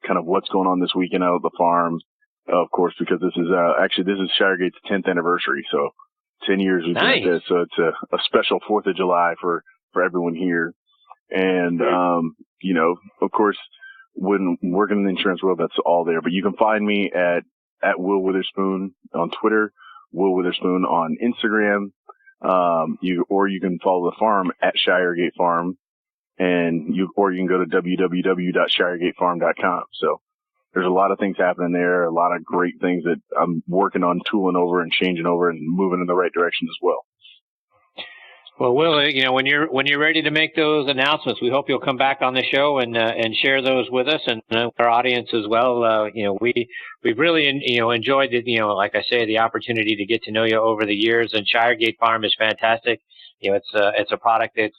kind of what's going on this weekend out at the farm, of course, because this is Shiregate's 10th anniversary. So 10 years we've been at this. So it's a special 4th of July for everyone here. And, of course, when working in the insurance world, that's all there. But you can find me at Will Witherspoon on Twitter, Will Witherspoon on Instagram. You can follow the farm at Shiregate Farm, you can go to www.shiregatefarm.com. So there's a lot of things happening there, a lot of great things that I'm working on, tooling over and changing over and moving in the right direction as well. Well, Will, when you're ready to make those announcements, we hope you'll come back on the show and share those with us and our audience as well. We've really enjoyed it. Like I say, the opportunity to get to know you over the years. And Shiregate Farm is fantastic. It's a product that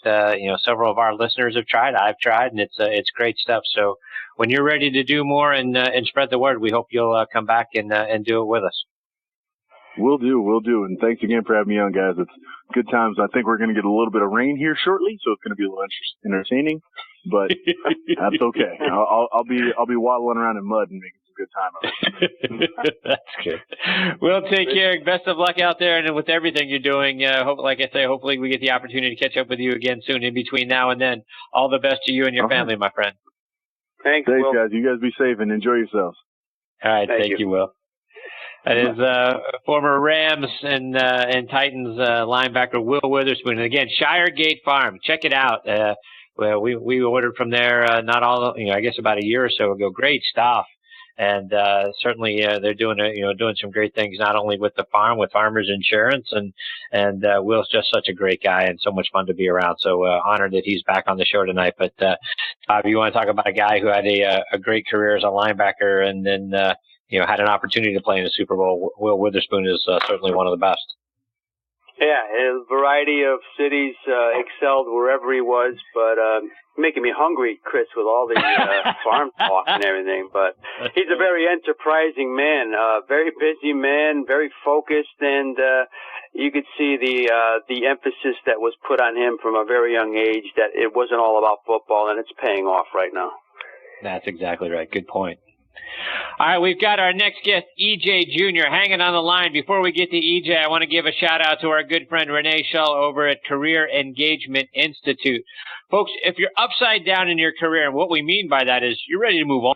several of our listeners have tried. I've tried, and it's great stuff. So when you're ready to do more and spread the word, we hope you'll come back and do it with us. Will do. And thanks again for having me on, guys. It's good times. I think we're going to get a little bit of rain here shortly, so it's going to be a little entertaining, but that's okay. I'll be waddling around in mud and making some good time of it. That's good. Well, take care. Best of luck out there and with everything you're doing. Like I say, hopefully we get the opportunity to catch up with you again soon in between now and then. All the best to you and your family, my friend. Thanks, Will. guys. You guys be safe and enjoy yourselves. All right. Thank you, Will. That is former Rams and Titans linebacker Will Witherspoon. And again, Shiregate Farm. Check it out. Well, we ordered from there I guess about a year or so ago. Great stuff. And certainly they're doing some great things, not only with the farm, with Farmers Insurance, and Will's just such a great guy and so much fun to be around. So honored that he's back on the show tonight. But if you want to talk about a guy who had a great career as a linebacker and then had an opportunity to play in the Super Bowl, Will Witherspoon is certainly one of the best. Yeah, a variety of cities, excelled wherever he was, but making me hungry, Chris, with all the farm talk and everything. But he's a very enterprising man, very busy man, very focused, and you could see the emphasis that was put on him from a very young age, that it wasn't all about football, and it's paying off right now. That's exactly right. Good point. All right, we've got our next guest, EJ Jr., hanging on the line. Before we get to EJ, I want to give a shout-out to our good friend Renee Shull over at Career Engagement Institute. Folks, if you're upside down in your career, and what we mean by that is you're ready to move on,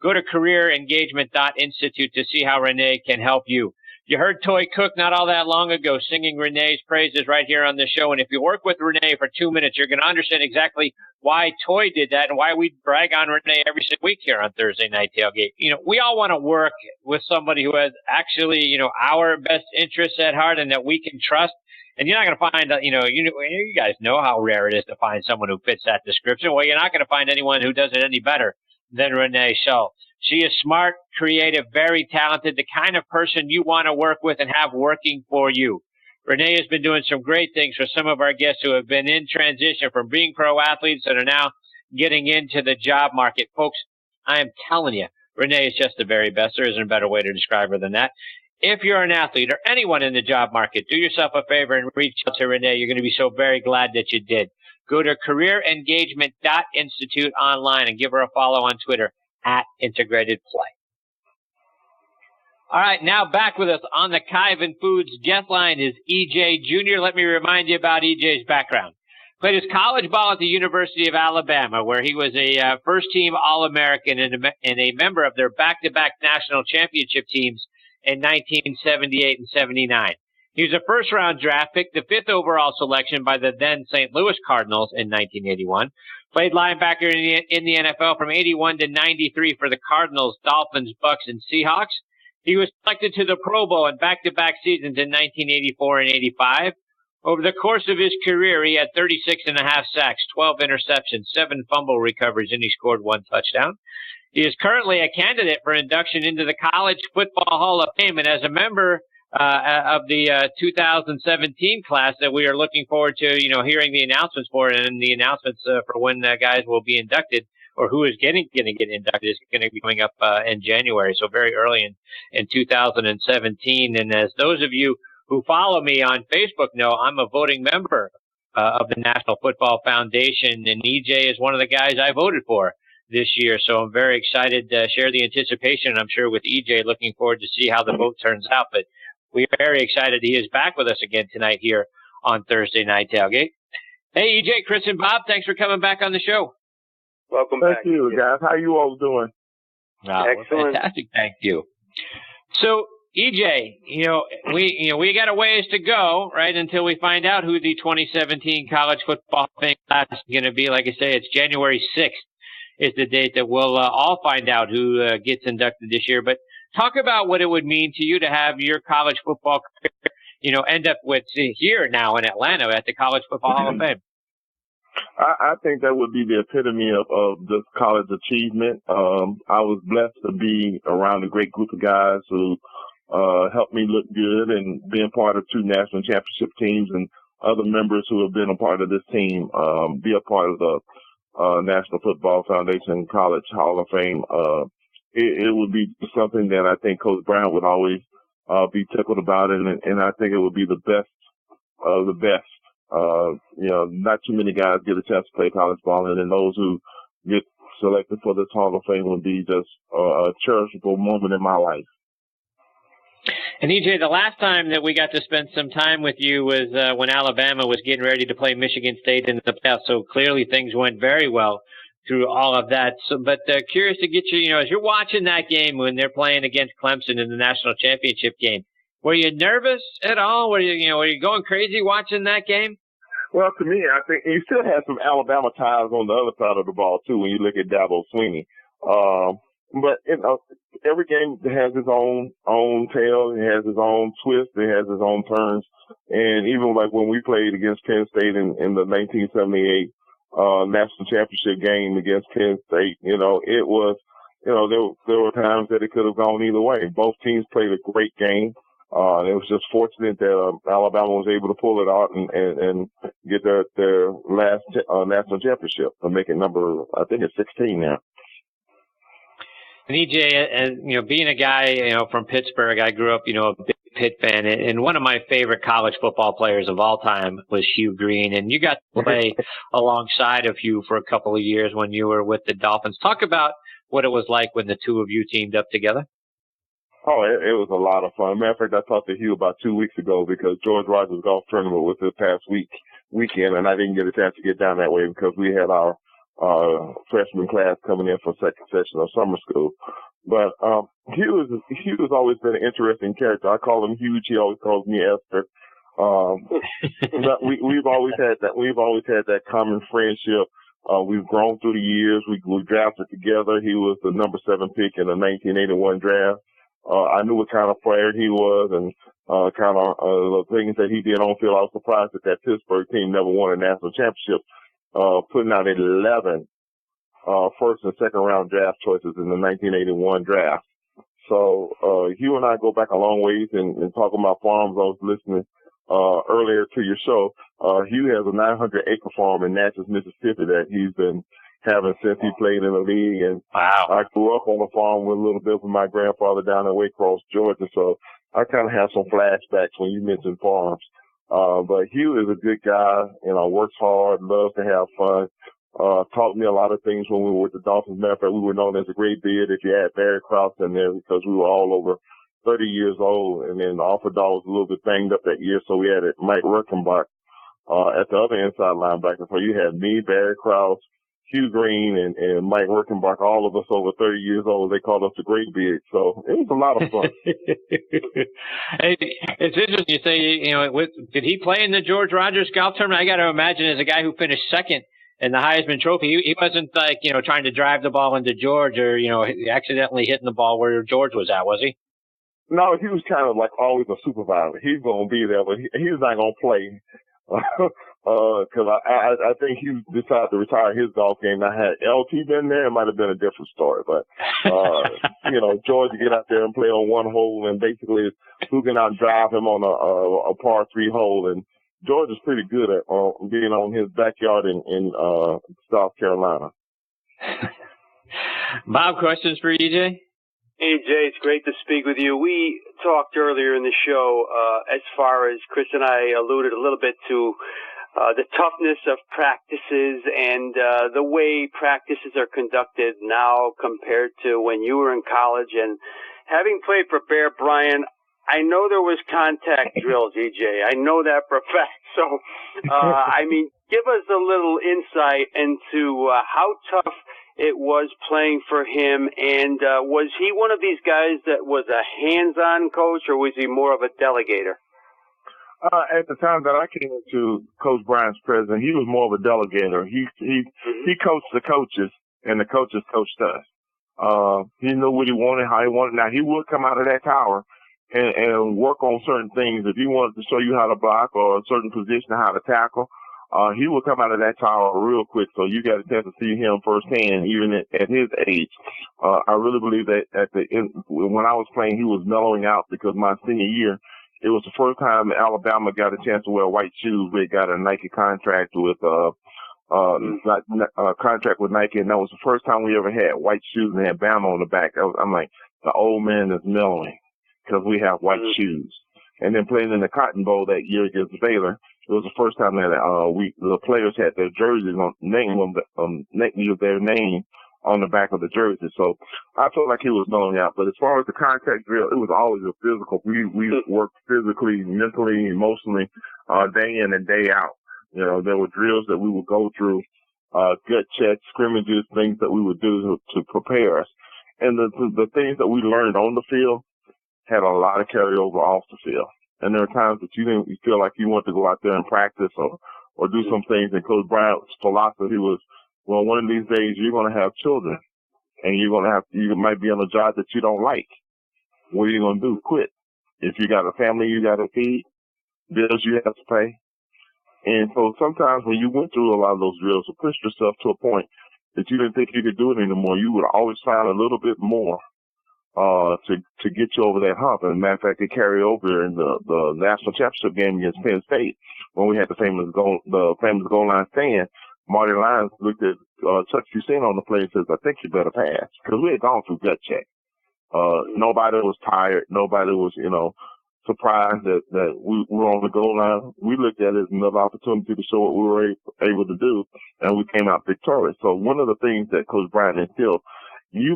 go to careerengagement.institute to see how Renee can help you. You heard Toy Cook not all that long ago singing Renee's praises right here on the show. And if you work with Renee for 2 minutes, you're going to understand exactly why Toy did that and why we brag on Renee every single week here on Thursday Night Tailgate. We all want to work with somebody who has actually, our best interests at heart and that we can trust. And you're not going to find, you guys know how rare it is to find someone who fits that description. Well, you're not going to find anyone who does it any better than Renee Schull. She is smart, creative, very talented, the kind of person you want to work with and have working for you. Renee has been doing some great things for some of our guests who have been in transition from being pro athletes that are now getting into the job market. Folks, I am telling you, Renee is just the very best. There isn't a better way to describe her than that. If you're an athlete or anyone in the job market, do yourself a favor and reach out to Renee. You're going to be so very glad that you did. Go to careerengagement.institute online and give her a follow on Twitter @IntegratedPlay. All right, now back with us on the Kyvan Foods guest line is EJ Jr. Let me remind you about EJ's background. Played his college ball at the University of Alabama, where he was a first-team All-American and a member of their back-to-back national championship teams in 1978 and 79. He was a first-round draft pick, the 5th overall selection by the then St. Louis Cardinals in 1981. Played linebacker in the NFL from 81 to 93 for the Cardinals, Dolphins, Bucks, and Seahawks. He was selected to the Pro Bowl in back-to-back seasons in 1984 and 85. Over the course of his career, he had 36.5 sacks, 12 interceptions, 7 fumble recoveries, and he scored 1 touchdown. He is currently a candidate for induction into the College Football Hall of Fame, and as a member of the 2017 class that we are looking forward to, hearing the announcements for, and the announcements for when guys will be inducted or who is going to get inducted is going to be coming up in January, so very early in 2017. And as those of you who follow me on Facebook know, I'm a voting member of the National Football Foundation, and EJ is one of the guys I voted for this year. So I'm very excited to share the anticipation, I'm sure, with EJ, looking forward to see how the vote turns out. But we are very excited he is back with us again tonight here on Thursday Night Tailgate. Hey, EJ, Chris, and Bob, thanks for coming back on the show. Welcome back. Thank you, guys. How you all doing? Excellent. Fantastic. Thank you. So, EJ, we got a ways to go, right, until we find out who the 2017 College Football class is going to be. Like I say, it's January 6th is the date that we'll all find out who gets inducted this year. But talk about what it would mean to you to have your college football career, end up with here now in Atlanta at the College Football Hall of Fame. I think that would be the epitome of this college achievement. I was blessed to be around a great group of guys who helped me look good, and being part of 2 national championship teams and other members who have been a part of this team, be a part of the National Football Foundation College Hall of Fame. It would be something that I think Coach Brown would always be tickled about, and I think it would be the best of the best. Not too many guys get a chance to play college ball, and then those who get selected for this Hall of Fame would be just a cherishable moment in my life. And EJ, the last time that we got to spend some time with you was when Alabama was getting ready to play Michigan State in the playoffs. So clearly things went very well through all of that. So, but curious to get you, as you're watching that game when they're playing against Clemson in the national championship game, were you nervous at all? Were you going crazy watching that game? Well, to me, I think you still have some Alabama ties on the other side of the ball too when you look at Dabo Swinney. But every game has its own tale. It has its own twist. It has its own turns. And even like when we played against Penn State in the 1978 national championship game against Penn State, it was, there were times that it could have gone either way. Both teams played a great game. It was just fortunate that Alabama was able to pull it out and get their last national championship and make it number, I think it's 16 now. And EJ, being a guy, from Pittsburgh, I grew up, a big Pitt fan, and one of my favorite college football players of all time was Hugh Green, and you got to play alongside of Hugh for a couple of years when you were with the Dolphins. Talk about what it was like when the two of you teamed up together. Oh, it was a lot of fun. Matter of fact, I talked to Hugh about 2 weeks ago because George Rogers Golf Tournament was this past weekend, and I didn't get a chance to get down that way because we had our freshman class coming in for second session of summer school. But Hugh has always been an interesting character. I call him Huge. He always calls me Esther. But we've always had that common friendship. We've grown through the years. We drafted together. He was the number 7 pick in the 1981 draft. I knew what kind of player he was, and the things that he did on field. I was surprised that Pittsburgh team never won a national championship, putting out 11 first and second round draft choices in the 1981 draft. So Hugh and I go back a long ways, and talking about farms, I was listening earlier to your show. Hugh has a 900-acre farm in Natchez, Mississippi that he's been having since he played in the league. And wow. I grew up on a farm with a little bit with my grandfather down in Waycross, Georgia. So I kind of have some flashbacks when you mentioned farms. But Hugh is a good guy, works hard, loves to have fun. Taught me a lot of things when we were with the Dolphins. Matter of fact, we were known as the Great Beard if you add Barry Krause in there, because we were all over 30 years old. And then the offer dog was a little bit banged up that year, so we added Mike Ruckenbach at the other inside linebacker. So you had me, Barry Krause, Hugh Green, and Mike Ruckenbach, all of us over 30 years old. They called us the Great Beard. So it was a lot of fun. Hey, it's interesting you say, did he play in the George Rogers Golf Tournament? I got to imagine as a guy who finished second in the Heisman Trophy, he wasn't trying to drive the ball into George or, accidentally hitting the ball where George was at, was he? No, he was kind of like always a supervisor. He's going to be there, but he's not going to play. Cause I think he decided to retire his golf game. Now, had LT been there, it might have been a different story, but, George to get out there and play on one hole, and basically who can out drive him on a par 3 hole. And George is pretty good at being on his backyard in South Carolina. Bob, questions for EJ? Hey, Jay, it's great to speak with you. We talked earlier in the show as far as Chris and I alluded a little bit to the toughness of practices and the way practices are conducted now compared to when you were in college. And having played for Bear Bryant, I know there was contact drills, EJ. I know that for a fact. So, give us a little insight into how tough it was playing for him. And was he one of these guys that was a hands-on coach, or was he more of a delegator? At the time that I came into Coach Bryant's presence, he was more of a delegator. He coached the coaches, and the coaches coached us. He knew what he wanted, how he wanted. Now, he would come out of that tower and work on certain things. If he wanted to show you how to block or a certain position, how to tackle, he would come out of that tower real quick. So you got a chance to see him firsthand, even at his age. I really believe that at the end, when I was playing, he was mellowing out, because my senior year, it was the first time Alabama got a chance to wear white shoes. They got a Nike contract with contract with Nike, and that was the first time we ever had white shoes and had Bama on the back. I'm like, the old man is mellowing because we have white shoes. And then playing in the Cotton Bowl that year against Baylor, it was the first time that the players had their jerseys their name on the back of the jersey. So I felt like he was mellowing out. But as far as the contact drill, it was always a physical. We worked physically, mentally, emotionally, day in and day out. There were drills that we would go through, gut checks, scrimmages, things that we would do to prepare us. And the things that we learned on the field had a lot of carryover off the field. And there are times that you feel like you want to go out there and practice or do some things. And Coach Bryant's philosophy was, well, one of these days you're going to have children, and you might be on a job that you don't like. What are you going to do? Quit. If you got a family you got to feed, bills you have to pay. And so sometimes when you went through a lot of those drills, you pushed yourself to a point that you didn't think you could do it anymore. You would always find a little bit more to get you over that hump. And matter of fact, it carried over in the national championship game against Penn State when we had the famous goal line stand. Marty Lyons looked at Chuck Hussein on the play and says, "I think you better pass," because we had gone through gut check. Nobody was tired. Nobody was, surprised that we were on the goal line. We looked at it as another opportunity to show what we were able to do, and we came out victorious. So one of the things that Coach Bryant instilled, you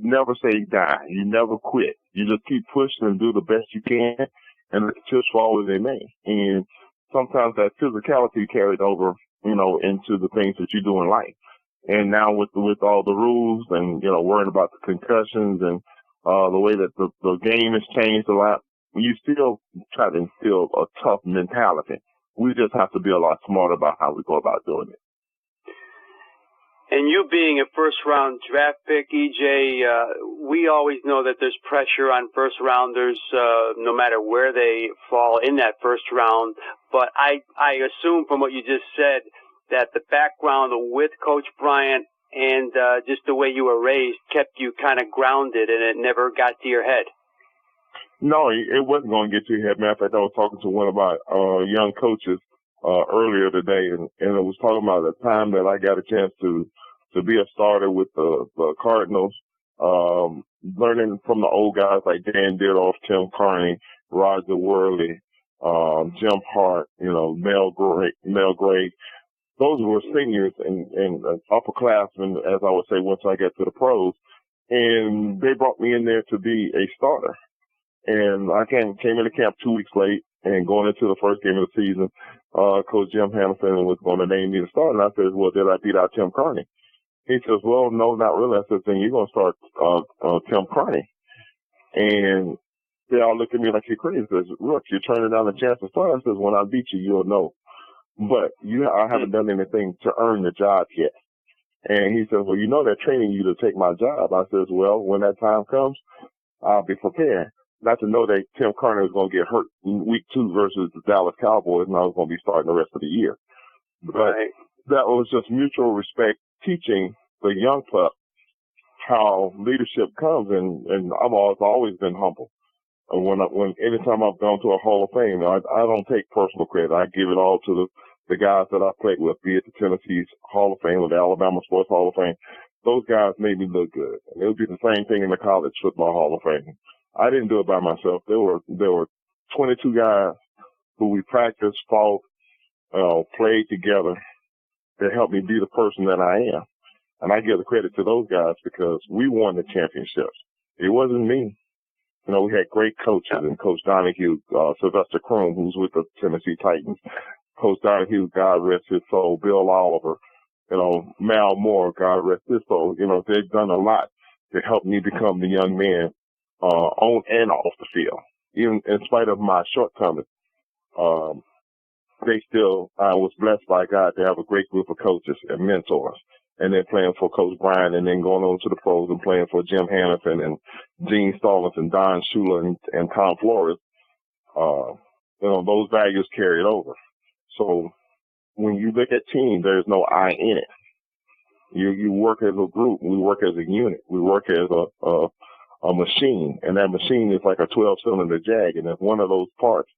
never say die. You never quit. You just keep pushing and do the best you can, and let the chips fall where they may. And sometimes that physicality carried over, into the things that you do in life. And now with all the rules and, worrying about the concussions and the way that the game has changed a lot, you still try to instill a tough mentality. We just have to be a lot smarter about how we go about doing it. And you being a first-round draft pick, EJ, we always know that there's pressure on first-rounders no matter where they fall in that first round. But I assume from what you just said that the background with Coach Bryant and just the way you were raised kept you kind of grounded and it never got to your head. No, it wasn't going to get to your head. Matter of fact, I was talking to one of my young coaches earlier today, and it was talking about the time that I got a chance to be a starter with the Cardinals, learning from the old guys like Dan Dierdorf, Tim Carney, Roger Worley, Jim Hart, Mel Gray. Those were seniors and upperclassmen, as I would say, once I got to the pros. And they brought me in there to be a starter. And I came into camp 2 weeks late, and going into the first game of the season, Coach Jim Hamilton was going to name me the starter. And I said, well, did I beat out Tim Carney? He says, well, no, not really. I said, then you're going to start Tim Carney. And they all looked at me like you're crazy. He says, look, you're turning down the chance to start. I says, when I beat you, you'll know. But I haven't done anything to earn the job yet. And he says, well, they're training you to take my job. I says, well, when that time comes, I'll be prepared. Not to know that Tim Carney was going to get hurt in week 2 versus the Dallas Cowboys, and I was going to be starting the rest of the year. But that was just mutual respect, teaching the young pup how leadership comes, and I've always been humble. And anytime I've gone to a Hall of Fame, I don't take personal credit. I give it all to the guys that I played with, be it the Tennessee's Hall of Fame or the Alabama Sports Hall of Fame. Those guys made me look good. And it would be the same thing in the College Football Hall of Fame. I didn't do it by myself. There were 22 guys who we practiced, fought, played together that helped me be the person that I am. And I give the credit to those guys because we won the championships. It wasn't me. We had great coaches, and Coach Donahue, Sylvester Croom, who's with the Tennessee Titans, Coach Donahue, God rest his soul, Bill Oliver, Mal Moore, God rest his soul. They've done a lot to help me become the young man on and off the field. Even in spite of my shortcomings, I was blessed by God to have a great group of coaches and mentors. And then playing for Coach Bryant, and then going on to the pros and playing for Jim Hamilton and Gene Stallings and Don Shula and Tom Flores, those values carried over. So when you look at team, there's no I in it. You work as a group. We work as a unit. We work as a machine, and that machine is like a 12-cylinder Jag. And if one of those parts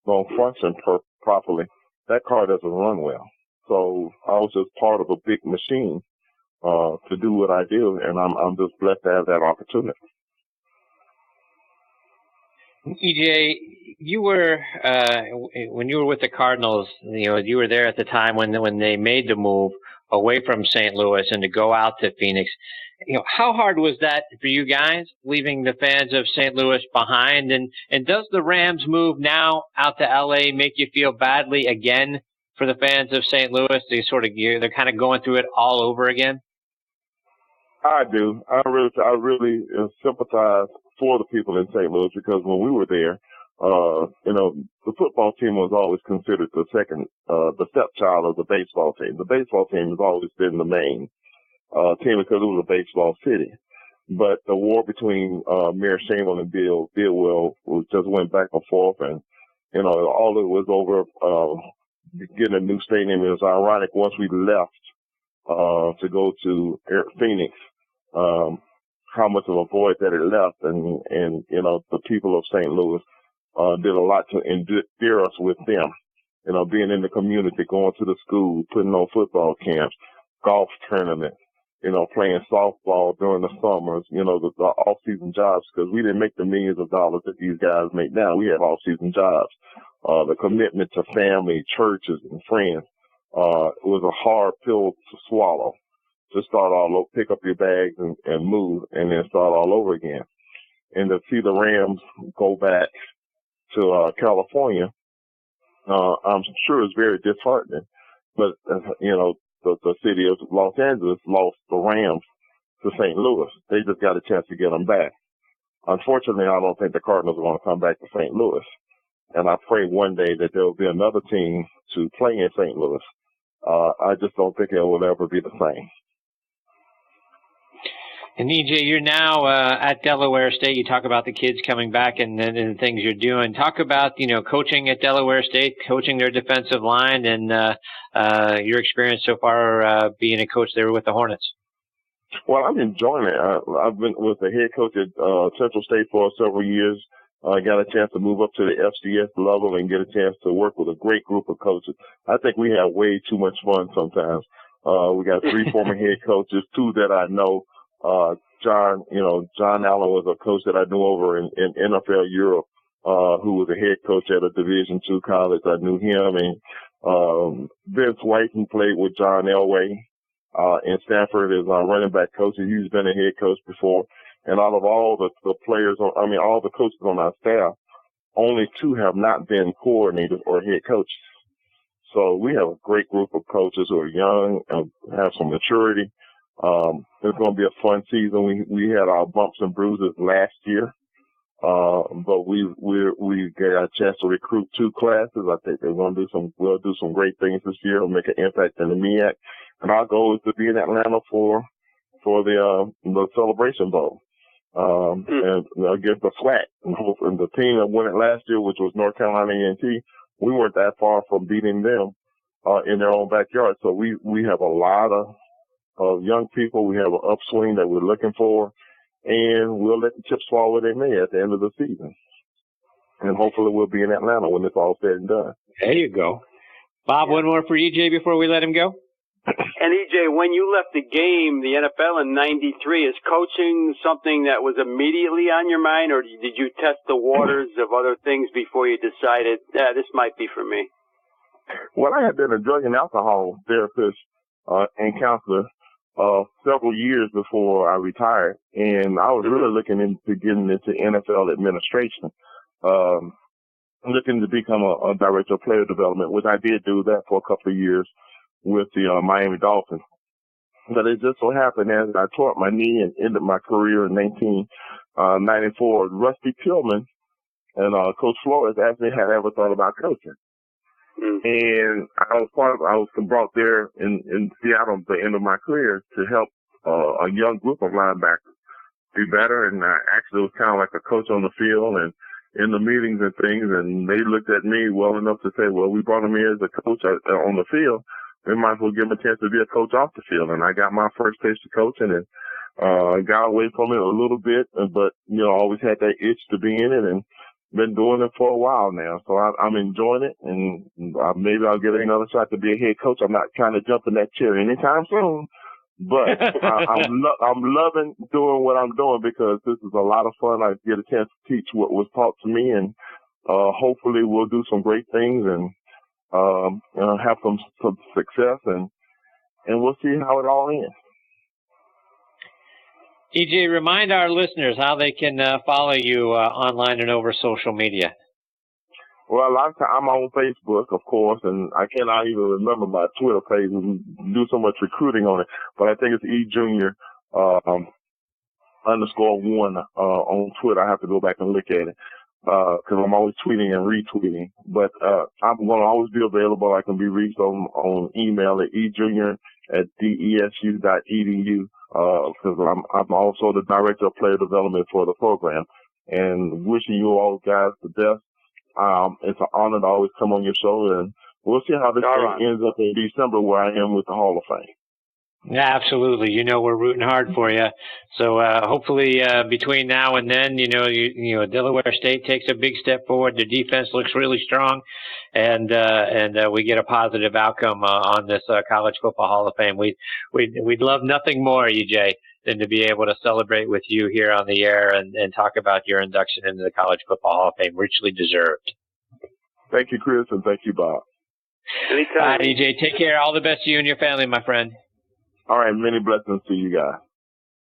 don't function properly, that car doesn't run well. So I was just part of a big machine to do what I do, and I'm just blessed to have that opportunity. EJ, you were when you were with the Cardinals, you were there at the time when they made the move away from St. Louis and to go out to Phoenix. How hard was that for you guys, leaving the fans of St. Louis behind? And does the Rams move now out to LA make you feel badly again for the fans of St. Louis? They're kind of going through it all over again? I do. I really sympathize for the people in St. Louis, because when we were there, the football team was always considered the stepchild of the baseball team. The baseball team has always been the main team because it was a baseball city. But the war between Mayor Shamel and Bill Will just went back and forth, and all it was over getting a new stadium. It was ironic once we left to go to Phoenix, how much of a void that it left, and the people of St. Louis did a lot to endear us with them. Being in the community, going to the school, putting on football camps, golf tournaments, playing softball during the summers, the off-season jobs, because we didn't make the millions of dollars that these guys make now. We had off-season jobs. The commitment to family, churches, and friends. It was a hard pill to swallow, to start all over, pick up your bags and move, and then start all over again. And to see the Rams go back to California, I'm sure it's very disheartening. But, the city of Los Angeles lost the Rams to St. Louis. They just got a chance to get them back. Unfortunately, I don't think the Cardinals are going to come back to St. Louis. And I pray one day that there will be another team to play in St. Louis. I just don't think it will ever be the same. And EJ, you're now at Delaware State. You talk about the kids coming back and the things you're doing. Talk about, coaching at Delaware State, coaching their defensive line, and your experience so far being a coach there with the Hornets. Well, I'm enjoying it. I've been with the head coach at Central State for several years. I got a chance to move up to the FCS level and get a chance to work with a great group of coaches. I think we have way too much fun sometimes. We got 3 former head coaches, 2 that I know. John Allen was a coach that I knew over in NFL Europe, who was a head coach at a Division II college. I knew him, and Vince White, who played with John Elway in Stanford, is our running back coach. He's been a head coach before. And out of all the players, all the coaches on our staff, only 2 have not been coordinators or head coaches. So we have a great group of coaches who are young and have some maturity. It's going to be a fun season. We had our bumps and bruises last year, but we got a chance to recruit 2 classes. I think we'll do some great things this year. We'll make an impact in the MEAC, and our goal is to be in Atlanta for the Celebration Bowl, and against the SWAC. And the team that won it last year, which was North Carolina A&T, we weren't that far from beating them in their own backyard. So we have a lot of young people. We have an upswing that we're looking for, and we'll let the chips fall where they may at the end of the season. And hopefully we'll be in Atlanta when it's all said and done. There you go. Bob, one more for EJ before we let him go. And EJ, when you left the game, the NFL in '93, is coaching something that was immediately on your mind, or did you test the waters of other things before you decided, this might be for me? Well, I had been a drug and alcohol therapist and counselor several years before I retired, and I was really looking into getting into NFL administration, looking to become a director of player development, which I did do that for a couple of years with the Miami Dolphins. But it just so happened as I tore up my knee and ended my career in 1994, Rusty Tillman and Coach Flores asked me had I ever thought about coaching. And I was brought there in Seattle at the end of my career to help a young group of linebackers do better. And I actually was kind of like a coach on the field and in the meetings and things. And they looked at me well enough to say, well, we brought him in as a coach on the field. We might as well give him a chance to be a coach off the field. And I got my first taste of coaching and got away from it a little bit, but, always had that itch to be in it and been doing it for a while now. So I'm enjoying it, and maybe I'll get another shot to be a head coach. I'm not trying to jump in that chair anytime soon, but I'm loving doing what I'm doing because this is a lot of fun. I get a chance to teach what was taught to me, and hopefully we'll do some great things and have some success, and we'll see how it all ends. EJ, remind our listeners how they can follow you online and over social media. Well, I'm on Facebook, of course, and I cannot even remember my Twitter page and do so much recruiting on it. But I think it's _1 on Twitter. I have to go back and look at it because I'm always tweeting and retweeting. But I'm going to always be available. I can be reached on email at ejunior@desu.edu. Because I'm also the director of player development for the program, and wishing you all guys the best. It's an honor to always come on your show, and we'll see how this thing ends up in December where I am with the Hall of Fame. Yeah, absolutely. We're rooting hard for you. So hopefully between now and then, Delaware State takes a big step forward. Their defense looks really strong, and we get a positive outcome on this College Football Hall of Fame. We'd love nothing more, EJ, than to be able to celebrate with you here on the air and talk about your induction into the College Football Hall of Fame. Richly deserved. Thank you, Chris, and thank you, Bob. Anytime. All right, EJ, take care. All the best to you and your family, my friend. All right, many blessings to you guys.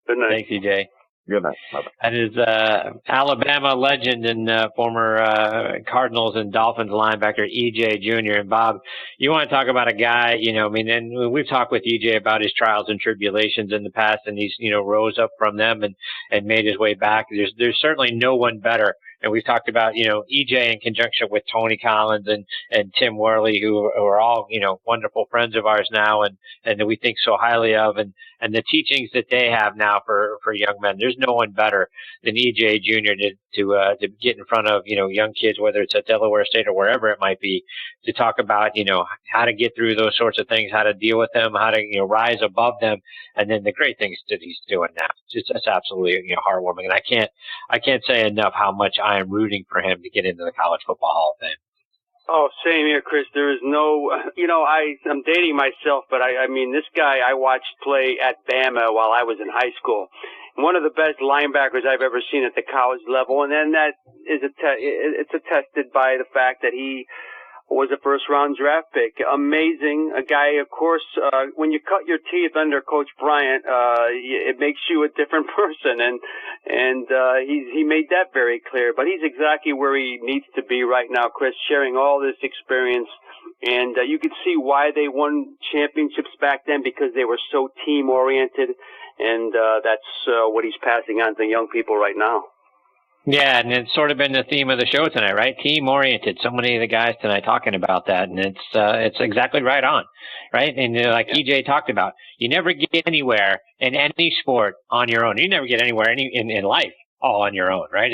Good night. Thanks, EJ. Good night. Bye-bye. That is Alabama legend and former Cardinals and Dolphins linebacker E.J. Jr. And Bob, you want to talk about a guy, and we've talked with E.J. about his trials and tribulations in the past, and he's, rose up from them and made his way back. There's certainly no one better. And we've talked about, E.J. in conjunction with Tony Collins and Tim Worley, who are all, wonderful friends of ours now and that we think so highly of, and the teachings that they have now for young men. There's no one better than E.J. Jr. to get in front of, young kids, whether it's at Delaware State or wherever it might be, to talk about, how to get through those sorts of things, how to deal with them, how to, rise above them. And then the great things that he's doing now. It's just absolutely, heartwarming. And I can't say enough how much I am rooting for him to get into the College Football Hall of Fame. Oh, same here, Chris. There is no, I'm dating myself, but I mean, this guy I watched play at Bama while I was in high school. One of the best linebackers I've ever seen at the college level, and then that is it's attested by the fact that he was a first-round draft pick. Amazing. A guy, of course, when you cut your teeth under Coach Bryant, it makes you a different person, and he made that very clear. But he's exactly where he needs to be right now, Chris, sharing all this experience. And you could see why they won championships back then, because they were so team-oriented, and that's what he's passing on to young people right now. Yeah, and it's sort of been the theme of the show tonight, right? Team-oriented. So many of the guys tonight talking about that, and it's exactly right on, right? And like EJ talked about, you never get anywhere in any sport on your own. You never get anywhere in life all on your own, right?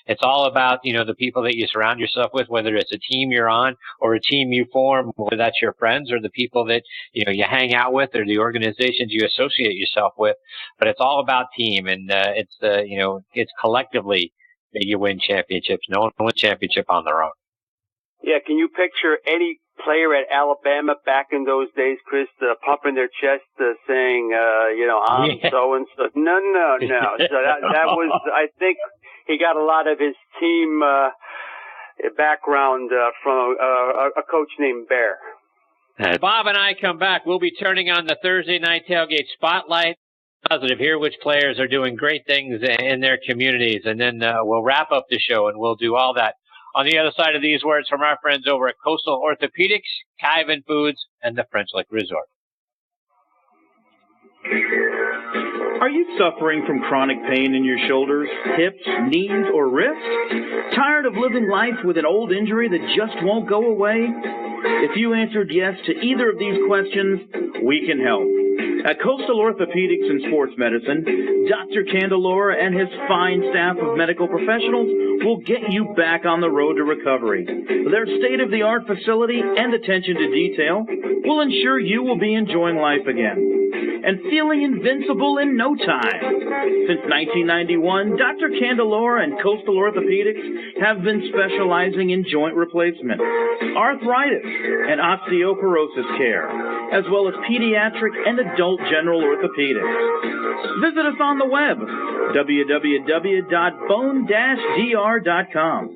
It's all about, the people that you surround yourself with, whether it's a team you're on or a team you form, whether that's your friends or the people that, you hang out with or the organizations you associate yourself with. But it's all about team, and it's collectively that you win championships. No one wins championship on their own. Yeah, can you picture any player at Alabama back in those days, Chris, pumping their chest, saying, I'm so-and-so? No. So that was, I think he got a lot of his team background from a coach named Bear. Bob and I come back. We'll be turning on the Thursday Night Tailgate Spotlight. Positive here, which players are doing great things in their communities, and then we'll wrap up the show, and we'll do all that on the other side of these words from our friends over at Coastal Orthopedics, Kyvan Foods, and the French Lick Resort. Are you suffering from chronic pain in your shoulders, hips, knees, or wrists? Tired of living life with an old injury that just won't go away? If you answered yes to either of these questions, we can help. At Coastal Orthopedics and Sports Medicine, Dr. Candelora and his fine staff of medical professionals will get you back on the road to recovery. Their state-of-the-art facility and attention to detail will ensure you will be enjoying life again and feeling invincible in no time. Since 1991, Dr. Candelora and Coastal Orthopedics have been specializing in joint replacement, arthritis, and osteoporosis care, as well as pediatric and adult general orthopedics. Visit us on the web, www.bone-dr.com,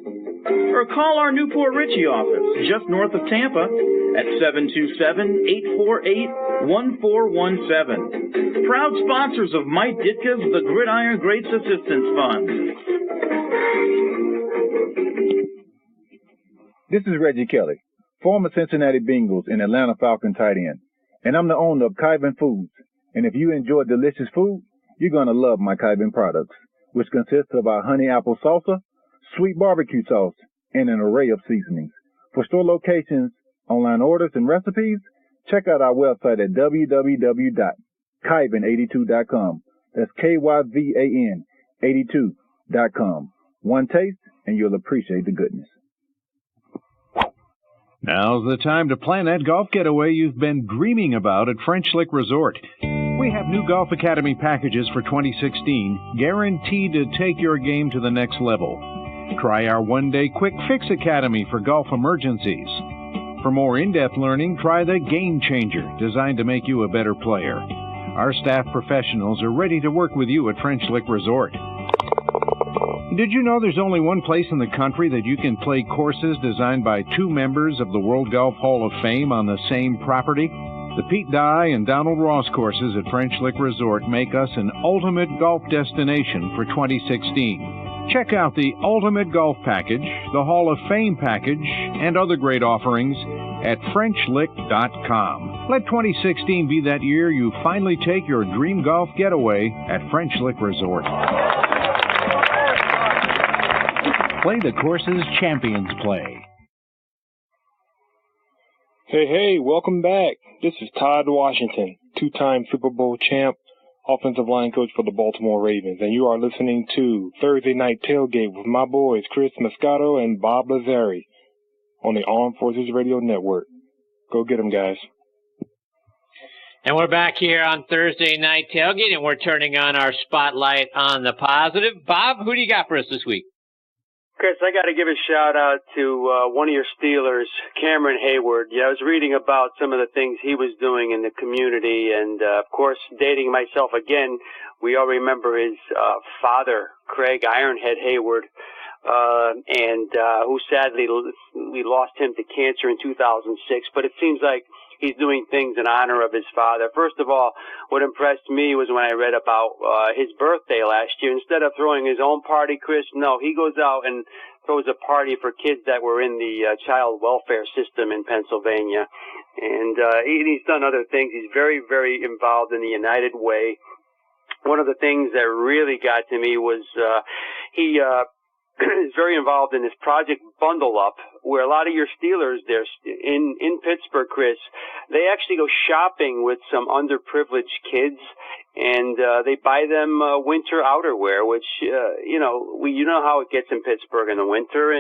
or call our Newport Richey office just north of Tampa at 727-848-1417. Proud sponsors of Mike Ditka's The Gridiron Greats Assistance Fund. This is Reggie Kelly, former Cincinnati Bengals and Atlanta Falcons tight end, and I'm the owner of Kyvan Foods. And if you enjoy delicious food, you're going to love my Kyvan products, which consist of our honey apple salsa, sweet barbecue sauce, and an array of seasonings. For store locations, online orders, and recipes, check out our website at www.kyvan82.com. That's KYVAN 82.com. One taste, and you'll appreciate the goodness. Now's the time to plan that golf getaway you've been dreaming about at French Lick Resort. We have new Golf Academy packages for 2016, guaranteed to take your game to the next level. Try our one-day Quick Fix Academy for golf emergencies. For more in-depth learning, try the Game Changer, designed to make you a better player. Our staff professionals are ready to work with you at French Lick Resort. Did you know there's only one place in the country that you can play courses designed by two members of the World Golf Hall of Fame on the same property? The Pete Dye and Donald Ross courses at French Lick Resort make us an ultimate golf destination for 2016. Check out the Ultimate Golf Package, the Hall of Fame Package, and other great offerings at FrenchLick.com. Let 2016 be that year you finally take your dream golf getaway at French Lick Resort. Play the courses champions play. Hey, welcome back. This is Todd Washington, two-time Super Bowl champ, offensive line coach for the Baltimore Ravens, and you are listening to Thursday Night Tailgate with my boys Chris Moscato and Bob Lazari on the Armed Forces Radio Network. Go get them, guys. And we're back here on Thursday Night Tailgate, and we're turning on our spotlight on the positive. Bob, who do you got for us this week? Chris, I got to give a shout out to one of your Steelers, Cameron Hayward. Yeah, I was reading about some of the things he was doing in the community, and of course, dating myself again, we all remember his father, Craig Ironhead Hayward, and who sadly we lost him to cancer in 2006. But it seems like he's doing things in honor of his father. First of all, what impressed me was when I read about his birthday last year. Instead of throwing his own party, Chris, no, he goes out and throws a party for kids that were in the child welfare system in Pennsylvania. And he's done other things. He's very, very involved in the United Way. One of the things that really got to me was he is very involved in this Project Bundle Up, where a lot of your Steelers there in Pittsburgh, Chris, they actually go shopping with some underprivileged kids, and they buy them winter outerwear, which you know how it gets in Pittsburgh in the winter,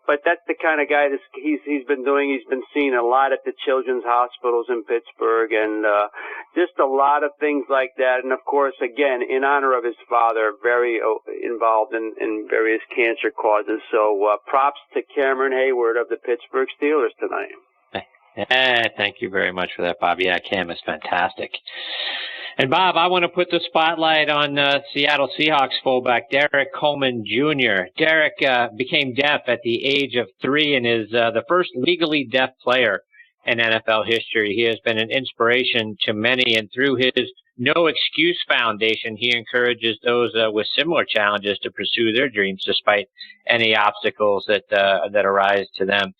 but that's the kind of guy that he's been doing. He's been seen a lot at the children's hospitals in Pittsburgh, and just a lot of things like that. And of course, again, in honor of his father, very involved in various cancer causes. So props to Cameron Hayward of the Pittsburgh Steelers tonight. Thank you very much for that, Bob. Yeah, Cam is fantastic. And, Bob, I want to put the spotlight on Seattle Seahawks fullback Derek Coleman Jr. Derek became deaf at the age of 3 and is the first legally deaf player in NFL history. He has been an inspiration to many, and through his No Excuse Foundation, he encourages those with similar challenges to pursue their dreams despite any obstacles that arise to them.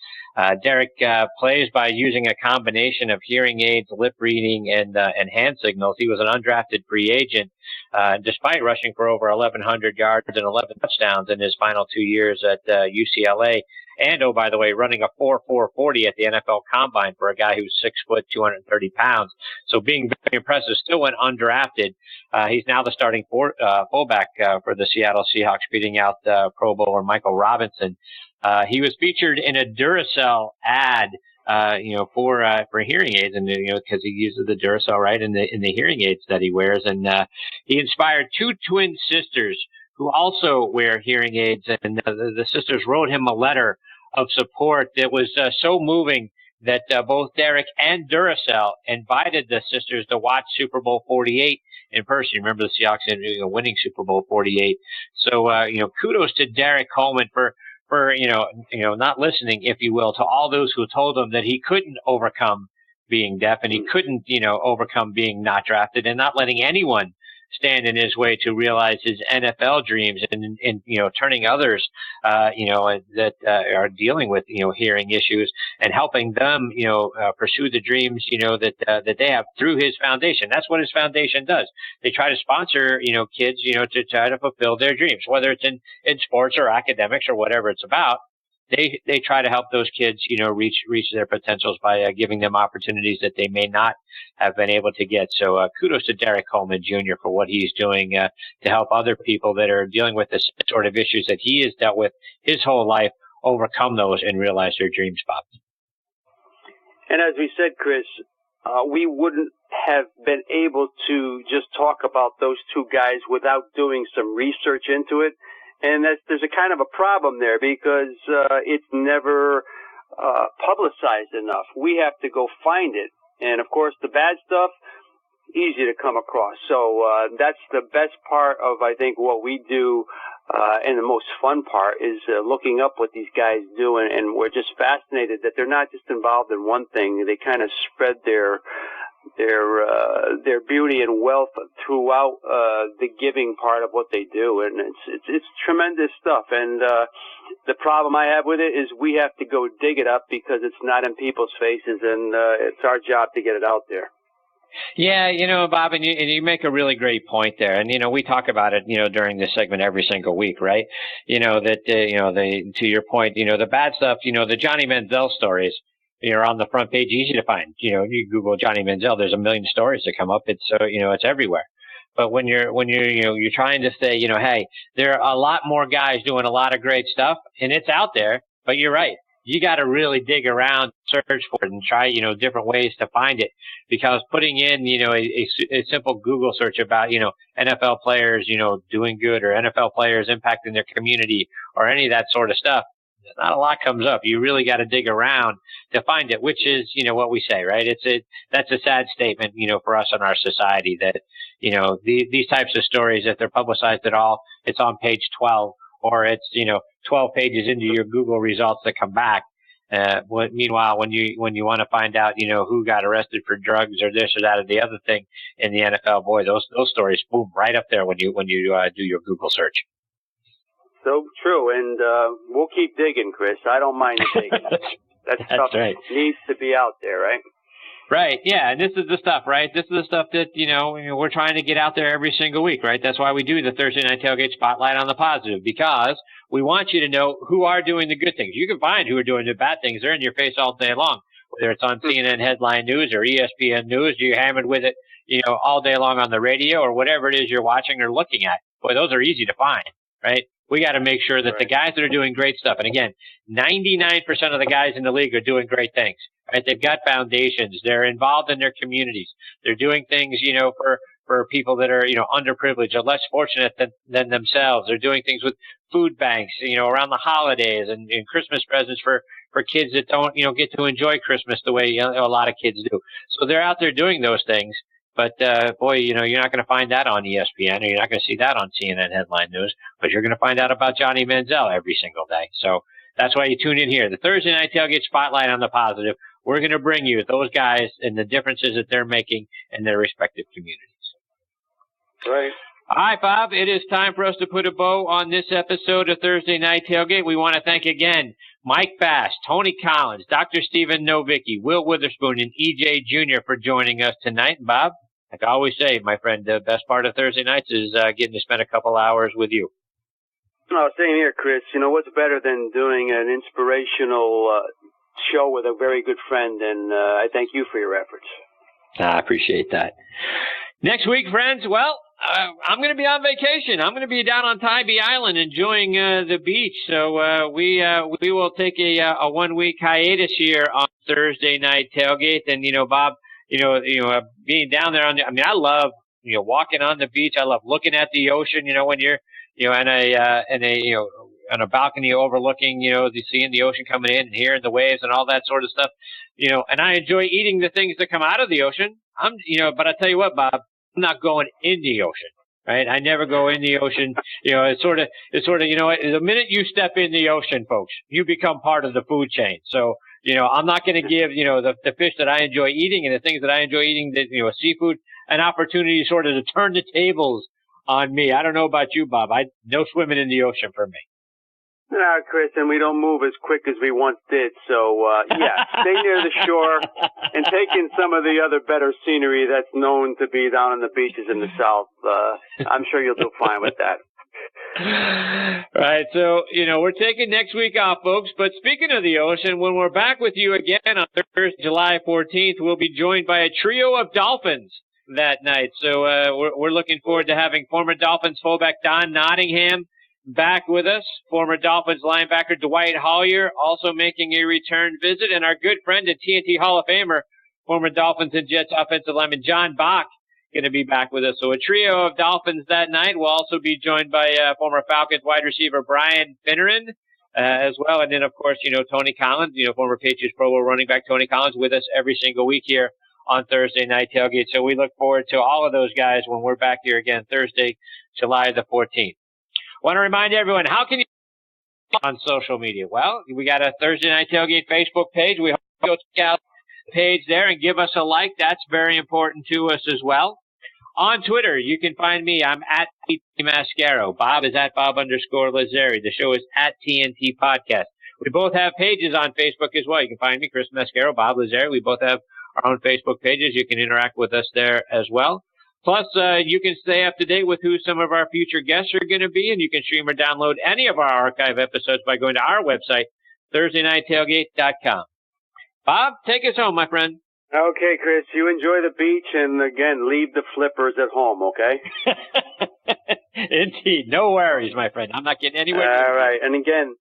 Derek plays by using a combination of hearing aids, lip reading, and hand signals. He was an undrafted free agent, despite rushing for over 1,100 yards and 11 touchdowns in his final 2 years at UCLA. And, oh, by the way, running a 4.440 at the NFL Combine for a guy who's 6 foot, 230 pounds. So being very impressive. Still went undrafted. He's now the starting fullback for the Seattle Seahawks, beating out Pro Bowler Michael Robinson. He was featured in a Duracell ad, for hearing aids, and because he uses the Duracell right in the hearing aids that he wears, and he inspired 2 twin sisters who also wear hearing aids, and the sisters wrote him a letter of support that was so moving that both Derek and Duracell invited the sisters to watch Super Bowl 48 in person. Remember the Seahawks winning Super Bowl 48. So kudos to Derek Coleman for not listening, if you will, to all those who told him that he couldn't overcome being deaf and he couldn't, overcome being not drafted, and not letting anyone stand in his way to realize his NFL dreams, and turning others, that are dealing with, hearing issues, and helping them, pursue the dreams, that they have through his foundation. That's what his foundation does. They try to sponsor, kids, to try to fulfill their dreams, whether it's in sports or academics or whatever it's about. They try to help those kids, reach their potentials by giving them opportunities that they may not have been able to get. So kudos to Derek Coleman Jr. for what he's doing to help other people that are dealing with the sort of issues that he has dealt with his whole life overcome those and realize their dreams, Bob. And as we said, Chris, we wouldn't have been able to just talk about those two guys without doing some research into it. And there's a kind of a problem there because it's never publicized enough. We have to go find it. And, of course, the bad stuff, easy to come across. So that's the best part of, I think, what we do And the most fun part is looking up what these guys do, and we're just fascinated that they're not just involved in one thing. They kind of spread their beauty and wealth throughout the giving part of what they do, and it's tremendous stuff. And the problem I have with it is we have to go dig it up because it's not in people's faces, and it's our job to get it out there. Yeah, Bob, and you make a really great point there. And, we talk about it, during this segment every single week, right? To your point, the bad stuff, the Johnny Manziel stories, are on the front page, easy to find. You Google Johnny Manziel, there's a million stories that come up. It's, it's everywhere. But when you're trying to say, hey, there are a lot more guys doing a lot of great stuff, and it's out there, but you're right. You got to really dig around, search for it, and try, different ways to find it. Because putting in, a simple Google search about, NFL players, doing good, or NFL players impacting their community, or any of that sort of stuff, not a lot comes up. You really got to dig around to find it, which is, what we say, right? That's a sad statement, for us in our society that, these types of stories, if they're publicized at all, it's on page 12, or it's, 12 pages into your Google results that come back. Meanwhile, when you want to find out, who got arrested for drugs or this or that or the other thing in the NFL, boy, those stories boom right up there when you do your Google search. So true, and we'll keep digging, Chris. I don't mind digging. That stuff right. Needs to be out there, right? Right, yeah, and this is the stuff, right? This is the stuff that, we're trying to get out there every single week, right? That's why we do the Thursday Night Tailgate Spotlight on the Positive, because we want you to know who are doing the good things. You can find who are doing the bad things. They're in your face all day long, whether it's on CNN Headline News or ESPN News, you're hammered with it, all day long on the radio or whatever it is you're watching or looking at. Boy, those are easy to find, right? We got to make sure that the guys that are doing great stuff, and again, 99% of the guys in the league are doing great things, right? They've got foundations. They're involved in their communities. They're doing things, for people that are, underprivileged or less fortunate than themselves. They're doing things with food banks, around the holidays and Christmas presents for kids that don't, get to enjoy Christmas the way a lot of kids do. So they're out there doing those things. But, boy, you're not going to find that on ESPN, or you're not going to see that on CNN Headline News, but you're going to find out about Johnny Manziel every single day. So that's why you tune in here. The Thursday Night Tailgate Spotlight on the Positive. We're going to bring you those guys and the differences that they're making in their respective communities. Right. All right, Bob, it is time for us to put a bow on this episode of Thursday Night Tailgate. We want to thank again Mike Bass, Tony Collins, Dr. Stephen Novicky, Will Witherspoon, and EJ Jr. for joining us tonight. Bob, like I always say, my friend, the best part of Thursday nights is getting to spend a couple hours with you. No, same here, Chris. What's better than doing an inspirational show with a very good friend, and I thank you for your efforts. I appreciate that. Next week, friends, well, I'm going to be on vacation. I'm going to be down on Tybee Island enjoying the beach. So we will take a 1 week hiatus here on Thursday Night Tailgate. And Bob, being down there I love walking on the beach. I love looking at the ocean. When you're on a balcony overlooking seeing the ocean coming in and hearing the waves and all that sort of stuff. And I enjoy eating the things that come out of the ocean. But I tell you what, Bob, I'm not going in the ocean, right? I never go in the ocean. It's sort of, the minute you step in the ocean, folks, you become part of the food chain. So, I'm not going to give, the fish that I enjoy eating and the things that I enjoy eating, seafood, an opportunity sort of to turn the tables on me. I don't know about you, Bob. No swimming in the ocean for me. No, Chris, and we don't move as quick as we once did. So, stay near the shore and take in some of the other better scenery that's known to be down on the beaches in the South. I'm sure you'll do fine with that. Right. So, we're taking next week off, folks. But speaking of the ocean, when we're back with you again on Thursday, July 14th, we'll be joined by a trio of Dolphins that night. So, we're looking forward to having former Dolphins fullback Don Nottingham back with us, former Dolphins linebacker Dwight Hollier also making a return visit, and our good friend and TNT Hall of Famer, former Dolphins and Jets offensive lineman John Bach, going to be back with us. So a trio of Dolphins that night. We'll also be joined by former Falcons wide receiver Brian Finneran as well, and then of course Tony Collins, former Patriots Pro Bowl running back Tony Collins, with us every single week here on Thursday Night Tailgate. So we look forward to all of those guys when we're back here again Thursday, July the 14th. Want to remind everyone, how can you on social media? Well, we got a Thursday Night Tailgate Facebook page. We hope you go check out the page there and give us a like. That's very important to us as well. On Twitter, you can find me. I'm at TNT Mascaro. Bob is at Bob_Lazzari. The show is at TNT Podcast. We both have pages on Facebook as well. You can find me, Chris Mascaro, Bob Lazzari. We both have our own Facebook pages. You can interact with us there as well. Plus, you can stay up to date with who some of our future guests are going to be, and you can stream or download any of our archive episodes by going to our website, ThursdayNightTailgate.com. Bob, take us home, my friend. Okay, Chris, you enjoy the beach, and again, leave the flippers at home, okay? Indeed. No worries, my friend. I'm not getting anywhere. All right. And again,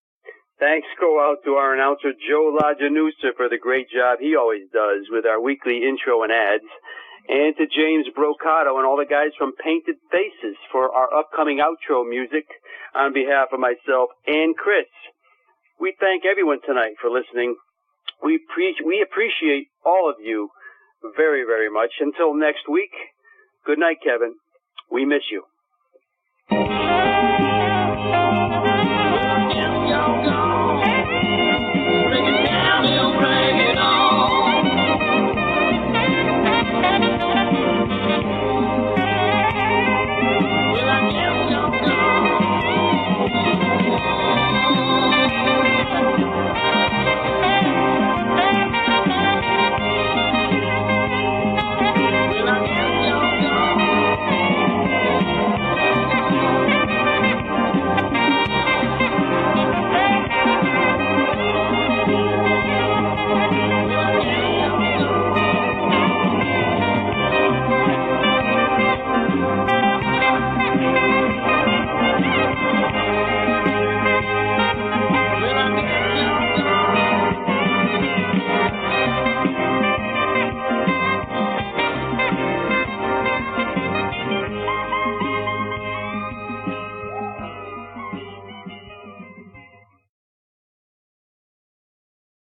thanks go out to our announcer, Joe LaGianusa, for the great job he always does with our weekly intro and ads, and to James Brocato and all the guys from Painted Faces for our upcoming outro music on behalf of myself and Chris. We thank everyone tonight for listening. We appreciate all of you very, very much. Until next week, good night, Kevin. We miss you.